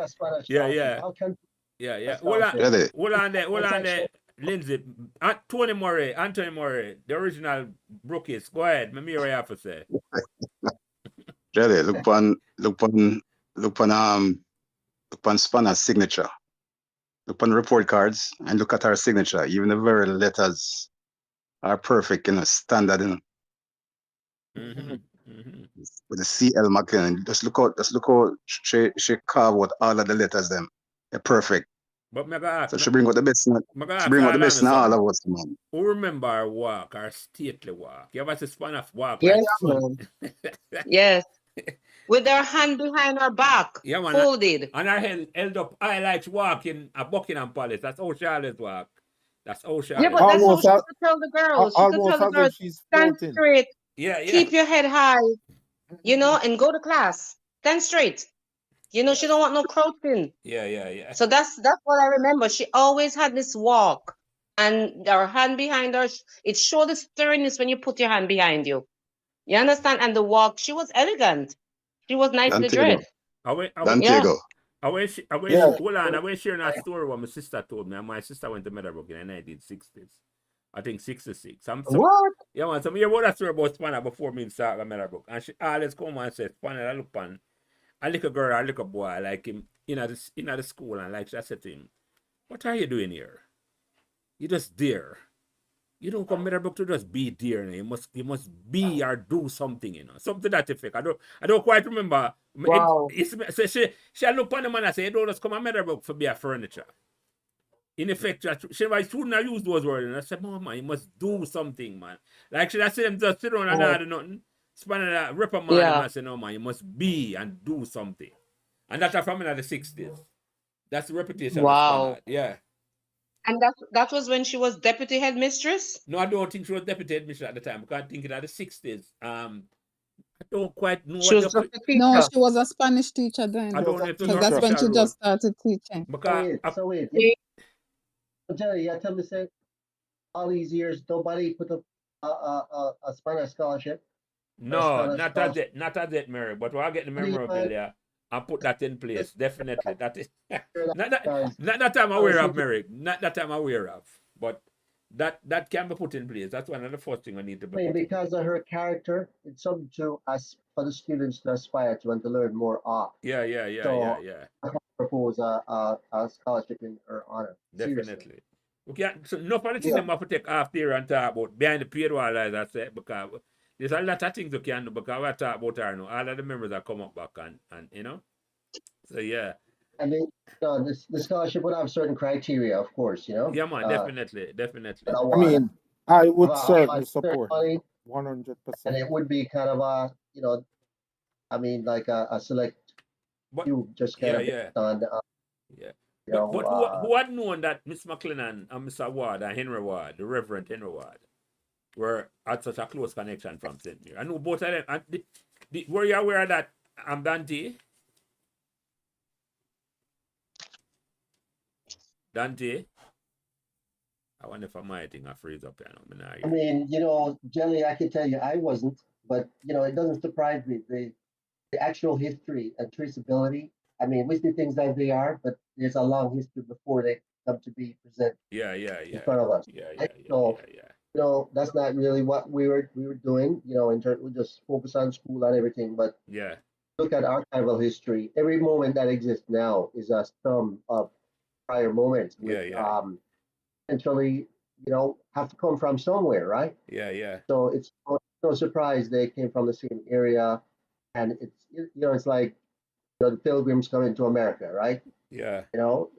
Spanner. Yeah. How can Hold on there. Lindsay, Anthony Murray, the original Brookies. Go ahead. Me what you have to say. Jelly, look on Spanner's signature. Look on report cards and look at our signature. Even the very letters are perfect, standard, With the C L McClennon. Just look how she carved out all of the letters them. They're perfect. But me ask, so she bring out the best. She bring out the best in all of us, man. Who remember our walk, our stately walk? You ever see Spanner walk? Yes, man. Yes. With our hand behind our back, folded. And our hand held up high like walk in a Buckingham Palace. That's how she always walk. That's how she Yeah, but that's how she could tell the girls. She could tell the girls, stand straight, keep your head high, and go to class. stand straight. You know, she don't want no crouching. Yeah. So that's what I remember. She always had this walk, and her hand behind her. It showed the sternness when you put your hand behind you. You understand? And the walk, she was elegant. She was nicely Dantiago. dressed. Yeah. Dantiago. Hold on, I was sharing a story what my sister told me. And my sister went to Meadowbrook in the 1960s. I think 66. What? Yeah, man. Some hear about that story about Spanner before me start at Meadowbrook. And she always come and say, Spanner, I look on a little girl, a little boy, like him in the school, and like she said to him, what are you doing here? You just there. You don't come Meadowbrook to just be there. You must be or do something, you know. Something that effect. I don't quite remember. Wow. So she look on the man and say, you don't just come to Meadowbrook for be a furniture. In effect, she shouldn't have used those words. And I said, man, you must do something, man. Like should I say them just sit down and not do nothing? Spanner that reprimand him and say, no man, you must be and do something. And that's from in the 60s. That's the reputation of Spanner. Yeah. And that was when she was deputy headmistress? No, I don't think she was deputy headmistress at the time. Because I think in the 60s. I don't quite know she what was just a teacher. No, she was a Spanish teacher then. I don't know if it was Because that's when she just started teaching. Because So wait. Jerry, you tell me, say, all these years, nobody put up a Spanish scholarship? No, not as that, Mary. But we'll get the memorabilia and put that in place. Definitely. That is not that I'm aware of, Mary. Not that I'm aware of. But that can be put in place. That's one of the first things I need to be put because of her character, it's something to us for the students to aspire to and to learn more of. Yeah. I propose a scholarship in her honor. Definitely. Seriously. Okay, so no politics have to take off there and talk about behind the paywall, as I said, because there's a lot of things you can do because we talk about her now. All of the members that come up back and you know. So yeah. I mean, the scholarship would have certain criteria, of course, you know. Yeah, man, definitely. I mean, I would certainly support 100%. And it would be kind of a, you know, I mean, like a select few just kind of on. Yeah. But who had known that Miss McClennon and Mr. Ward and Henry Ward, the Reverend Henry Ward, were had such a close connection from St. Mary? I know both of them. And were you aware of that, Dante? Dante? I wonder if I might think I freeze up here. I mean, you know, Jelly, I can tell you I wasn't, but, you know, it doesn't surprise me. The actual history and traceability, I mean, we see things as they are, but there's a long history before they come to be presented in front of us. So, you know, that's not really what we were doing, you know, in terms we just focus on school and everything, but look at archival history. Every moment that exists now is a sum of prior moments with essentially, you know, have to come from somewhere, right? Yeah. So it's no surprise they came from the same area, and it's, you know, it's like, you know, the Pilgrims coming to America, right? Yeah. You know,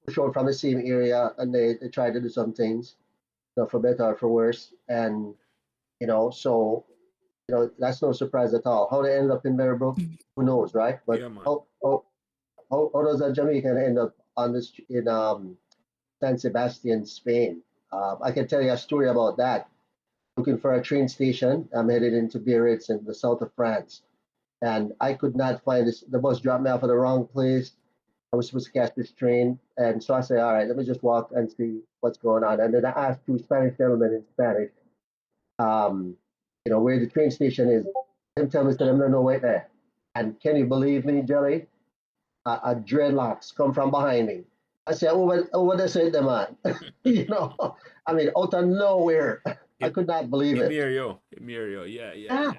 showed from the same area, and they tried to do some things, you know, for better or for worse, and you know, so you know, that's no surprise at all. How they ended up in Meadowbrook, who knows, right? But how does a Jamaican end up on this in San Sebastian, Spain? I can tell you a story about that. Looking for a train station, I'm headed into Biarritz in the south of France, and I could not find this. The bus dropped me off at the wrong place. I was supposed to catch this train, and so I said, all right, let me just walk and see what's going on. And then I asked two Spanish gentlemen in Spanish, you know, where the train station is. Them tell me that I'm no way there. And can you believe me, Jelly? A dreadlocks come from behind me. I said, what they said, them man? You know, I mean, out of nowhere. I could not believe it. Emilio, yeah.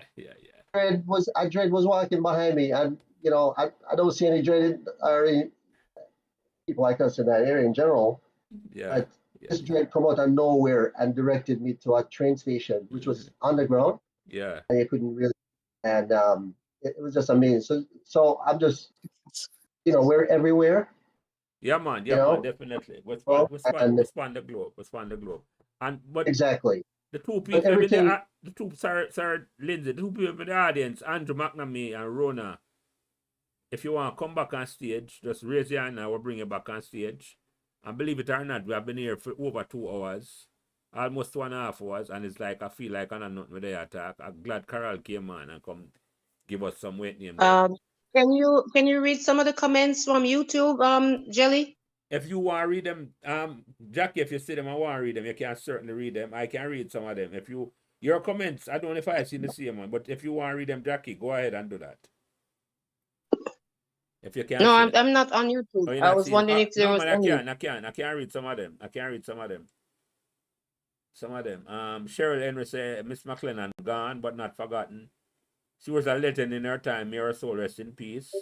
Dread was walking behind me, and you know, I don't see any dread or any people like us in that area in general. But this dread come out of nowhere and directed me to a train station, which was underground. Yeah. And you couldn't really, and it was just amazing. So I'm just, you know, we're everywhere. Yeah, man, definitely. We'll span the globe. And but exactly. The two people, Sarah Lindsay, the two people in the audience, Andrew McNamee and Rona. If you want to come back on stage, just raise your hand and we'll bring you back on stage. And believe it or not, we have been here for over 2 hours, almost 2.5 hours, and it's like I feel like I'm not with the attack. I'm glad Carol came on and come give us some weight name. can you read some of the comments from YouTube, Jelly? If you want to read them, Jackie, if you see them, I want to read them. You can certainly read them. I can read some of them. If your comments, I don't know if I seen the same one, but if you want to read them, Jackie, go ahead and do that. If you can. No, see I'm not on YouTube. Oh, you're I not was seeing wondering if there no, was man, any. I can read some of them. I can read some of them. Some of them. Cheryl Henry said, Miss McClennon gone but not forgotten. She was a legend in her time. May her soul rest in peace.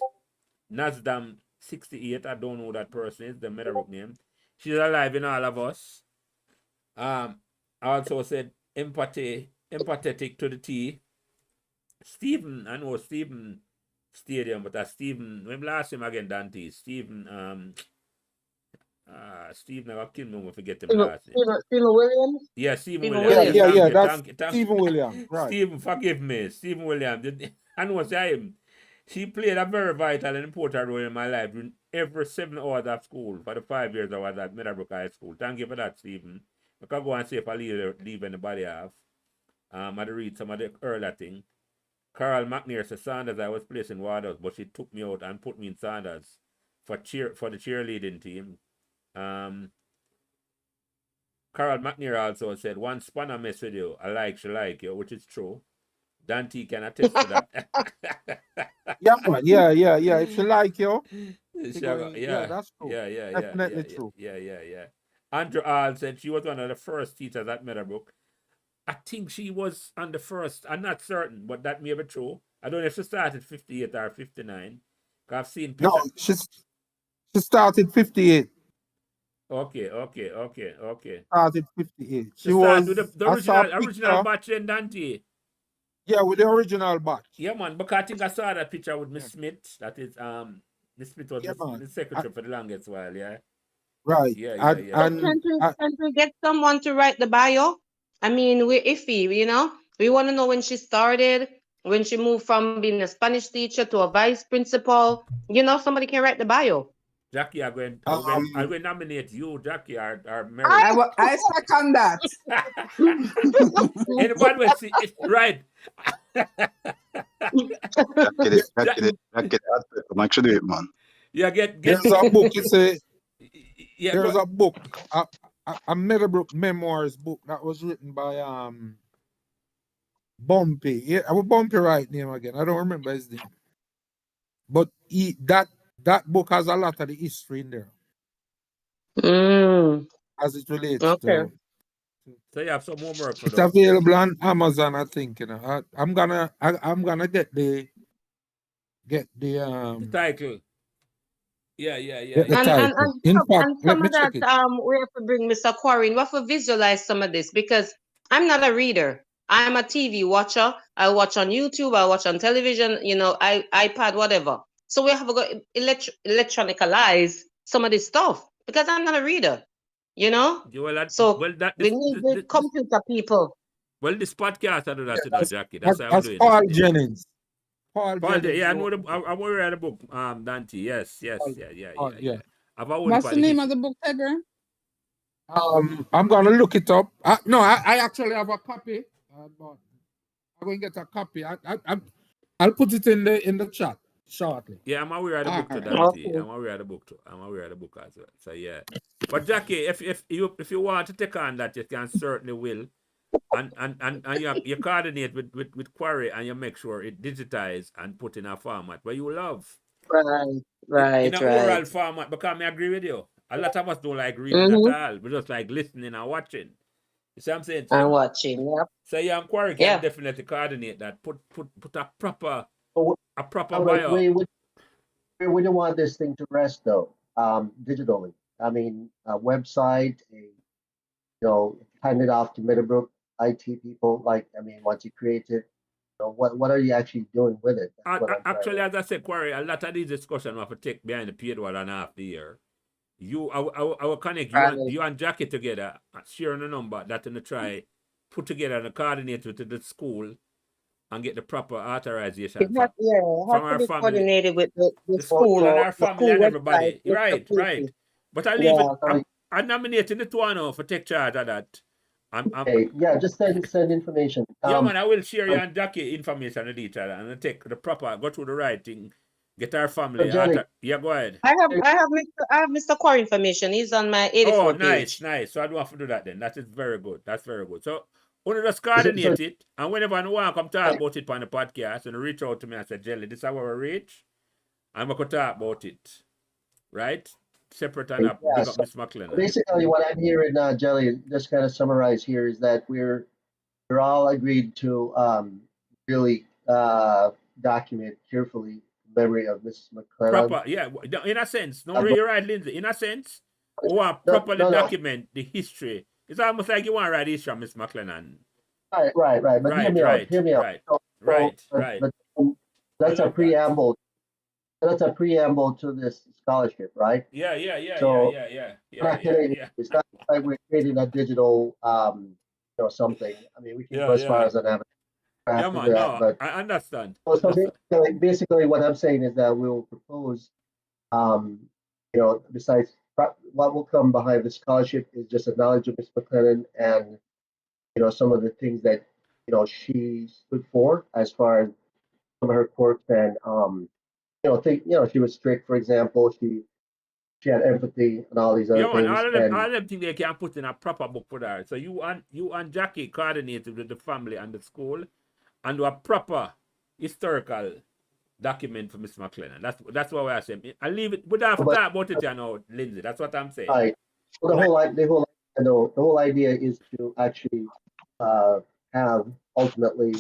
Nasdam 68. I don't know who that person is. The Meadowbrook name. She's alive in all of us. I also said empathetic to the T. Stephen, I know Stephen Stadium, but that's Stephen. When last him again, Dante. Stephen. Steve, now I can't remember forget him last name. Stephen Williams? Yeah, Stephen Stephen Williams. Williams. Yeah, Thank that's you. Stephen Williams, right? Stephen, forgive me. Stephen Williams. I know him. She played a very vital and important role in my life during every 7 hours of school for the 5 years I was at Meadowbrook High School. Thank you for that, Stephen. I can go and see if I leave anybody off. I had to read some of the earlier thing. Carol McNair said Sanders, I was placed in Waters, but she took me out and put me in Sanders for the cheerleading team. Carol McNair also said, one spanner mess with you, she like you, which is true. Dante can attest to that. Yeah, man. Yeah. If she like you, yeah, that's true. Yeah. Definitely true. Yeah. Andrew All said she was one of the first teachers at Meadowbrook. I think she was on the first. I'm not certain, but that may be true. I don't know if she started 58 or 59. I've seen pictures. No, she started 58. Okay. Started 58. She start was with the original batch in Dante. Yeah, with the original batch. Yeah, man. Because I think I saw that picture with Miss Smith. That is Miss Smith was the secretary for the longest while, yeah. Right. Yeah. Can't we get someone to write the bio? I mean, we're iffy, you know? We want to know when she started, when she moved from being a Spanish teacher to a vice principal. You know, somebody can write the bio. Jackie, I'm going to nominate you, Jackie, our Mary. I second that. Anybody will see it, right? Jackie, I'm actually do it, man. Yeah, get. There's a book. It's a. Yeah, there's a book, a Meadowbrook memoirs book that was written by Bumpy. Yeah, I will Bumpy right name again. I don't remember his name. But that book has a lot of the history in there. As it relates to. So you have some homework for it's available on Amazon, I think. You know, I'm gonna get the title. Yeah. And some of that we have to bring Mr. Quarry. We have to visualize some of this because I'm not a reader. I'm a TV watcher. I watch on YouTube. I watch on television. You know, iPad, whatever. So we have to go electronicalize some of this stuff because I'm not a reader. You know. we need the computer people. Well, this podcast I do that to Jackie. That's how I'm doing. Paul Jennings. Paul Jennings. Yeah, I know. I'm aware of the book. Dante. Yes. Yeah. What's the name of the book, Tegra? I'm gonna look it up. No, I actually have a copy. But I'm going to get a copy. I'll put it in the chat shortly. Yeah, I'm aware of the book too, Dante. I'm aware of the book too. I'm aware of the book as well. So yeah. But Jackie, if you want to take on that, you can certainly will. And you coordinate with Quarry and you make sure it digitized and put in a format where you love. Right. In an oral format, because I agree with you. A lot of us don't like reading at all. We just like listening and watching. You see what I'm saying? And watching, yeah. So yeah, Quarry can definitely coordinate that. Put a proper bio. Where do you want this thing to rest though? Digitally. I mean, a website, hand it off to Meadowbrook IT people. Once you create it, what are you actually doing with it? Actually, as I said, Quarry, a lot of these discussions we have to take behind the paid one and half the year. I will connect you and Jackie together, sharing a number that in try put together and coordinate with the school and get the proper authorization from our family. Coordinated with the school and our family and everybody. Right. But I leave it. I'm nominating the two now for take charge of that. Just send information. Yeah, man, I will share you and Jackie information with each other and take the proper, go through the right thing Get our family. Jelly. Yeah, go ahead. I have Mr. Core information. He's on my 84 Oh, nice, page. nice. So I don't have to do that then. That is very good. That's very good. So want to just coordinate it, and whenever I want to come talk about it on the podcast, and reach out to me and say, Jelly, this is how we reach. I'm going to talk about it. Right? Separate and up. Yeah, Big up Miss McClennon. basically, what I'm hearing, Jelly, just kind of summarize here is that we're all agreed to really document carefully the memory of Mrs. McClennon. Proper, yeah. In a sense, no, you're right, Lindsay. In a sense, we want properly document the history. It's almost like you want to write history of Miss McClennon. Right. But hear me out. Right. But that's a preamble. That's a preamble to this scholarship, right? Yeah. It's not like we're creating a digital, something. I mean, we can go as far as an avatar. Yeah, man. No, but I understand. Basically, what I'm saying is that we will propose, besides what will come behind the scholarship is just a knowledge of Ms. McClennon and, some of the things that, she stood for as far as some of her quirks and, she was strict, for example. She had empathy and all these other things. All of them things they can put in a proper book for that. So you and Jackie coordinated with the family and the school and do a proper historical document for Miss McClennon. That's what we're saying. I leave it. We don't have to talk about it, Lindsay. That's what I'm saying. Right. Well, the whole idea is to actually have ultimately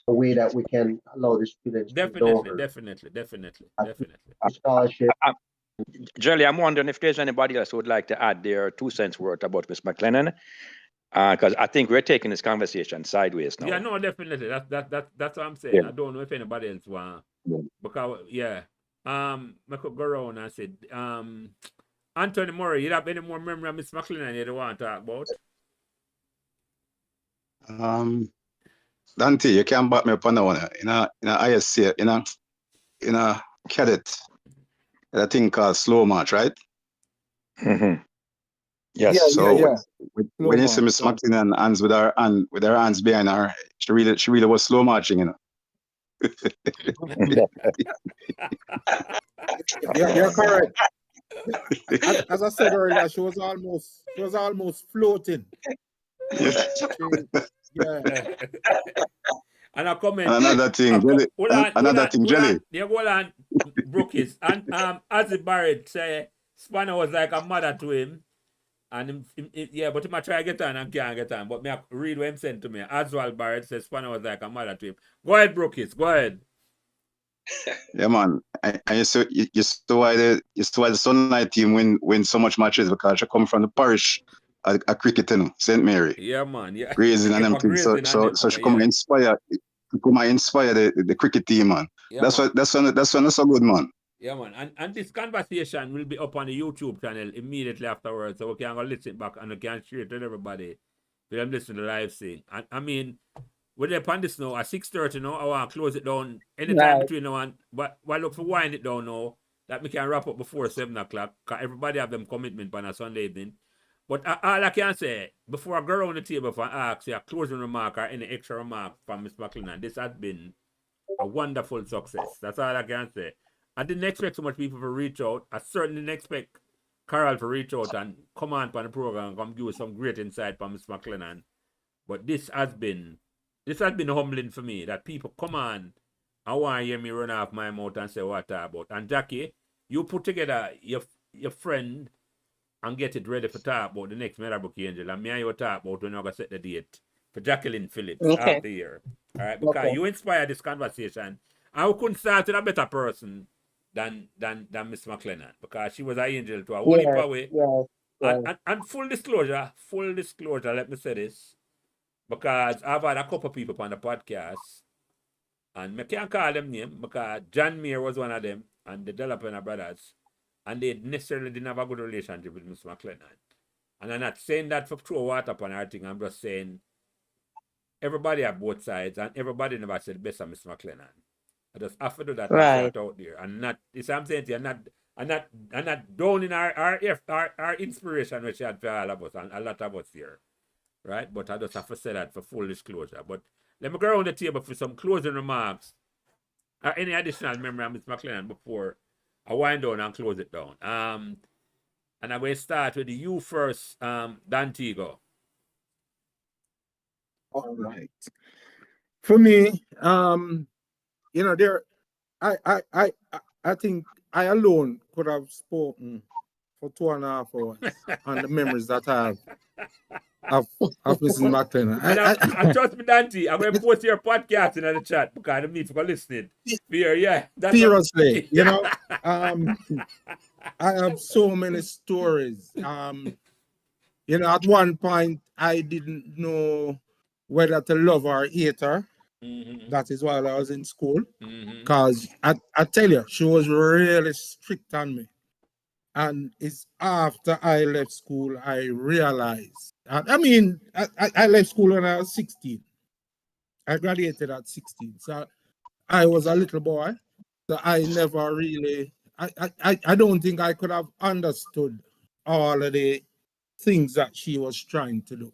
a way that we can allow the students definitely. Scholarship. Jelly, I'm wondering if there's anybody else who would like to add their 2 cents worth about Miss McClennon, because I think we're taking this conversation sideways now. Yeah, no, definitely. That's what I'm saying. Yeah. I don't know if anybody else want. Because I could go around and say, Anthony Murray, you have any more memory of Miss McClennon you don't want to talk about? Dante, you can back me up on that one. In a ISC, in a cadet, a thing called slow march, right? Mm-hmm. Yes. When you see Miss McClennon hands with her hands behind her, she really was slow marching, You're correct. As I said earlier, she was almost floating. Yeah. And I comment. Another thing, Jelly. Jelly. Yeah, hold on, Brookies. And Ozzy Barrett say Spanner was like a mother to him. And but he might try to get on and can't get on. But me read what him sent to me. Oswald Barrett says Spanner was like a mother to him. Go ahead, Brookies. Go ahead. Yeah, man. And you see why the Sunlight team win so much matches, because she come from the parish a cricket, St. Mary. Yeah, man. Yeah. Grazing and them things. So she come inspire the cricket team, man. Yeah, that's so good, man. Yeah, man. And this conversation will be up on the YouTube channel immediately afterwards. So we can go listen back and we can share it with everybody. We can listen to the live thing. And I mean, we're there upon this now at 6:30 now. I want to close it down anytime between now and but look for wind it down now. That we can wrap up before 7 o'clock. Because everybody have them commitment on a Sunday evening. But all I can say, before I go around the table for ask a closing remark or any extra remark from Ms. McClennon, this has been a wonderful success. That's all I can say. I didn't expect so much people to reach out. I certainly didn't expect Carol to reach out and come on the program and come give us some great insight from Ms. McClennon. But this has been humbling for me that people come on and want to hear me run off my mouth and say what I about. And Jackie, you put together your friend and get it ready for talk about the next Meadowbrook Angel. And me and you talk about when you're going to set the date for Jacqueline Phillips after the year. All right, because you inspired this conversation. And we couldn't start with a better person than Miss McClennon, because she was an angel to a whole heap of way. And full disclosure, let me say this, because I've had a couple of people on the podcast, and I can't call them names, because John Mayer was one of them, and the Delapena brothers, and they necessarily didn't have a good relationship with Miss McClennon. And I'm not saying that for throw water upon her thing. I'm just saying everybody have both sides, and everybody never said best of Miss McClennon. I just have to do that out there. And not, it's I'm saying to you, I'm not down in our inspiration which she had for all of us and a lot of us here. Right? But I just have to say that for full disclosure. But let me go around the table for some closing remarks Any additional memory of Miss McClennon before I wind down and close it down? And I'm going to start with you first, Dantigo. All right. For me, I think I alone could have spoken for 2.5 hours on the memories that I have of Mrs. McClennon. And trust me, Dante, I'm going to post your podcast in the chat because I'm need for listening. Yeah, that's seriously, I have so many stories. At one point I didn't know whether to love or hate her. Mm-hmm. That is while I was in school. Because I tell you, she was really strict on me. And it's after I left school, I realized. I left school when I was 16. I graduated at 16. So I was a little boy. So I never really, I don't think I could have understood all of the things that she was trying to do.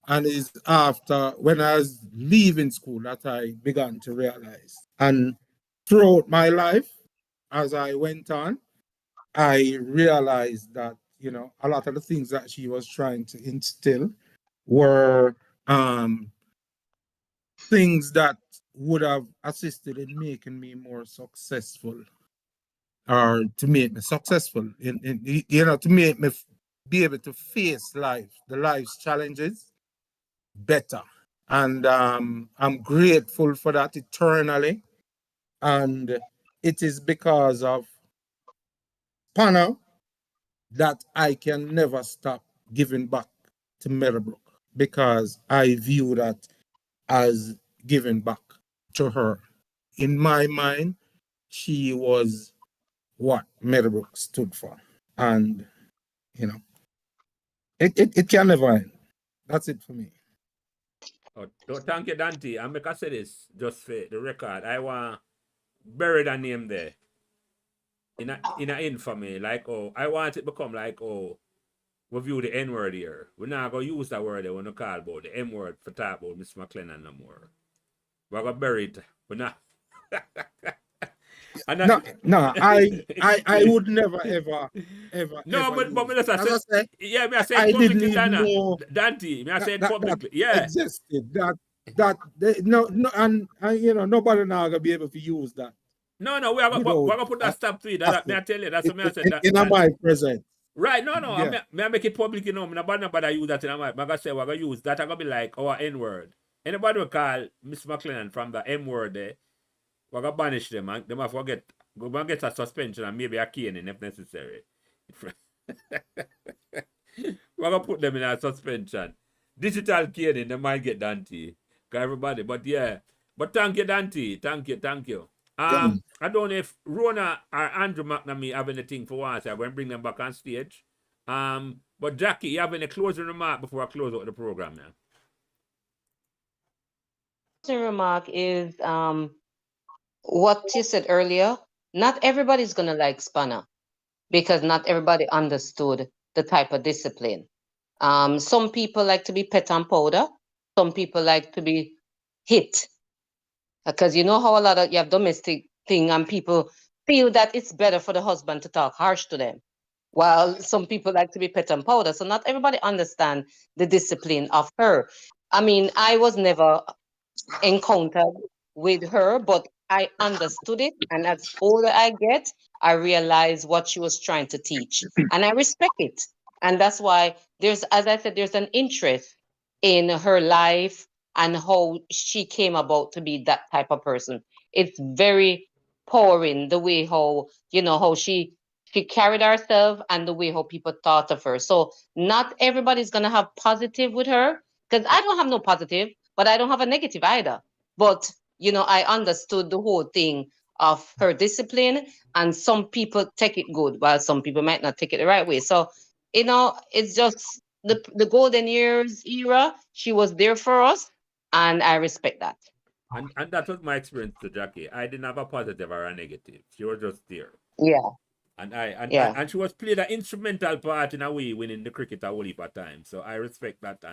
And it's after, when I was leaving school, that I began to realize. And throughout my life, as I went on, I realized that, a lot of the things that she was trying to instill were things that would have assisted in making me more successful, or to make me successful to make me be able to face life's challenges better. And I'm grateful for that eternally. And it is because of Pana that I can never stop giving back to Meadowbrook, because I view that as giving back to her. In my mind, she was what Meadowbrook stood for. And, it can never end. That's it for me. Oh, thank you, Dante. And make I say this, just for the record, I want bury that name there. In a infamy, like, I want it become like, we view the N word here. We're not going to use that word there when we call about the M word for talk about Miss McClennon no more. We're going to bury it. We're not. No, I would never, ever. No, ever but I say, yeah, I say I publicly, didn't even know Dante, I say publicly, that yeah. existed. No, and nobody now gonna be able to use that. No, we're gonna put that stop to it. May I tell you, that's what I said. In my present. Right, no, Yeah. I make it public, nobody use that in my. I'm gonna say we're gonna use that. I'm gonna be like our N word. Anybody will call Miss McClennon from the M word there, we're gonna banish them, and them have to get a suspension and maybe a caning if necessary. We're gonna put them in a suspension. Digital caning, they might get Dante. Everybody, but yeah. But thank you, Dante. Thank you. I don't know if Rona or Andrew McNamee have anything for once. I'm going to bring them back on stage. But Jackie, you have any closing remark before I close out the program now? Closing remark is what you said earlier. Not everybody's gonna like Spanner, because not everybody understood the type of discipline. Some people like to be pet and powder. Some people like to be hit. Because you know how a lot of you have domestic thing and people feel that it's better for the husband to talk harsh to them, while some people like to be pet and powder. So not everybody understand the discipline of her. I mean, I was never encountered with her, but I understood it. And as older I get, I realize what she was trying to teach. And I respect it. And that's why there's, as I said, there's an interest in her life and how she came about to be that type of person. It's very pouring the way how, how she carried herself and the way how people thought of her. So not everybody's gonna have positive with her, because I don't have no positive, but I don't have a negative either. But I understood the whole thing of her discipline, and some people take it good, while some people might not take it the right way. So it's just the golden years era. She was there for us, and I respect that. And that was my experience to Jackie. I didn't have a positive or a negative. She was just there. Yeah. And she was played an instrumental part in a way winning the cricket a whole heap of time. So I respect that.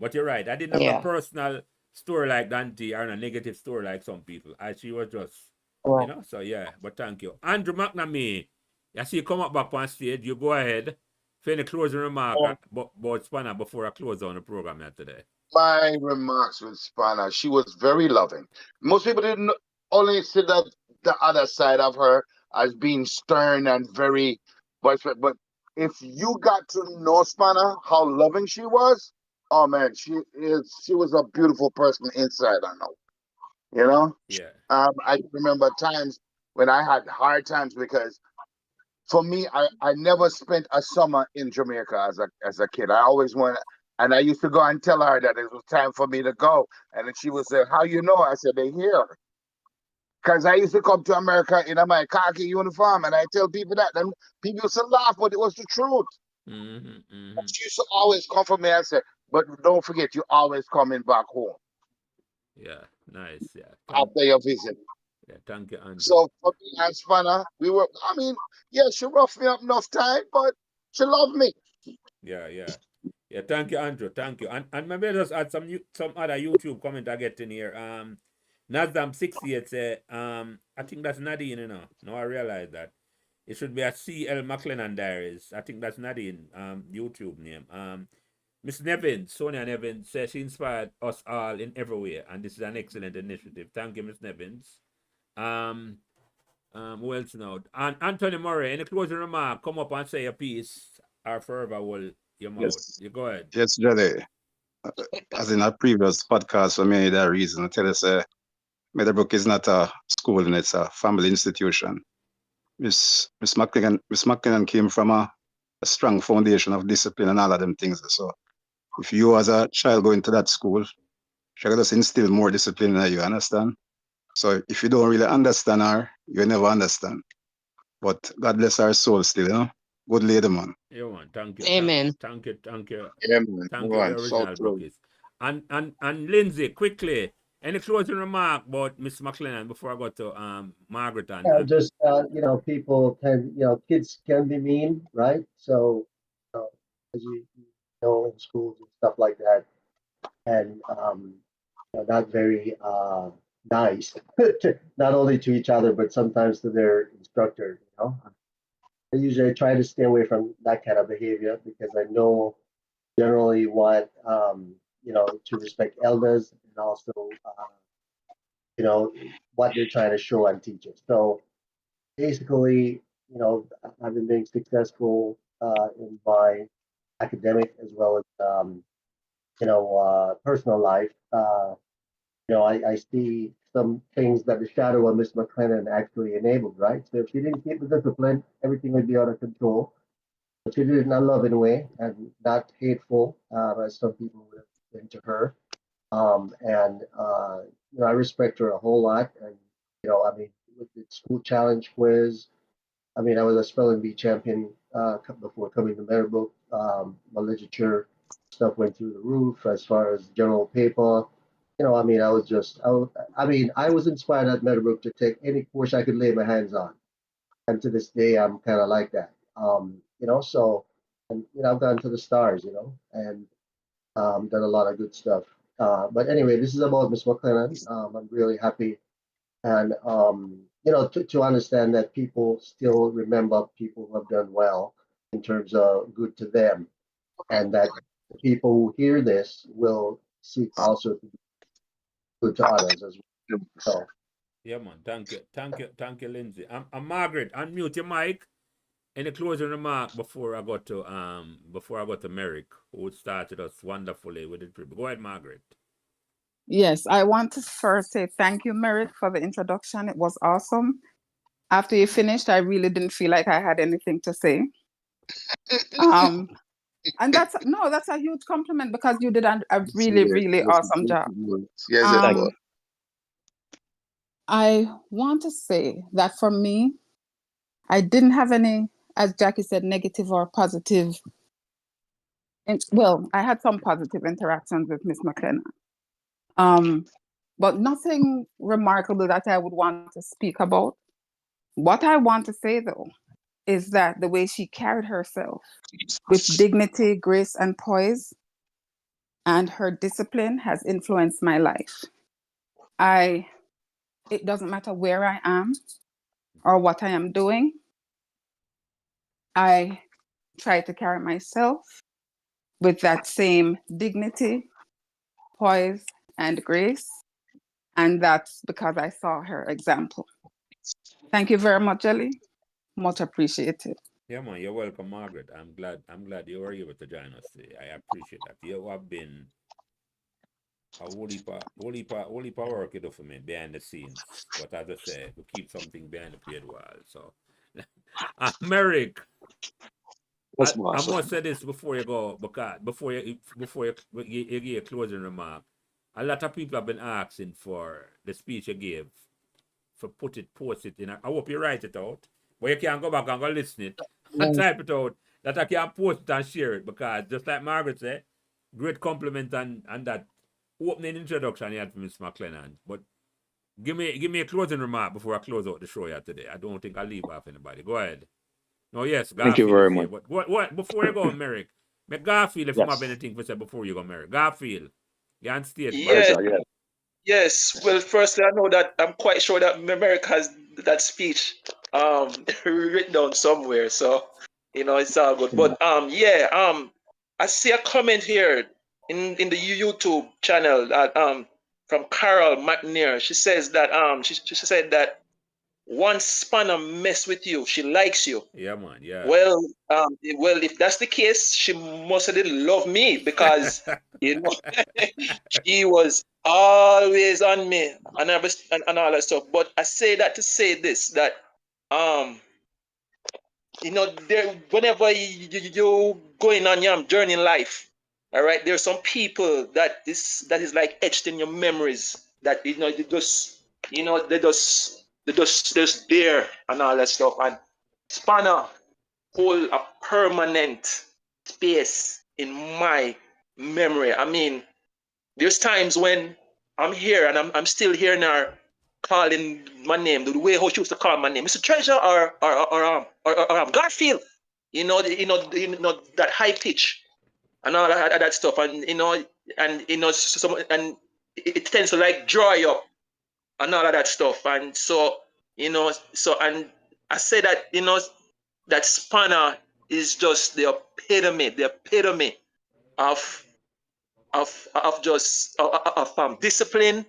But you're right. I didn't have a personal story like Dante or a negative story like some people. She was just You know, so yeah, but thank you. Andrew McNamee, I see you come up back on stage. You go ahead. For any closing remark about Spanner before I close on the program here today. My remarks with Spanner, she was very loving. Most people didn't only see the other side of her as being stern and very, but if you got to know Spanner, how loving she was, oh man, she was a beautiful person inside and out. You know? Yeah. I remember times when I had hard times because for me, I never spent a summer in Jamaica as a kid. I always went, and I used to go and tell her that it was time for me to go. And then she would say, "How you know?" I said, "They here." Because I used to come to America in my khaki uniform, and I tell people that. Then people used to laugh, but it was the truth. She used to always come for me and say, "But don't forget, you're always coming back home." Yeah, nice. Yeah. After your visit. Yeah, thank you, Andrew. So for me and Spanner, yeah, she roughed me up enough time, but she loved me. Yeah. Yeah, thank you, Andrew. Thank you. And maybe just add some other YouTube comment I get in here. Nasdam68 say, I think that's Nadine, you know. Now I realize that. It should be a C L McClennon Diaries. I think that's Nadine, YouTube name. Miss Nevins, Sonia Nevins, says she inspired us all in every way, and this is an excellent initiative. Thank you, Miss Nevins. Who else now? And Anthony Murray, any closing remark, come up and say your piece, or forever will your mouth. Yes. You go ahead. Yes, Jelly. As in a previous podcast, for me, that reason, I tell you, Meadowbrook is not a school and it's a family institution. Miss McClennon came from a strong foundation of discipline and all of them things. So if you as a child go into that school, she can just instill more discipline in you, understand? So if you don't really understand her, you never understand. But God bless her soul still, you know? Good lady, man. Yeah, man. Thank you. Amen. Thank you. Yeah, man. Thank you, the original Brookies. And Lindsay, quickly, any closing remark about Miss McClennon before I go to Margaret and Yeah, just people can, kids can be mean, right? So, as you know, in schools and stuff like that, and not very nice, not only to each other but sometimes to their instructor. I usually try to stay away from that kind of behavior because I know generally what to respect elders and also what they're trying to show and teach us. So basically, I've been being successful in my academic as well as personal life. I see some things that the shadow of Miss McClennon actually enabled, right? So if she didn't keep the discipline, everything would be out of control. But she did it in a loving way and not hateful, as some people would have been to her. I respect her a whole lot. And, with the school challenge quiz, I was a spelling bee champion before coming to Meadowbrook. My literature stuff went through the roof as far as general paper. I was inspired at Meadowbrook to take any course I could lay my hands on. And to this day, I'm kind of like that. I've gone to the stars, and done a lot of good stuff. But anyway, this is about Miss McClennon. I'm really happy. And, to understand that people still remember people who have done well in terms of good to them. And that the people who hear this will seek also to be good to others as well. So, yeah, man. Thank you, Lindsay. I'm Margaret. Unmute your mic. Any closing remark before I go to Merrick, who started us wonderfully with it. Go ahead, Margaret. Yes, I want to first say thank you, Merrick, for the introduction. It was awesome. After you finished, I really didn't feel like I had anything to say. And that's a huge compliment because you did a really, really awesome job. Yes, I want to say that for me, I didn't have any, as Jackie said, negative or positive. I had some positive interactions with Miss McClennon, but nothing remarkable that I would want to speak about. What I want to say, though, is that the way she carried herself with dignity, grace, and poise, and her discipline has influenced my life. I it doesn't matter where I am or what I am doing. I try to carry myself with that same dignity, poise, and grace. And that's because I saw her example. Thank you very much, Ellie. Much appreciated. Yeah, man, you're welcome, Margaret. I'm glad you were able to join us today. I appreciate that. You have been a whole heap of work you do for me behind the scenes. But as I said, we keep something behind the paid wall. So, Merrick, I must say this before you go, because before you give a closing remark, a lot of people have been asking for the speech you gave, for post it in. I hope you write it out, but you can go back and go listen it and type it out, that I can post it and share it, because just like Margaret said, great compliment and that opening introduction you had from Miss McClennon. But give me a closing remark before I close out the show here today. I don't think I'll leave off anybody. Go ahead. No, yes, Thank you Garfield very is here. much. But what before you go, Merrick, make Garfield if you have Yes. anything to say before you go, Merrick. Garfield, you're on stage, Yes, brother. Yes. yes. Well, firstly, I know that I'm quite sure that America has that speech written down somewhere. So, it's all good. But yeah, I see a comment here in the YouTube channel that from Carol McNair. She says that she said that once Spanner mess with you, she likes you. Yeah, man, yeah. Well, if that's the case, she must have didn't love me, because she was always on me and all that stuff. But I say that to say this, that there whenever you going on your journey in life, all right, there's some people that is like etched in your memories, that they just there and all that stuff. And Spanner hold a permanent space in my memory. I mean, there's times when I'm here and I'm still hearing her calling my name, the way how she used to call my name, Mr. Treasure, or Garfield. That high pitch and all that stuff, and it tends to like draw you up and all of that stuff, and and I say that that Spanner is just the epitome of just discipline,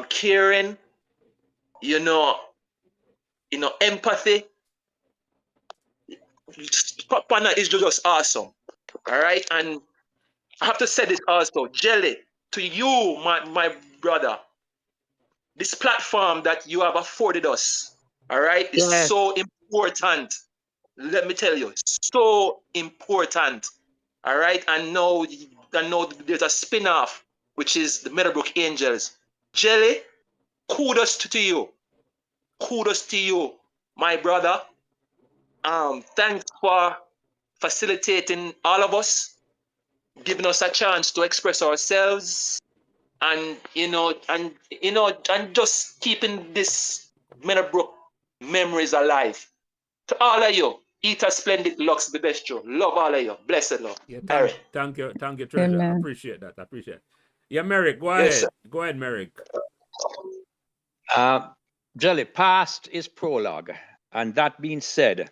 caring, you know, empathy. Spanner is just awesome. All right, and I have to say this also, Jelly, to you, my brother. This platform that you have afforded us, all right, is Yes. so important. Let me tell you, so important. All right, and now there's a spin-off, which is the Meadowbrook Angels. Jelly, kudos to you. Kudos to you, my brother. Thanks for facilitating all of us, giving us a chance to express ourselves, and and just keeping this Meadowbrook memories alive. To all of you, eat a splendid lux the best you. Love all of you. Blessed love. Yeah, Harry. thank you, Treasure. I Amen. appreciate that. I appreciate it. Yeah, Merrick, go Yes, sir. ahead. Go ahead, Merrick. Jelly, past is prologue. And that being said,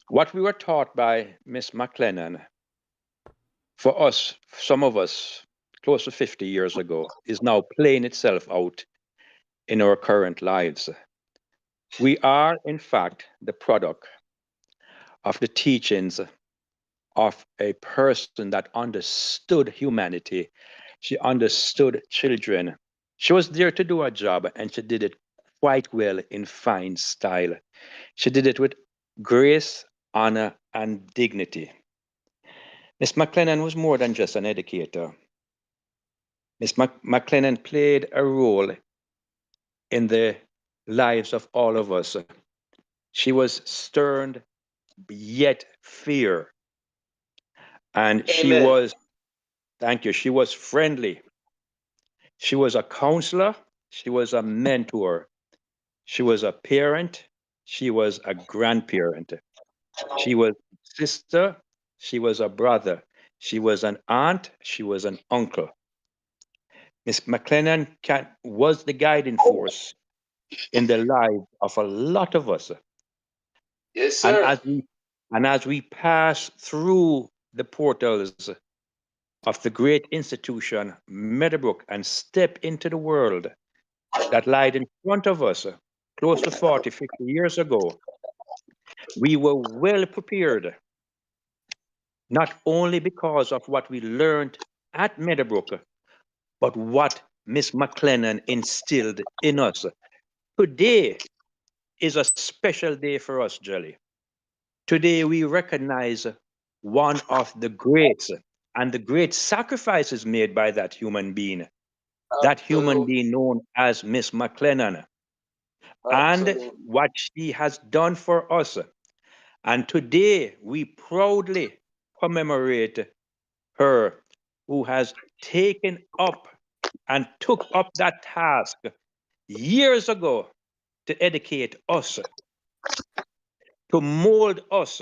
what we were taught by Miss McClennon, for us, some of us, close to 50 years ago, is now playing itself out in our current lives. We are, in fact, the product of the teachings of a person that understood humanity. She understood children. She was there to do her job, and she did it quite well in fine style. She did it with grace, honor, and dignity. Miss McClennon was more than just an educator. Miss McClennon played a role in the lives of all of us. She was stern yet fair, and she Amen. was, thank you, she was friendly. She was a counselor, she was a mentor, she was a parent, she was a grandparent, she was a sister, she was a brother, she was an aunt, she was an uncle. Miss McClennon was the guiding force in the lives of a lot of us. Yes, And sir. as we pass through the portals of the great institution, Meadowbrook, and step into the world that lied in front of us close to 40, 50 years ago, we were well prepared, not only because of what we learned at Meadowbrook, but what Miss McClennon instilled in us. Today is a special day for us, Jelly. Today we recognize one of the greats and the great sacrifices made by that human being known as Miss McClennon, and what she has done for us. And today we proudly commemorate her who has taken up and took up that task years ago to educate us, to mold us,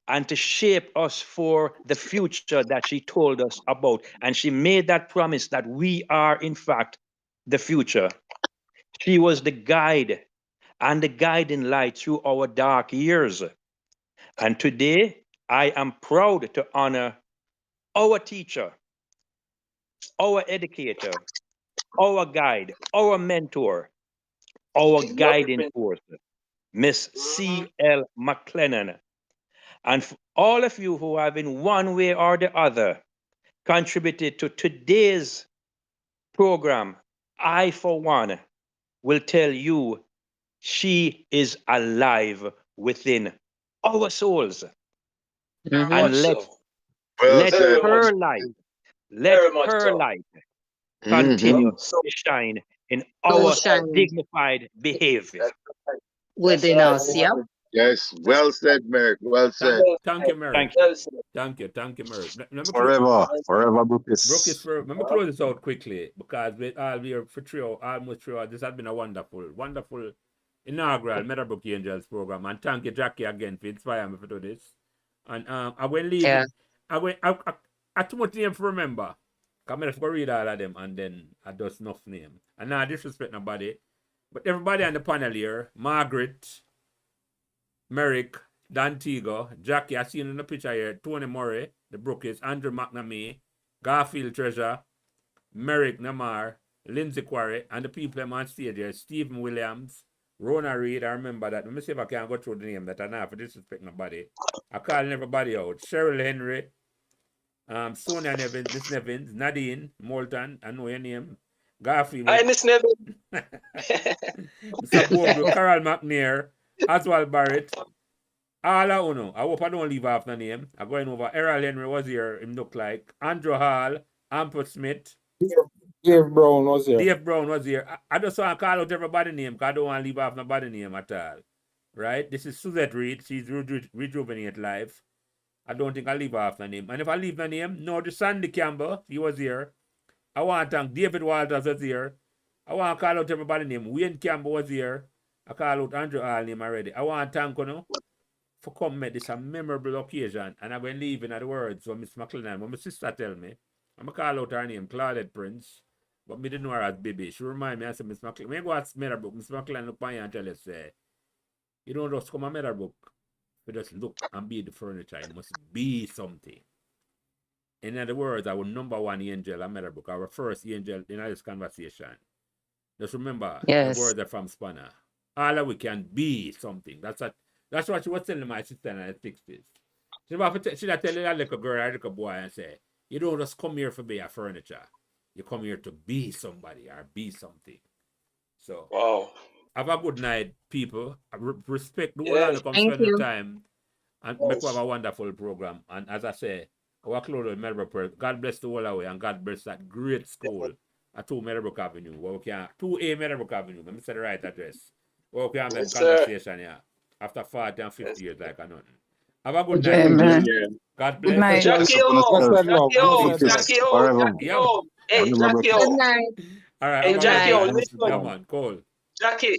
and to shape us for the future that she told us about. And she made that promise that we are, in fact, the future. She was the guide and the guiding light through our dark years. And today, I am proud to honor our teacher, our educator, our guide, our mentor, our guiding force, Miss C L McClennon. And for all of you who have in one way or the other contributed to today's program, I, for one, will tell you she is alive within our souls. And let her light continue to shine in our dignified behavior. Within us, yeah. Yes, well said, Merrick. Well said. Thank you, Merrick. Thank you, Merrick. Forever, Brookis. Brookis, let me close this out quickly because we are here for almost 3 hours. This has been a wonderful inaugural Meadowbrook Angels program. And thank you, Jackie, again for inspiring me to do this. And I will leave. Yeah. I too much name to remember. I'm going to read all of them and then I just enough name. And now I disrespect nobody. But everybody on the panel here, Margaret, Merrick, Dantigo, Jackie, I see you in the picture here, Tony Murray, the Brookies, Andrew McNamee, Garfield Treasure, Merrick Namar, Lindsay Quarry, and the people on stage here, Stephen Williams, Rona Reed, I remember that. Let me see if I can go through the name that I know for disrespect nobody. I calling everybody out. Cheryl Henry, Sonia Nevins, Miss Nevins, Nadine Moulton, I know your name. Garfield. Hi, Miss Nevins. Mr. Bobru, Carol McNair, Oswald Barrett, all I know. I hope I don't leave off the name. I'm going over. Errol Henry was here, him look like. Andrew Hall, Ampert Smith. Dave Brown was here. Dave Brown was here. I just want to call out everybody's name because I don't want to leave off nobody's name at all. Right? This is Suzette Reed. She's Rejuvenate Life. I don't think I'll leave off the name. And if I leave the name, no, the Sandy Campbell, he was here. I want to thank David Walters was here. I want to call out everybody's name. Wayne Campbell was here. I call out Andrew Hall name already. I want to thank you for coming make this a memorable occasion. And I'm going to leave in the words of Miss McClennon. When my sister tell me, I'm going to call out her name, Claudette Prince. But me didn't know her as baby. She remind me, I said, Miss McClennon. When I go at Meadowbrook, Miss McClennon look by you and tell you, say, you don't just come to Meadowbrook. You just look and be the furniture. It must be something. In other words, our number one angel at Meadowbrook, our first angel in this conversation. Just remember, the words are from Spanner. All that we can be something. That's what she was telling my sister in the 60s. She tell that little girl or little boy and say, you don't just come here for be a furniture. You come here to be somebody or be something. So, wow. Have a good night, people. Respect the world that comes spend the time. And make have a wonderful program. And as I say, our close Meadowbrook, God bless the whole away and God bless that great school at 2 Meadowbrook Avenue. Where we can 2A Meadowbrook Avenue. Let me say the right address. Where we can have a conversation here. After 40 and 50 years like nothing. Have a good night. Amen. God bless. Good night. Jackie All right. Hey, Jackie, listen. Yeah, man. Cool. Jackie.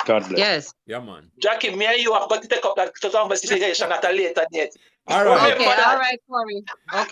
God bless. Yes. Yeah, man. Jackie, me and you have got to take up that conversation at a later date. All right. Okay, all right, Corey. Okay.